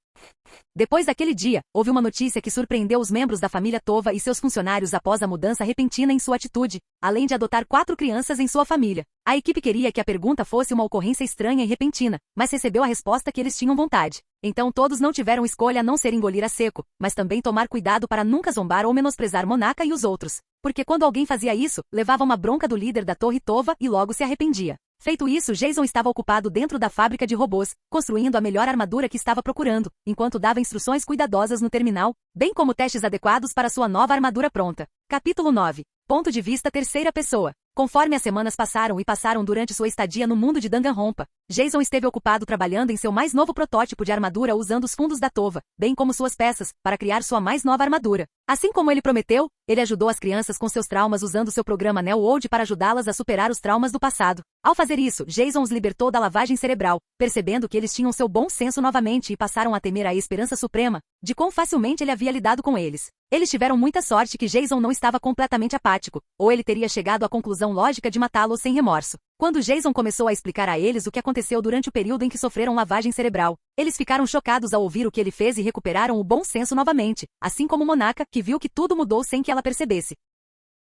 Depois daquele dia, houve uma notícia que surpreendeu os membros da família Tova e seus funcionários após a mudança repentina em sua atitude, além de adotar 4 crianças em sua família. A equipe queria que a pergunta fosse uma ocorrência estranha e repentina, mas recebeu a resposta que eles tinham vontade. Então todos não tiveram escolha a não ser engolir a seco, mas também tomar cuidado para nunca zombar ou menosprezar Monaca e os outros. Porque quando alguém fazia isso, levava uma bronca do líder da torre Tova e logo se arrependia. Feito isso, Jason estava ocupado dentro da fábrica de robôs, construindo a melhor armadura que estava procurando, enquanto dava instruções cuidadosas no terminal, bem como testes adequados para sua nova armadura pronta. Capítulo 9. Ponto de vista terceira pessoa. Conforme as semanas passaram durante sua estadia no mundo de Danganronpa, Jason esteve ocupado trabalhando em seu mais novo protótipo de armadura usando os fundos da Tova, bem como suas peças, para criar sua mais nova armadura. Assim como ele prometeu, ele ajudou as crianças com seus traumas usando seu programa Neo-World para ajudá-las a superar os traumas do passado. Ao fazer isso, Jason os libertou da lavagem cerebral, percebendo que eles tinham seu bom senso novamente e passaram a temer a esperança suprema, de quão facilmente ele havia lidado com eles. Eles tiveram muita sorte que Jason não estava completamente apático, ou ele teria chegado à conclusão lógica de matá-lo sem remorso. Quando Jason começou a explicar a eles o que aconteceu durante o período em que sofreram lavagem cerebral, eles ficaram chocados ao ouvir o que ele fez e recuperaram o bom senso novamente, assim como Monaca, que viu que tudo mudou sem que ela percebesse.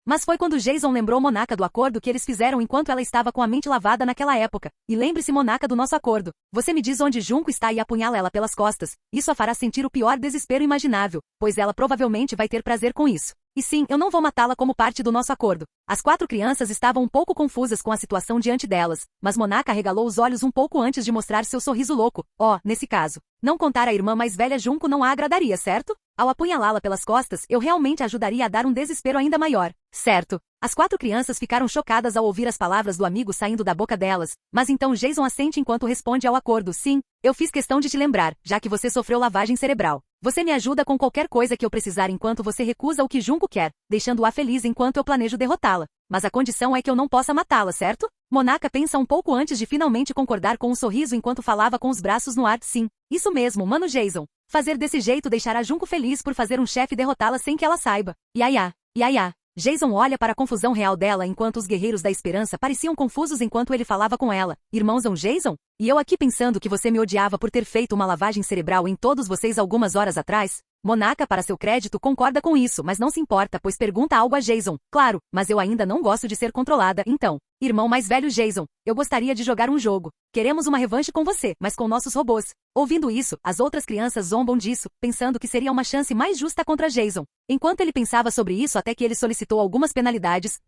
Mas foi quando Jason lembrou Monaca do acordo que eles fizeram enquanto ela estava com a mente lavada naquela época. E lembre-se Monaca do nosso acordo. Você me diz onde Junko está e apunhala ela pelas costas. Isso a fará sentir o pior desespero imaginável, pois ela provavelmente vai ter prazer com isso. E sim, eu não vou matá-la como parte do nosso acordo. As 4 crianças estavam um pouco confusas com a situação diante delas, mas Monaca regalou os olhos um pouco antes de mostrar seu sorriso louco. Nesse caso, não contar a irmã mais velha Junko não a agradaria, certo? Ao apunhalá-la pelas costas, eu realmente ajudaria a dar um desespero ainda maior. Certo. As 4 crianças ficaram chocadas ao ouvir as palavras do amigo saindo da boca delas, mas então Jason assente enquanto responde ao acordo. Sim, eu fiz questão de te lembrar, já que você sofreu lavagem cerebral. Você me ajuda com qualquer coisa que eu precisar enquanto você recusa o que Junko quer, deixando-a feliz enquanto eu planejo derrotá-la. Mas a condição é que eu não possa matá-la, certo? Monaka pensa um pouco antes de finalmente concordar com um sorriso enquanto falava com os braços no ar. Sim, isso mesmo, mano Jason. Fazer desse jeito deixará Junko feliz por fazer um chefe derrotá-la sem que ela saiba. Iaia. Jason olha para a confusão real dela enquanto os guerreiros da esperança pareciam confusos enquanto ele falava com ela. Irmãozão Jason? E eu aqui pensando que você me odiava por ter feito uma lavagem cerebral em todos vocês algumas horas atrás? Monaka, para seu crédito, concorda com isso, mas não se importa, pois pergunta algo a Jason. Claro, mas eu ainda não gosto de ser controlada, então. Irmão mais velho Jason, eu gostaria de jogar um jogo. Queremos uma revanche com você, mas com nossos robôs. Ouvindo isso, as outras crianças zombam disso, pensando que seria uma chance mais justa contra Jason. Enquanto ele pensava sobre isso até que ele solicitou algumas penalidades,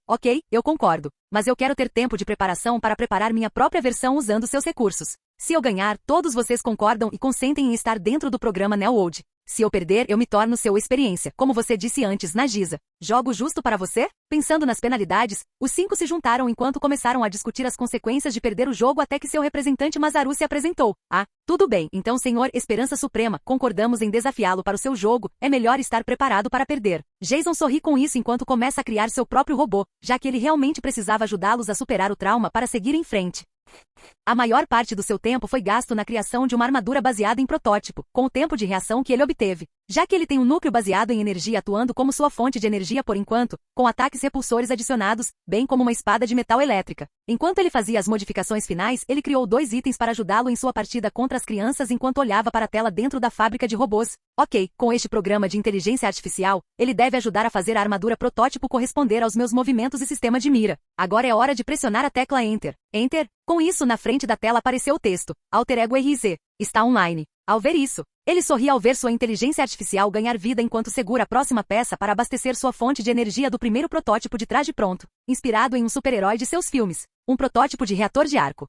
ok, eu concordo. Mas eu quero ter tempo de preparação para preparar minha própria versão usando seus recursos. Se eu ganhar, todos vocês concordam e consentem em estar dentro do programa Neoworld. Se eu perder, eu me torno seu experiência, como você disse antes, Nagisa. Jogo justo para você? Pensando nas penalidades, os 5 se juntaram enquanto começaram a discutir as consequências de perder o jogo até que seu representante Masaru se apresentou. Tudo bem, então Senhor Esperança Suprema, concordamos em desafiá-lo para o seu jogo, é melhor estar preparado para perder. Jason sorri com isso enquanto começa a criar seu próprio robô, já que ele realmente precisava ajudá-los a superar o trauma para seguir em frente. A maior parte do seu tempo foi gasto na criação de uma armadura baseada em protótipo, com o tempo de reação que ele obteve. Já que ele tem um núcleo baseado em energia atuando como sua fonte de energia por enquanto, com ataques repulsores adicionados, bem como uma espada de metal elétrica. Enquanto ele fazia as modificações finais, ele criou 2 itens para ajudá-lo em sua partida contra as crianças enquanto olhava para a tela dentro da fábrica de robôs. Ok, com este programa de inteligência artificial, ele deve ajudar a fazer a armadura protótipo corresponder aos meus movimentos e sistema de mira. Agora é hora de pressionar a tecla Enter. Enter? Com isso, na frente da tela apareceu o texto, Alter Ego RZ. Está online. Ao ver isso, ele sorri ao ver sua inteligência artificial ganhar vida enquanto segura a próxima peça para abastecer sua fonte de energia do primeiro protótipo de traje pronto, inspirado em um super-herói de seus filmes, um protótipo de reator de arco.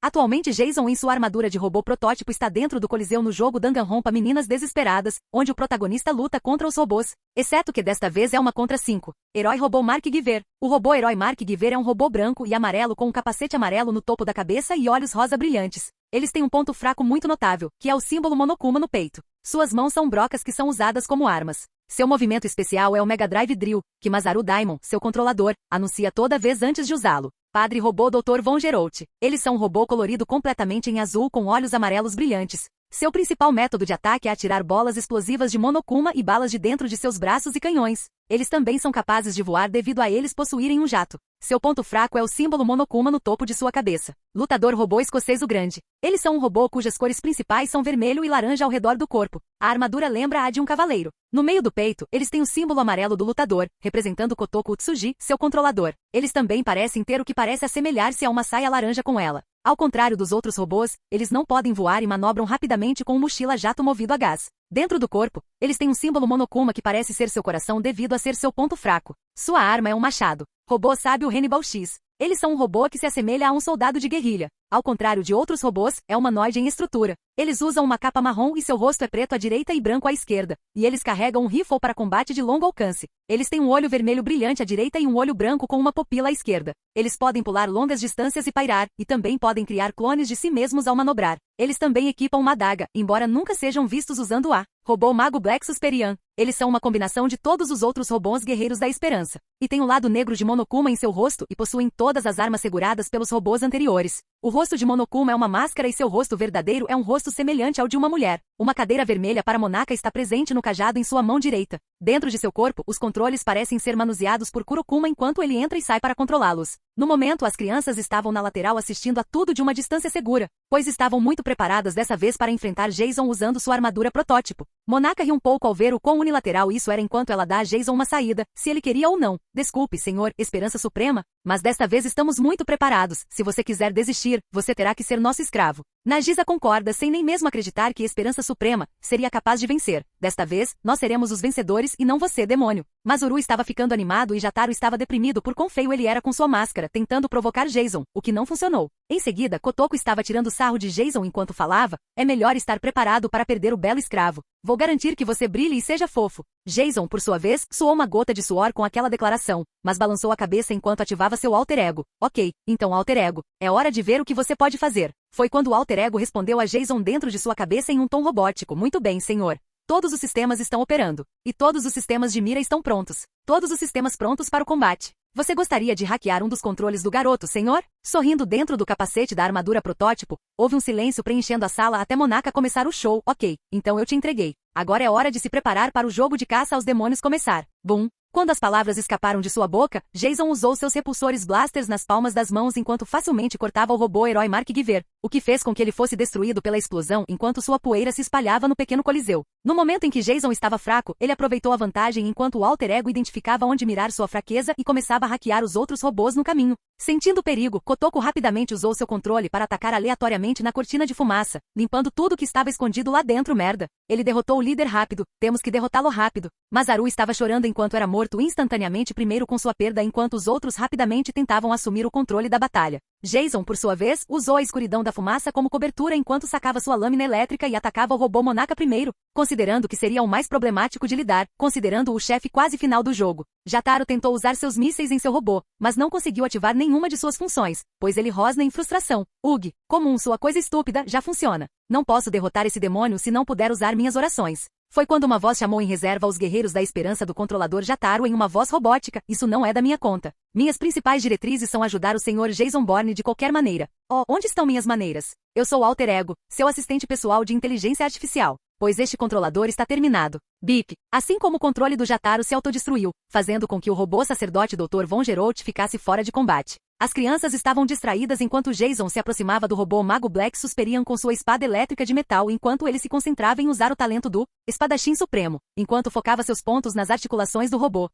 Atualmente Jason em sua armadura de robô protótipo está dentro do coliseu no jogo Danganronpa Meninas Desesperadas, onde o protagonista luta contra os robôs, exceto que desta vez é uma contra 5. Herói robô Mark Giver. O robô herói Mark Giver é um robô branco e amarelo com um capacete amarelo no topo da cabeça e olhos rosa brilhantes. Eles têm um ponto fraco muito notável, que é o símbolo Monokuma no peito. Suas mãos são brocas que são usadas como armas. Seu movimento especial é o Mega Drive Drill, que Masaru Daimon, seu controlador, anuncia toda vez antes de usá-lo. Padre Robô Dr. Von Geralt. Eles são um robô colorido completamente em azul com olhos amarelos brilhantes. Seu principal método de ataque é atirar bolas explosivas de Monokuma e balas de dentro de seus braços e canhões. Eles também são capazes de voar devido a eles possuírem um jato. Seu ponto fraco é o símbolo Monokuma no topo de sua cabeça. Lutador Robô Escocês o Grande. Eles são um robô cujas cores principais são vermelho e laranja ao redor do corpo. A armadura lembra a de um cavaleiro. No meio do peito, eles têm o símbolo amarelo do lutador, representando Kotoku Utsuji, seu controlador. Eles também parecem ter o que parece assemelhar-se a uma saia laranja com ela. Ao contrário dos outros robôs, eles não podem voar e manobram rapidamente com um mochila-jato movido a gás. Dentro do corpo, eles têm um símbolo Monokuma que parece ser seu coração devido a ser seu ponto fraco. Sua arma é um machado. Robô Sábio Hannibal X. Eles são um robô que se assemelha a um soldado de guerrilha. Ao contrário de outros robôs, é humanoide em estrutura. Eles usam uma capa marrom e seu rosto é preto à direita e branco à esquerda. E eles carregam um rifle para combate de longo alcance. Eles têm um olho vermelho brilhante à direita e um olho branco com uma pupila à esquerda. Eles podem pular longas distâncias e pairar, e também podem criar clones de si mesmos ao manobrar. Eles também equipam uma adaga, embora nunca sejam vistos usando a Robô Mago Black Susperian. Eles são uma combinação de todos os outros robôs guerreiros da esperança. E têm o lado negro de Monokuma em seu rosto e possuem todas as armas seguradas pelos robôs anteriores. O rosto de Monokuma é uma máscara e seu rosto verdadeiro é um rosto semelhante ao de uma mulher. Uma cadeira vermelha para Monaka está presente no cajado em sua mão direita. Dentro de seu corpo, os controles parecem ser manuseados por Kurokuma enquanto ele entra e sai para controlá-los. No momento, as crianças estavam na lateral assistindo a tudo de uma distância segura, pois estavam muito preparadas dessa vez para enfrentar Jason usando sua armadura protótipo. Monaka ri um pouco ao ver o quão unilateral isso era enquanto ela dá a Jason uma saída, se ele queria ou não. Desculpe, Senhor Esperança Suprema, mas desta vez estamos muito preparados. Se você quiser desistir, você terá que ser nosso escravo. Nagisa concorda sem nem mesmo acreditar que Esperança Suprema seria capaz de vencer. Desta vez, nós seremos os vencedores e não você, demônio. Mas Uru estava ficando animado e Jotaro estava deprimido por quão feio ele era com sua máscara, tentando provocar Jason, o que não funcionou. Em seguida, Kotoko estava tirando sarro de Jason enquanto falava: é melhor estar preparado para perder o belo escravo. Vou garantir que você brilhe e seja fofo. Jason, por sua vez, suou uma gota de suor com aquela declaração, mas balançou a cabeça enquanto ativava seu alter ego. Ok, então alter ego, é hora de ver o que você pode fazer. Foi quando o alter ego respondeu a Jason dentro de sua cabeça em um tom robótico. Muito bem, senhor. Todos os sistemas estão operando. E todos os sistemas de mira estão prontos. Todos os sistemas prontos para o combate. Você gostaria de hackear um dos controles do garoto, senhor? Sorrindo dentro do capacete da armadura protótipo, houve um silêncio preenchendo a sala até Monaka começar o show. Ok, então eu te entreguei. Agora é hora de se preparar para o jogo de caça aos demônios começar. Bum! Quando as palavras escaparam de sua boca, Jason usou seus repulsores blasters nas palmas das mãos enquanto facilmente cortava o robô herói Mark Giver, o que fez com que ele fosse destruído pela explosão enquanto sua poeira se espalhava no pequeno coliseu. No momento em que Jason estava fraco, ele aproveitou a vantagem enquanto o alter ego identificava onde mirar sua fraqueza e começava a hackear os outros robôs no caminho. Sentindo o perigo, Kotoko rapidamente usou seu controle para atacar aleatoriamente na cortina de fumaça, limpando tudo que estava escondido lá dentro. Merda. Ele derrotou o líder rápido, temos que derrotá-lo rápido. Mas Haru estava chorando enquanto era morto instantaneamente primeiro com sua perda enquanto os outros rapidamente tentavam assumir o controle da batalha. Jason, por sua vez, usou a escuridão da fumaça como cobertura enquanto sacava sua lâmina elétrica e atacava o robô Monaka primeiro, considerando que seria o mais problemático de lidar, considerando o chefe quase final do jogo. Jotaro tentou usar seus mísseis em seu robô, mas não conseguiu ativar nenhuma de suas funções, pois ele rosna em frustração. Ugh, comum, sua coisa estúpida, já funciona. Não posso derrotar esse demônio se não puder usar minhas orações. Foi quando uma voz chamou em reserva os guerreiros da esperança do controlador Jotaro em uma voz robótica. Isso não é da minha conta. Minhas principais diretrizes são ajudar o Sr. Jason Bourne de qualquer maneira. Oh, onde estão minhas maneiras? Eu sou o Alter Ego, seu assistente pessoal de inteligência artificial. Pois este controlador está terminado. Bip. Assim como o controle do Jotaro se autodestruiu, fazendo com que o robô sacerdote Dr. Von Geralt ficasse fora de combate. As crianças estavam distraídas enquanto Jason se aproximava do robô Mago Black Susperian com sua espada elétrica de metal enquanto ele se concentrava em usar o talento do Espadachim Supremo, enquanto focava seus pontos nas articulações do robô.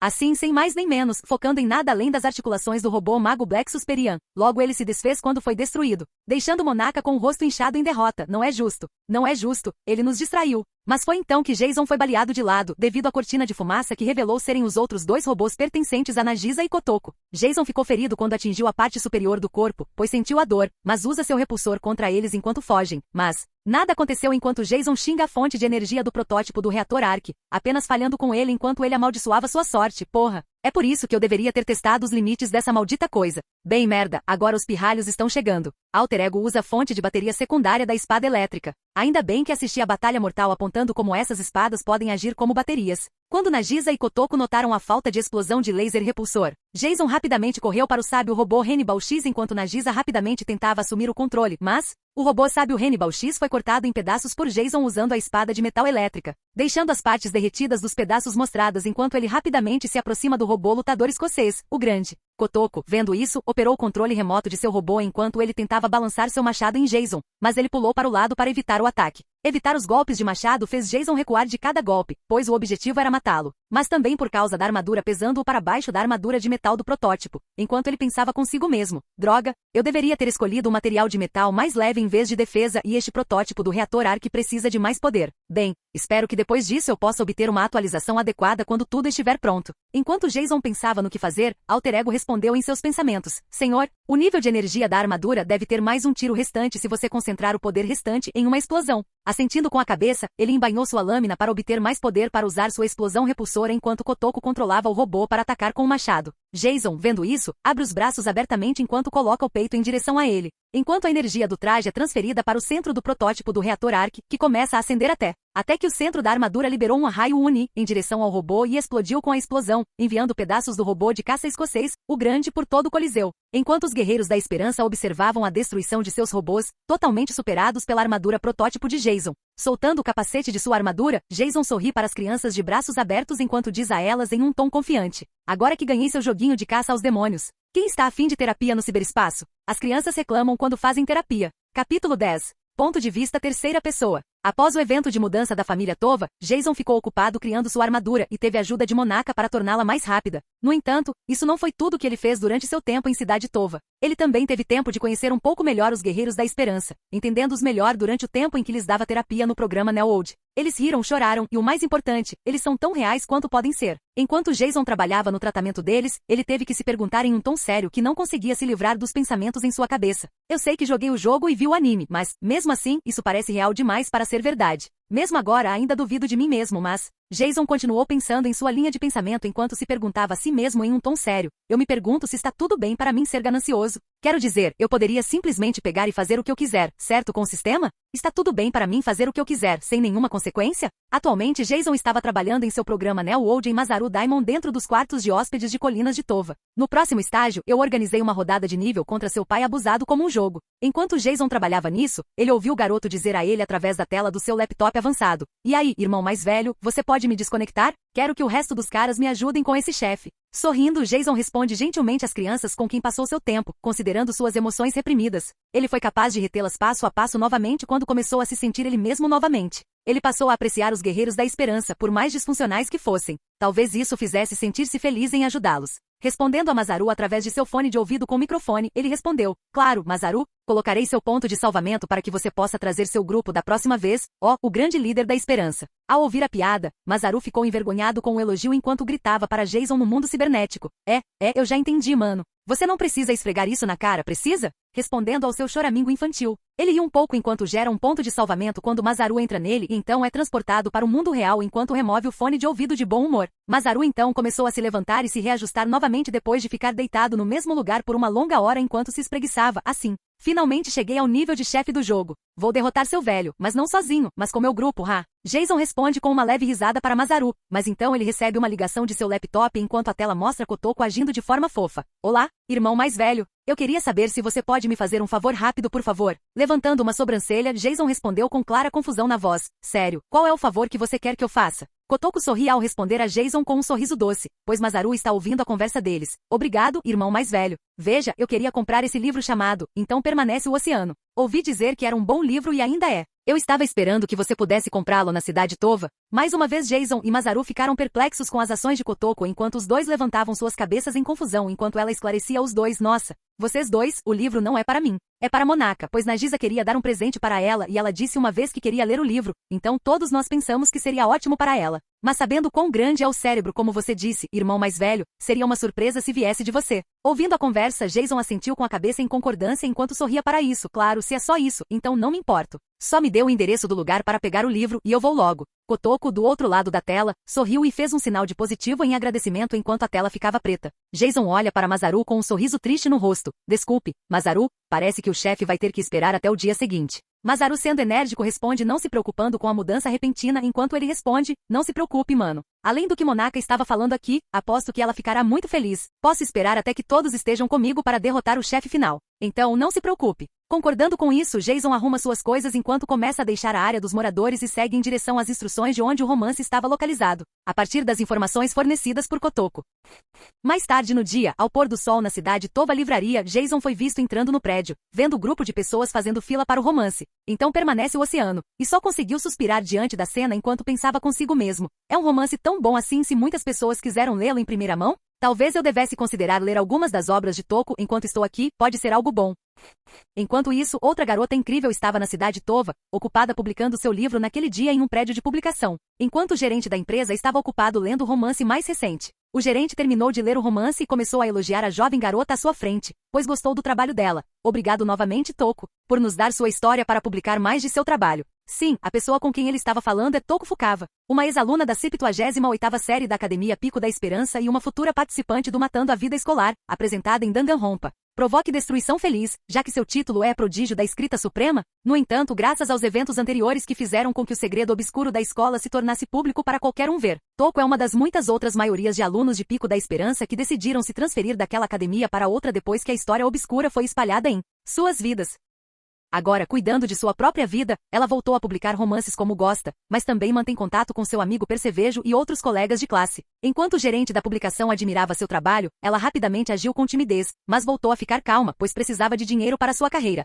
Assim, sem mais nem menos, focando em nada além das articulações do robô Mago Black Susperian. Logo ele se desfez quando foi destruído, deixando Monaka com o rosto inchado em derrota. Não é justo. Não é justo. Ele nos distraiu. Mas foi então que Jason foi baleado de lado, devido à cortina de fumaça que revelou serem os outros dois robôs pertencentes a Nagisa e Kotoko. Jason ficou ferido quando atingiu a parte superior do corpo, pois sentiu a dor, mas usa seu repulsor contra eles enquanto fogem. Mas nada aconteceu enquanto Jason xinga a fonte de energia do protótipo do reator Ark, apenas falhando com ele enquanto ele amaldiçoava sua sorte. Porra! É por isso que eu deveria ter testado os limites dessa maldita coisa. Bem merda, agora os pirralhos estão chegando. Alter Ego usa a fonte de bateria secundária da espada elétrica. Ainda bem que assisti a batalha mortal apontando como essas espadas podem agir como baterias. Quando Nagisa e Kotoko notaram a falta de explosão de laser repulsor, Jason rapidamente correu para o sábio robô Hannibal X enquanto Nagisa rapidamente tentava assumir o controle, mas o robô sábio Hannibal X foi cortado em pedaços por Jason usando a espada de metal elétrica, deixando as partes derretidas dos pedaços mostradas enquanto ele rapidamente se aproxima do robô lutador escocês, o Grande. Kotoko, vendo isso, operou o controle remoto de seu robô enquanto ele tentava balançar seu machado em Jason, mas ele pulou para o lado para evitar o ataque. Evitar os golpes de machado fez Jason recuar de cada golpe, pois o objetivo era matá-lo, mas também por causa da armadura pesando-o para baixo da armadura de metal do protótipo, enquanto ele pensava consigo mesmo: droga, eu deveria ter escolhido um material de metal mais leve em vez de defesa e este protótipo do reator Ark precisa de mais poder. Bem, espero que depois disso eu possa obter uma atualização adequada quando tudo estiver pronto. Enquanto Jason pensava no que fazer, Alter Ego respondeu em seus pensamentos: Senhor, o nível de energia da armadura deve ter mais um tiro restante se você concentrar o poder restante em uma explosão. Assentindo com a cabeça, ele embainhou sua lâmina para obter mais poder para usar sua explosão repulsora enquanto Kotoko controlava o robô para atacar com o machado. Jason, vendo isso, abre os braços abertamente enquanto coloca o peito em direção a ele, enquanto a energia do traje é transferida para o centro do protótipo do reator Ark, que começa a acender até que o centro da armadura liberou um raio Uni em direção ao robô e explodiu com a explosão, enviando pedaços do robô de caça escocês, o Grande, por todo o coliseu. Enquanto os guerreiros da esperança observavam a destruição de seus robôs, totalmente superados pela armadura protótipo de Jason. Soltando o capacete de sua armadura, Jason sorri para as crianças de braços abertos enquanto diz a elas em um tom confiante: agora que ganhei seu joguinho de caça aos demônios. Quem está afim de terapia no ciberespaço? As crianças reclamam quando fazem terapia. Capítulo 10. Ponto de vista terceira pessoa. Após o evento de mudança da família Tova, Jason ficou ocupado criando sua armadura e teve ajuda de Monaka para torná-la mais rápida. No entanto, isso não foi tudo o que ele fez durante seu tempo em Cidade Tova. Ele também teve tempo de conhecer um pouco melhor os Guerreiros da Esperança, entendendo-os melhor durante o tempo em que lhes dava terapia no programa Neold. Eles riram, choraram e o mais importante, eles são tão reais quanto podem ser. Enquanto Jason trabalhava no tratamento deles, ele teve que se perguntar em um tom sério que não conseguia se livrar dos pensamentos em sua cabeça. Eu sei que joguei o jogo e vi o anime, mas, mesmo assim, isso parece real demais para ser verdade. Mesmo agora ainda duvido de mim mesmo, mas... Jason continuou pensando em sua linha de pensamento enquanto se perguntava a si mesmo em um tom sério. Eu me pergunto se está tudo bem para mim ser ganancioso. Quero dizer, eu poderia simplesmente pegar e fazer o que eu quiser, certo com o sistema? Está tudo bem para mim fazer o que eu quiser, sem nenhuma consequência? Atualmente, Jason estava trabalhando em seu programa Neo World em Mazaru Diamond dentro dos quartos de hóspedes de Colinas de Tova. No próximo estágio, eu organizei uma rodada de nível contra seu pai abusado como um jogo. Enquanto Jason trabalhava nisso, ele ouviu o garoto dizer a ele através da tela do seu laptop avançado. E aí, irmão mais velho, você pode me desconectar? Quero que o resto dos caras me ajudem com esse chefe. Sorrindo, Jason responde gentilmente às crianças com quem passou seu tempo, considerando suas emoções reprimidas. Ele foi capaz de retê-las passo a passo novamente quando começou a se sentir ele mesmo novamente. Ele passou a apreciar os guerreiros da esperança, por mais disfuncionais que fossem. Talvez isso o fizesse sentir-se feliz em ajudá-los. Respondendo a Mazaru através de seu fone de ouvido com microfone, ele respondeu: Claro, Mazaru, colocarei seu ponto de salvamento para que você possa trazer seu grupo da próxima vez, ó, o grande líder da esperança. Ao ouvir a piada, Mazaru ficou envergonhado com o elogio enquanto gritava para Jason no mundo cibernético. Eu já entendi, mano. Você não precisa esfregar isso na cara, precisa? Respondendo ao seu choramingo infantil. Ele ri um pouco enquanto gera um ponto de salvamento quando Mazaru entra nele e então é transportado para o mundo real enquanto remove o fone de ouvido de bom humor. Mazaru então começou a se levantar e se reajustar novamente depois de ficar deitado no mesmo lugar por uma longa hora enquanto se espreguiçava, assim. Finalmente cheguei ao nível de chefe do jogo. Vou derrotar seu velho, mas não sozinho, mas com meu grupo, ha. Jason responde com uma leve risada para Mazaru, mas então ele recebe uma ligação de seu laptop enquanto a tela mostra Kotoko agindo de forma fofa. Olá, irmão mais velho. Eu queria saber se você pode me fazer um favor rápido, por favor. Levantando uma sobrancelha, Jason respondeu com clara confusão na voz. Sério, qual é o favor que você quer que eu faça? Kotoko sorri ao responder a Jason com um sorriso doce, pois Mazaru está ouvindo a conversa deles. Obrigado, irmão mais velho. Veja, eu queria comprar esse livro chamado Então Permanece o Oceano. Ouvi dizer que era um bom livro e ainda é. Eu estava esperando que você pudesse comprá-lo na cidade Tova. Mais uma vez Jason e Mazaru ficaram perplexos com as ações de Kotoko enquanto os dois levantavam suas cabeças em confusão enquanto ela esclarecia os dois. Nossa, vocês dois, o livro não é para mim. É para Monaka, pois Nagisa queria dar um presente para ela e ela disse uma vez que queria ler o livro, então todos nós pensamos que seria ótimo para ela. Mas sabendo quão grande é o cérebro como você disse, irmão mais velho, seria uma surpresa se viesse de você. Ouvindo a conversa, Jason assentiu com a cabeça em concordância enquanto sorria para isso. Claro, se é só isso, então não me importo. Só me dê o endereço do lugar para pegar o livro e eu vou logo. Kotoko, do outro lado da tela, sorriu e fez um sinal de positivo em agradecimento enquanto a tela ficava preta. Jason olha para Mazaru com um sorriso triste no rosto. Desculpe, Mazaru, parece que o chefe vai ter que esperar até o dia seguinte. Mazaru, sendo enérgico, responde não se preocupando com a mudança repentina enquanto ele responde, não se preocupe, mano. Além do que Monaka estava falando aqui, aposto que ela ficará muito feliz. Posso esperar até que todos estejam comigo para derrotar o chefe final. Então não se preocupe. Concordando com isso, Jason arruma suas coisas enquanto começa a deixar a área dos moradores e segue em direção às instruções de onde o romance estava localizado, a partir das informações fornecidas por Kotoko. Mais tarde no dia, ao pôr do sol na cidade Tova Livraria, Jason foi visto entrando no prédio, vendo o grupo de pessoas fazendo fila para o romance. Então Permanece o Oceano, e só conseguiu suspirar diante da cena enquanto pensava consigo mesmo. É um romance tão bom assim se muitas pessoas quiseram lê-lo em primeira mão? Talvez eu devesse considerar ler algumas das obras de Toko enquanto estou aqui, pode ser algo bom. Enquanto isso, outra garota incrível estava na cidade Tova, ocupada publicando seu livro naquele dia em um prédio de publicação, enquanto o gerente da empresa estava ocupado lendo o romance mais recente. O gerente terminou de ler o romance e começou a elogiar a jovem garota à sua frente, pois gostou do trabalho dela. Obrigado novamente, Toko, por nos dar sua história para publicar mais de seu trabalho. Sim, a pessoa com quem ele estava falando é Toko Fukawa, uma ex-aluna da 78ª série da Academia Pico da Esperança e uma futura participante do Matando a Vida Escolar, apresentada em Danganronpa. Provoque destruição feliz, já que seu título é Prodígio da Escrita Suprema? No entanto, graças aos eventos anteriores que fizeram com que o segredo obscuro da escola se tornasse público para qualquer um ver, Toko é uma das muitas outras maiorias de alunos de Pico da Esperança que decidiram se transferir daquela academia para outra depois que a história obscura foi espalhada em suas vidas. Agora, cuidando de sua própria vida, ela voltou a publicar romances como gosta, mas também mantém contato com seu amigo Percevejo e outros colegas de classe. Enquanto o gerente da publicação admirava seu trabalho, ela rapidamente agiu com timidez, mas voltou a ficar calma, pois precisava de dinheiro para sua carreira.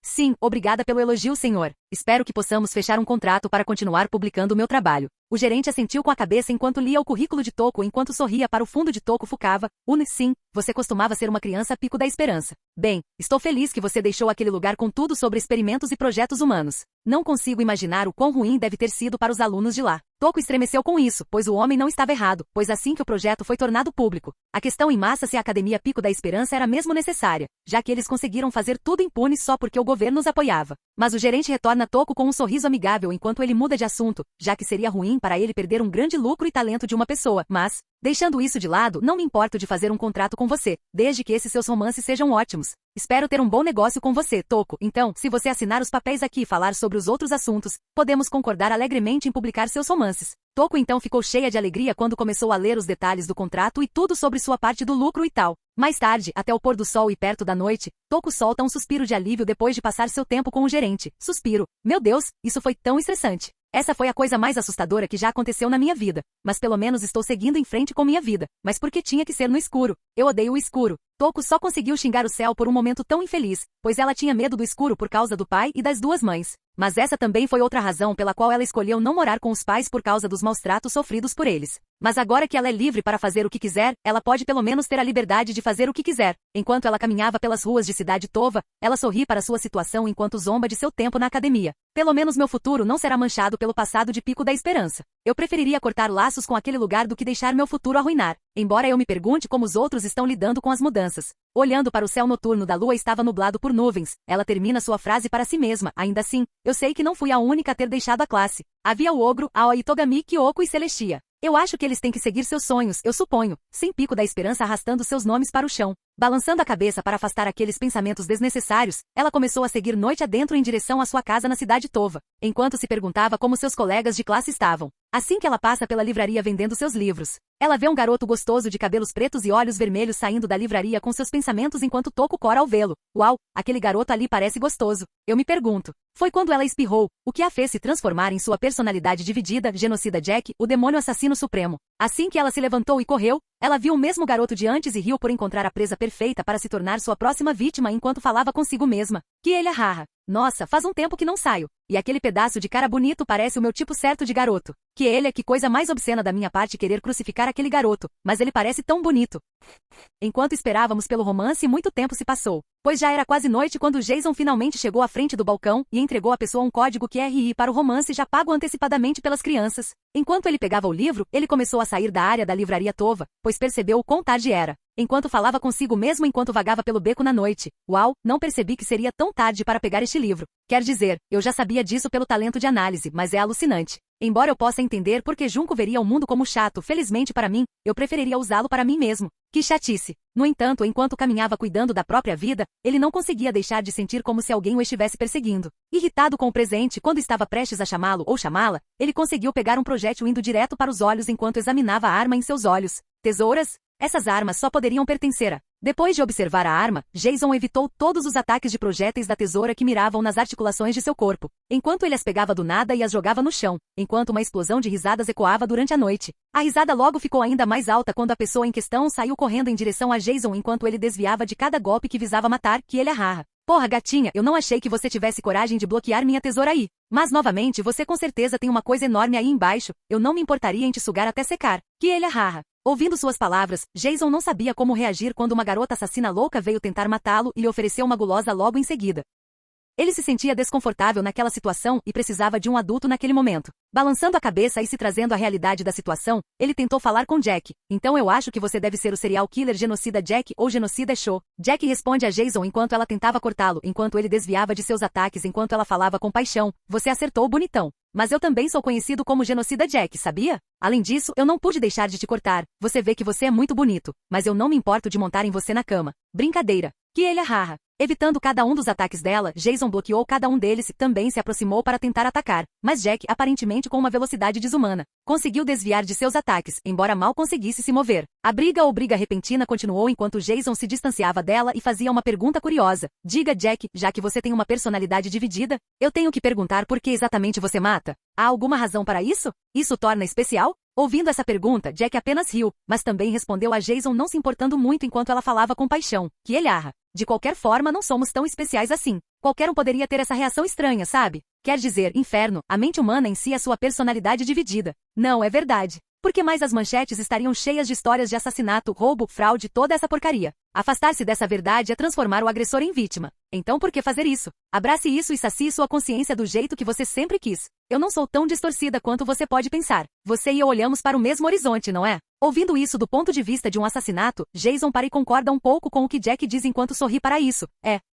Sim, obrigada pelo elogio, senhor. Espero que possamos fechar um contrato para continuar publicando o meu trabalho. O gerente assentiu com a cabeça enquanto lia o currículo de Toko enquanto sorria para o fundo de Toko Fukawa. Sim, você costumava ser uma criança Pico da Esperança. Bem, estou feliz que você deixou aquele lugar com tudo sobre experimentos e projetos humanos. Não consigo imaginar o quão ruim deve ter sido para os alunos de lá. Toco estremeceu com isso, pois o homem não estava errado, pois assim que o projeto foi tornado público, a questão em massa se a Academia Pico da Esperança era mesmo necessária, já que eles conseguiram fazer tudo impune só porque o governo os apoiava. Mas o gerente retorna Toco com um sorriso amigável enquanto ele muda de assunto, já que seria ruim para ele perder um grande lucro e talento de uma pessoa, mas, deixando isso de lado, não me importo de fazer um contrato com você, desde que esses seus romances sejam ótimos. Espero ter um bom negócio com você, Toco. Então, se você assinar os papéis aqui e falar sobre os outros assuntos, podemos concordar alegremente em publicar seus romances. Toco então ficou cheia de alegria quando começou a ler os detalhes do contrato e tudo sobre sua parte do lucro e tal. Mais tarde, até o pôr do sol e perto da noite, Toco solta um suspiro de alívio depois de passar seu tempo com o gerente. Suspiro. Meu Deus, isso foi tão estressante. Essa foi a coisa mais assustadora que já aconteceu na minha vida. Mas pelo menos estou seguindo em frente com minha vida. Mas por que tinha que ser no escuro? Eu odeio o escuro. Toco só conseguiu xingar o céu por um momento tão infeliz, pois ela tinha medo do escuro por causa do pai e das duas mães. Mas essa também foi outra razão pela qual ela escolheu não morar com os pais por causa dos maus tratos sofridos por eles. Mas agora que ela é livre para fazer o que quiser, ela pode pelo menos ter a liberdade de fazer o que quiser. Enquanto ela caminhava pelas ruas de Cidade Tova, ela sorri para sua situação enquanto zomba de seu tempo na academia. Pelo menos meu futuro não será manchado pelo passado de Pico da Esperança. Eu preferiria cortar laços com aquele lugar do que deixar meu futuro arruinar. Embora eu me pergunte como os outros estão lidando com as mudanças. Olhando para o céu noturno da lua estava nublado por nuvens. Ela termina sua frase para si mesma. Ainda assim, eu sei que não fui a única a ter deixado a classe. Havia o ogro, Aoi Togami, Kyoko e Celestia. Eu acho que eles têm que seguir seus sonhos, eu suponho, sem Pico da Esperança arrastando seus nomes para o chão. Balançando a cabeça para afastar aqueles pensamentos desnecessários, ela começou a seguir noite adentro em direção à sua casa na Cidade Tova, enquanto se perguntava como seus colegas de classe estavam. Assim que ela passa pela livraria vendendo seus livros, ela vê um garoto gostoso de cabelos pretos e olhos vermelhos saindo da livraria com seus pensamentos enquanto Toco cora ao vê-lo. Uau, aquele garoto ali parece gostoso. Eu me pergunto. Foi quando ela espirrou, o que a fez se transformar em sua personalidade dividida, genocida Jack, o demônio assassino supremo. Assim que ela se levantou e correu, ela viu o mesmo garoto de antes e riu por encontrar a presa perfeita para se tornar sua próxima vítima enquanto falava consigo mesma. Que ele haha. Nossa, faz um tempo que não saio. E aquele pedaço de cara bonito parece o meu tipo certo de garoto. Que ele é que coisa mais obscena da minha parte querer crucificar aquele garoto, mas ele parece tão bonito. Enquanto esperávamos pelo romance, muito tempo se passou, pois já era quase noite quando Jason finalmente chegou à frente do balcão e entregou à pessoa um código QRI para o romance já pago antecipadamente pelas crianças. Enquanto ele pegava o livro, ele começou a sair da área da livraria Tova, pois percebeu o quão tarde era. Enquanto falava consigo mesmo enquanto vagava pelo beco na noite. Uau, não percebi que seria tão tarde para pegar este livro. Quer dizer, eu já sabia disso pelo talento de análise, mas é alucinante. Embora eu possa entender porque Junko veria o mundo como chato, felizmente para mim, eu preferiria usá-lo para mim mesmo. Que chatice. No entanto, enquanto caminhava cuidando da própria vida, ele não conseguia deixar de sentir como se alguém o estivesse perseguindo. Irritado com o presente, quando estava prestes a chamá-lo ou chamá-la, ele conseguiu pegar um projétil indo direto para os olhos enquanto examinava a arma em seus olhos. Tesouras? Essas armas só poderiam pertencer a... Depois de observar a arma, Jason evitou todos os ataques de projéteis da tesoura que miravam nas articulações de seu corpo, enquanto ele as pegava do nada e as jogava no chão, enquanto uma explosão de risadas ecoava durante a noite. A risada logo ficou ainda mais alta quando a pessoa em questão saiu correndo em direção a Jason enquanto ele desviava de cada golpe que visava matar, que ele arrarra. Porra, gatinha, eu não achei que você tivesse coragem de bloquear minha tesoura aí. Mas novamente, você com certeza tem uma coisa enorme aí embaixo, eu não me importaria em te sugar até secar. Que ele arrarra. Ouvindo suas palavras, Jason não sabia como reagir quando uma garota assassina louca veio tentar matá-lo e lhe ofereceu uma gulosa logo em seguida. Ele se sentia desconfortável naquela situação e precisava de um adulto naquele momento. Balançando a cabeça e se trazendo à realidade da situação, ele tentou falar com Jack. Então eu acho que você deve ser o serial killer genocida Jack ou genocida Sho. Jack responde a Jason enquanto ela tentava cortá-lo, enquanto ele desviava de seus ataques enquanto ela falava com paixão. Você acertou, bonitão. Mas eu também sou conhecido como genocida Jack, sabia? Além disso, eu não pude deixar de te cortar. Você vê que você é muito bonito, mas eu não me importo de montar em você na cama. Brincadeira. Que ele arrarra. Evitando cada um dos ataques dela, Jason bloqueou cada um deles e também se aproximou para tentar atacar, mas Jack, aparentemente com uma velocidade desumana, conseguiu desviar de seus ataques, embora mal conseguisse se mover. A briga ou briga repentina continuou enquanto Jason se distanciava dela e fazia uma pergunta curiosa. Diga, Jack, já que você tem uma personalidade dividida, eu tenho que perguntar por que exatamente você mata? Há alguma razão para isso? Isso torna especial? Ouvindo essa pergunta, Jack apenas riu, mas também respondeu a Jason não se importando muito enquanto ela falava com paixão, que ele arra. De qualquer forma, não somos tão especiais assim. Qualquer um poderia ter essa reação estranha, sabe? Quer dizer, inferno, a mente humana em si é sua personalidade dividida. Não, é verdade. Porque mais as manchetes estariam cheias de histórias de assassinato, roubo, fraude, toda essa porcaria. Afastar-se dessa verdade é transformar o agressor em vítima. Então por que fazer isso? Abrace isso e sacie sua consciência do jeito que você sempre quis. Eu não sou tão distorcida quanto você pode pensar. Você e eu olhamos para o mesmo horizonte, não é? Ouvindo isso do ponto de vista de um assassinato, Jason para e concorda um pouco com o que Jack diz enquanto sorri para isso.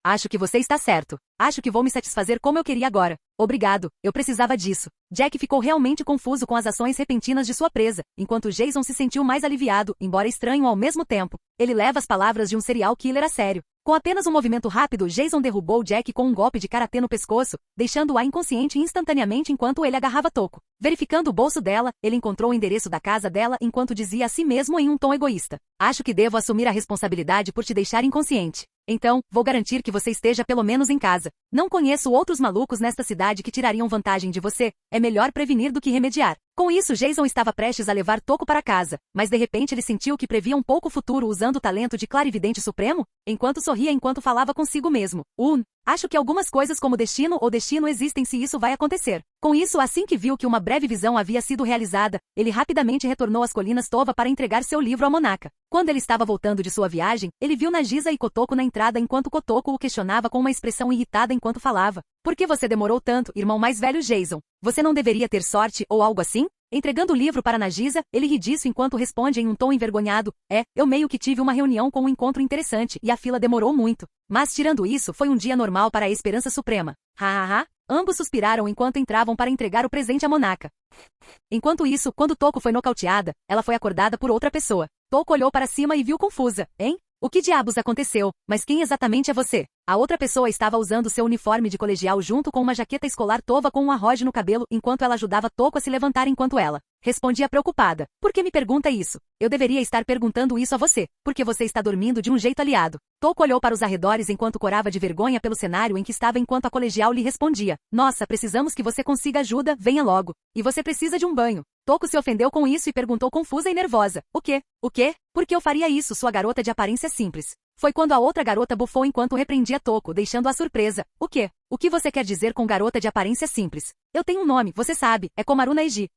Acho que você está certo. Acho que vou me satisfazer como eu queria agora. Obrigado, eu precisava disso. Jack ficou realmente confuso com as ações repentinas de sua presa, enquanto Jason se sentiu mais aliviado, embora estranho ao mesmo tempo. Ele leva as palavras de um serial killer a sério. Com apenas um movimento rápido, Jason derrubou Jack com um golpe de karatê no pescoço, deixando-a inconsciente instantaneamente enquanto ele agarrava Toko. Verificando o bolso dela, ele encontrou o endereço da casa dela enquanto dizia a si mesmo em um tom egoísta: acho que devo assumir a responsabilidade por te deixar inconsciente. Então, vou garantir que você esteja pelo menos em casa. Não conheço outros malucos nesta cidade que tirariam vantagem de você. É melhor prevenir do que remediar. Com isso, Jason estava prestes a levar Toko para casa, mas de repente ele sentiu que previa um pouco o futuro usando o talento de clarividente supremo, enquanto sorria enquanto falava consigo mesmo. Acho que algumas coisas como destino ou destino existem se isso vai acontecer. Com isso, assim que viu que uma breve visão havia sido realizada, ele rapidamente retornou às colinas Tova para entregar seu livro à Monaka. Quando ele estava voltando de sua viagem, ele viu Nagisa e Kotoko na entrada enquanto Kotoko o questionava com uma expressão irritada enquanto falava. Por que você demorou tanto, irmão mais velho Jason? Você não deveria ter sorte ou algo assim? Entregando o livro para Nagisa, ele ri disso enquanto responde em um tom envergonhado: eu meio que tive uma reunião com um encontro interessante e a fila demorou muito. Mas tirando isso, foi um dia normal para a Esperança Suprema. Ambos suspiraram enquanto entravam para entregar o presente a Monaka. Enquanto isso, quando Toko foi nocauteada, ela foi acordada por outra pessoa. Toko olhou para cima e viu confusa. O que diabos aconteceu? Mas quem exatamente é você? A outra pessoa estava usando seu uniforme de colegial junto com uma jaqueta escolar Tova com um arrojo no cabelo enquanto ela ajudava Toko a se levantar enquanto ela respondia preocupada. Por que me pergunta isso? Eu deveria estar perguntando isso a você, porque você está dormindo de um jeito aliado. Toko olhou para os arredores enquanto corava de vergonha pelo cenário em que estava enquanto a colegial lhe respondia: nossa, precisamos que você consiga ajuda, venha logo. E você precisa de um banho. Toko se ofendeu com isso e perguntou confusa e nervosa: o quê? O quê? Por que eu faria isso, sua garota de aparência simples? Foi quando a outra garota bufou enquanto repreendia Toko, deixando-a surpresa. O quê? O que você quer dizer com garota de aparência simples? Eu tenho um nome, você sabe, é Komaru Neji.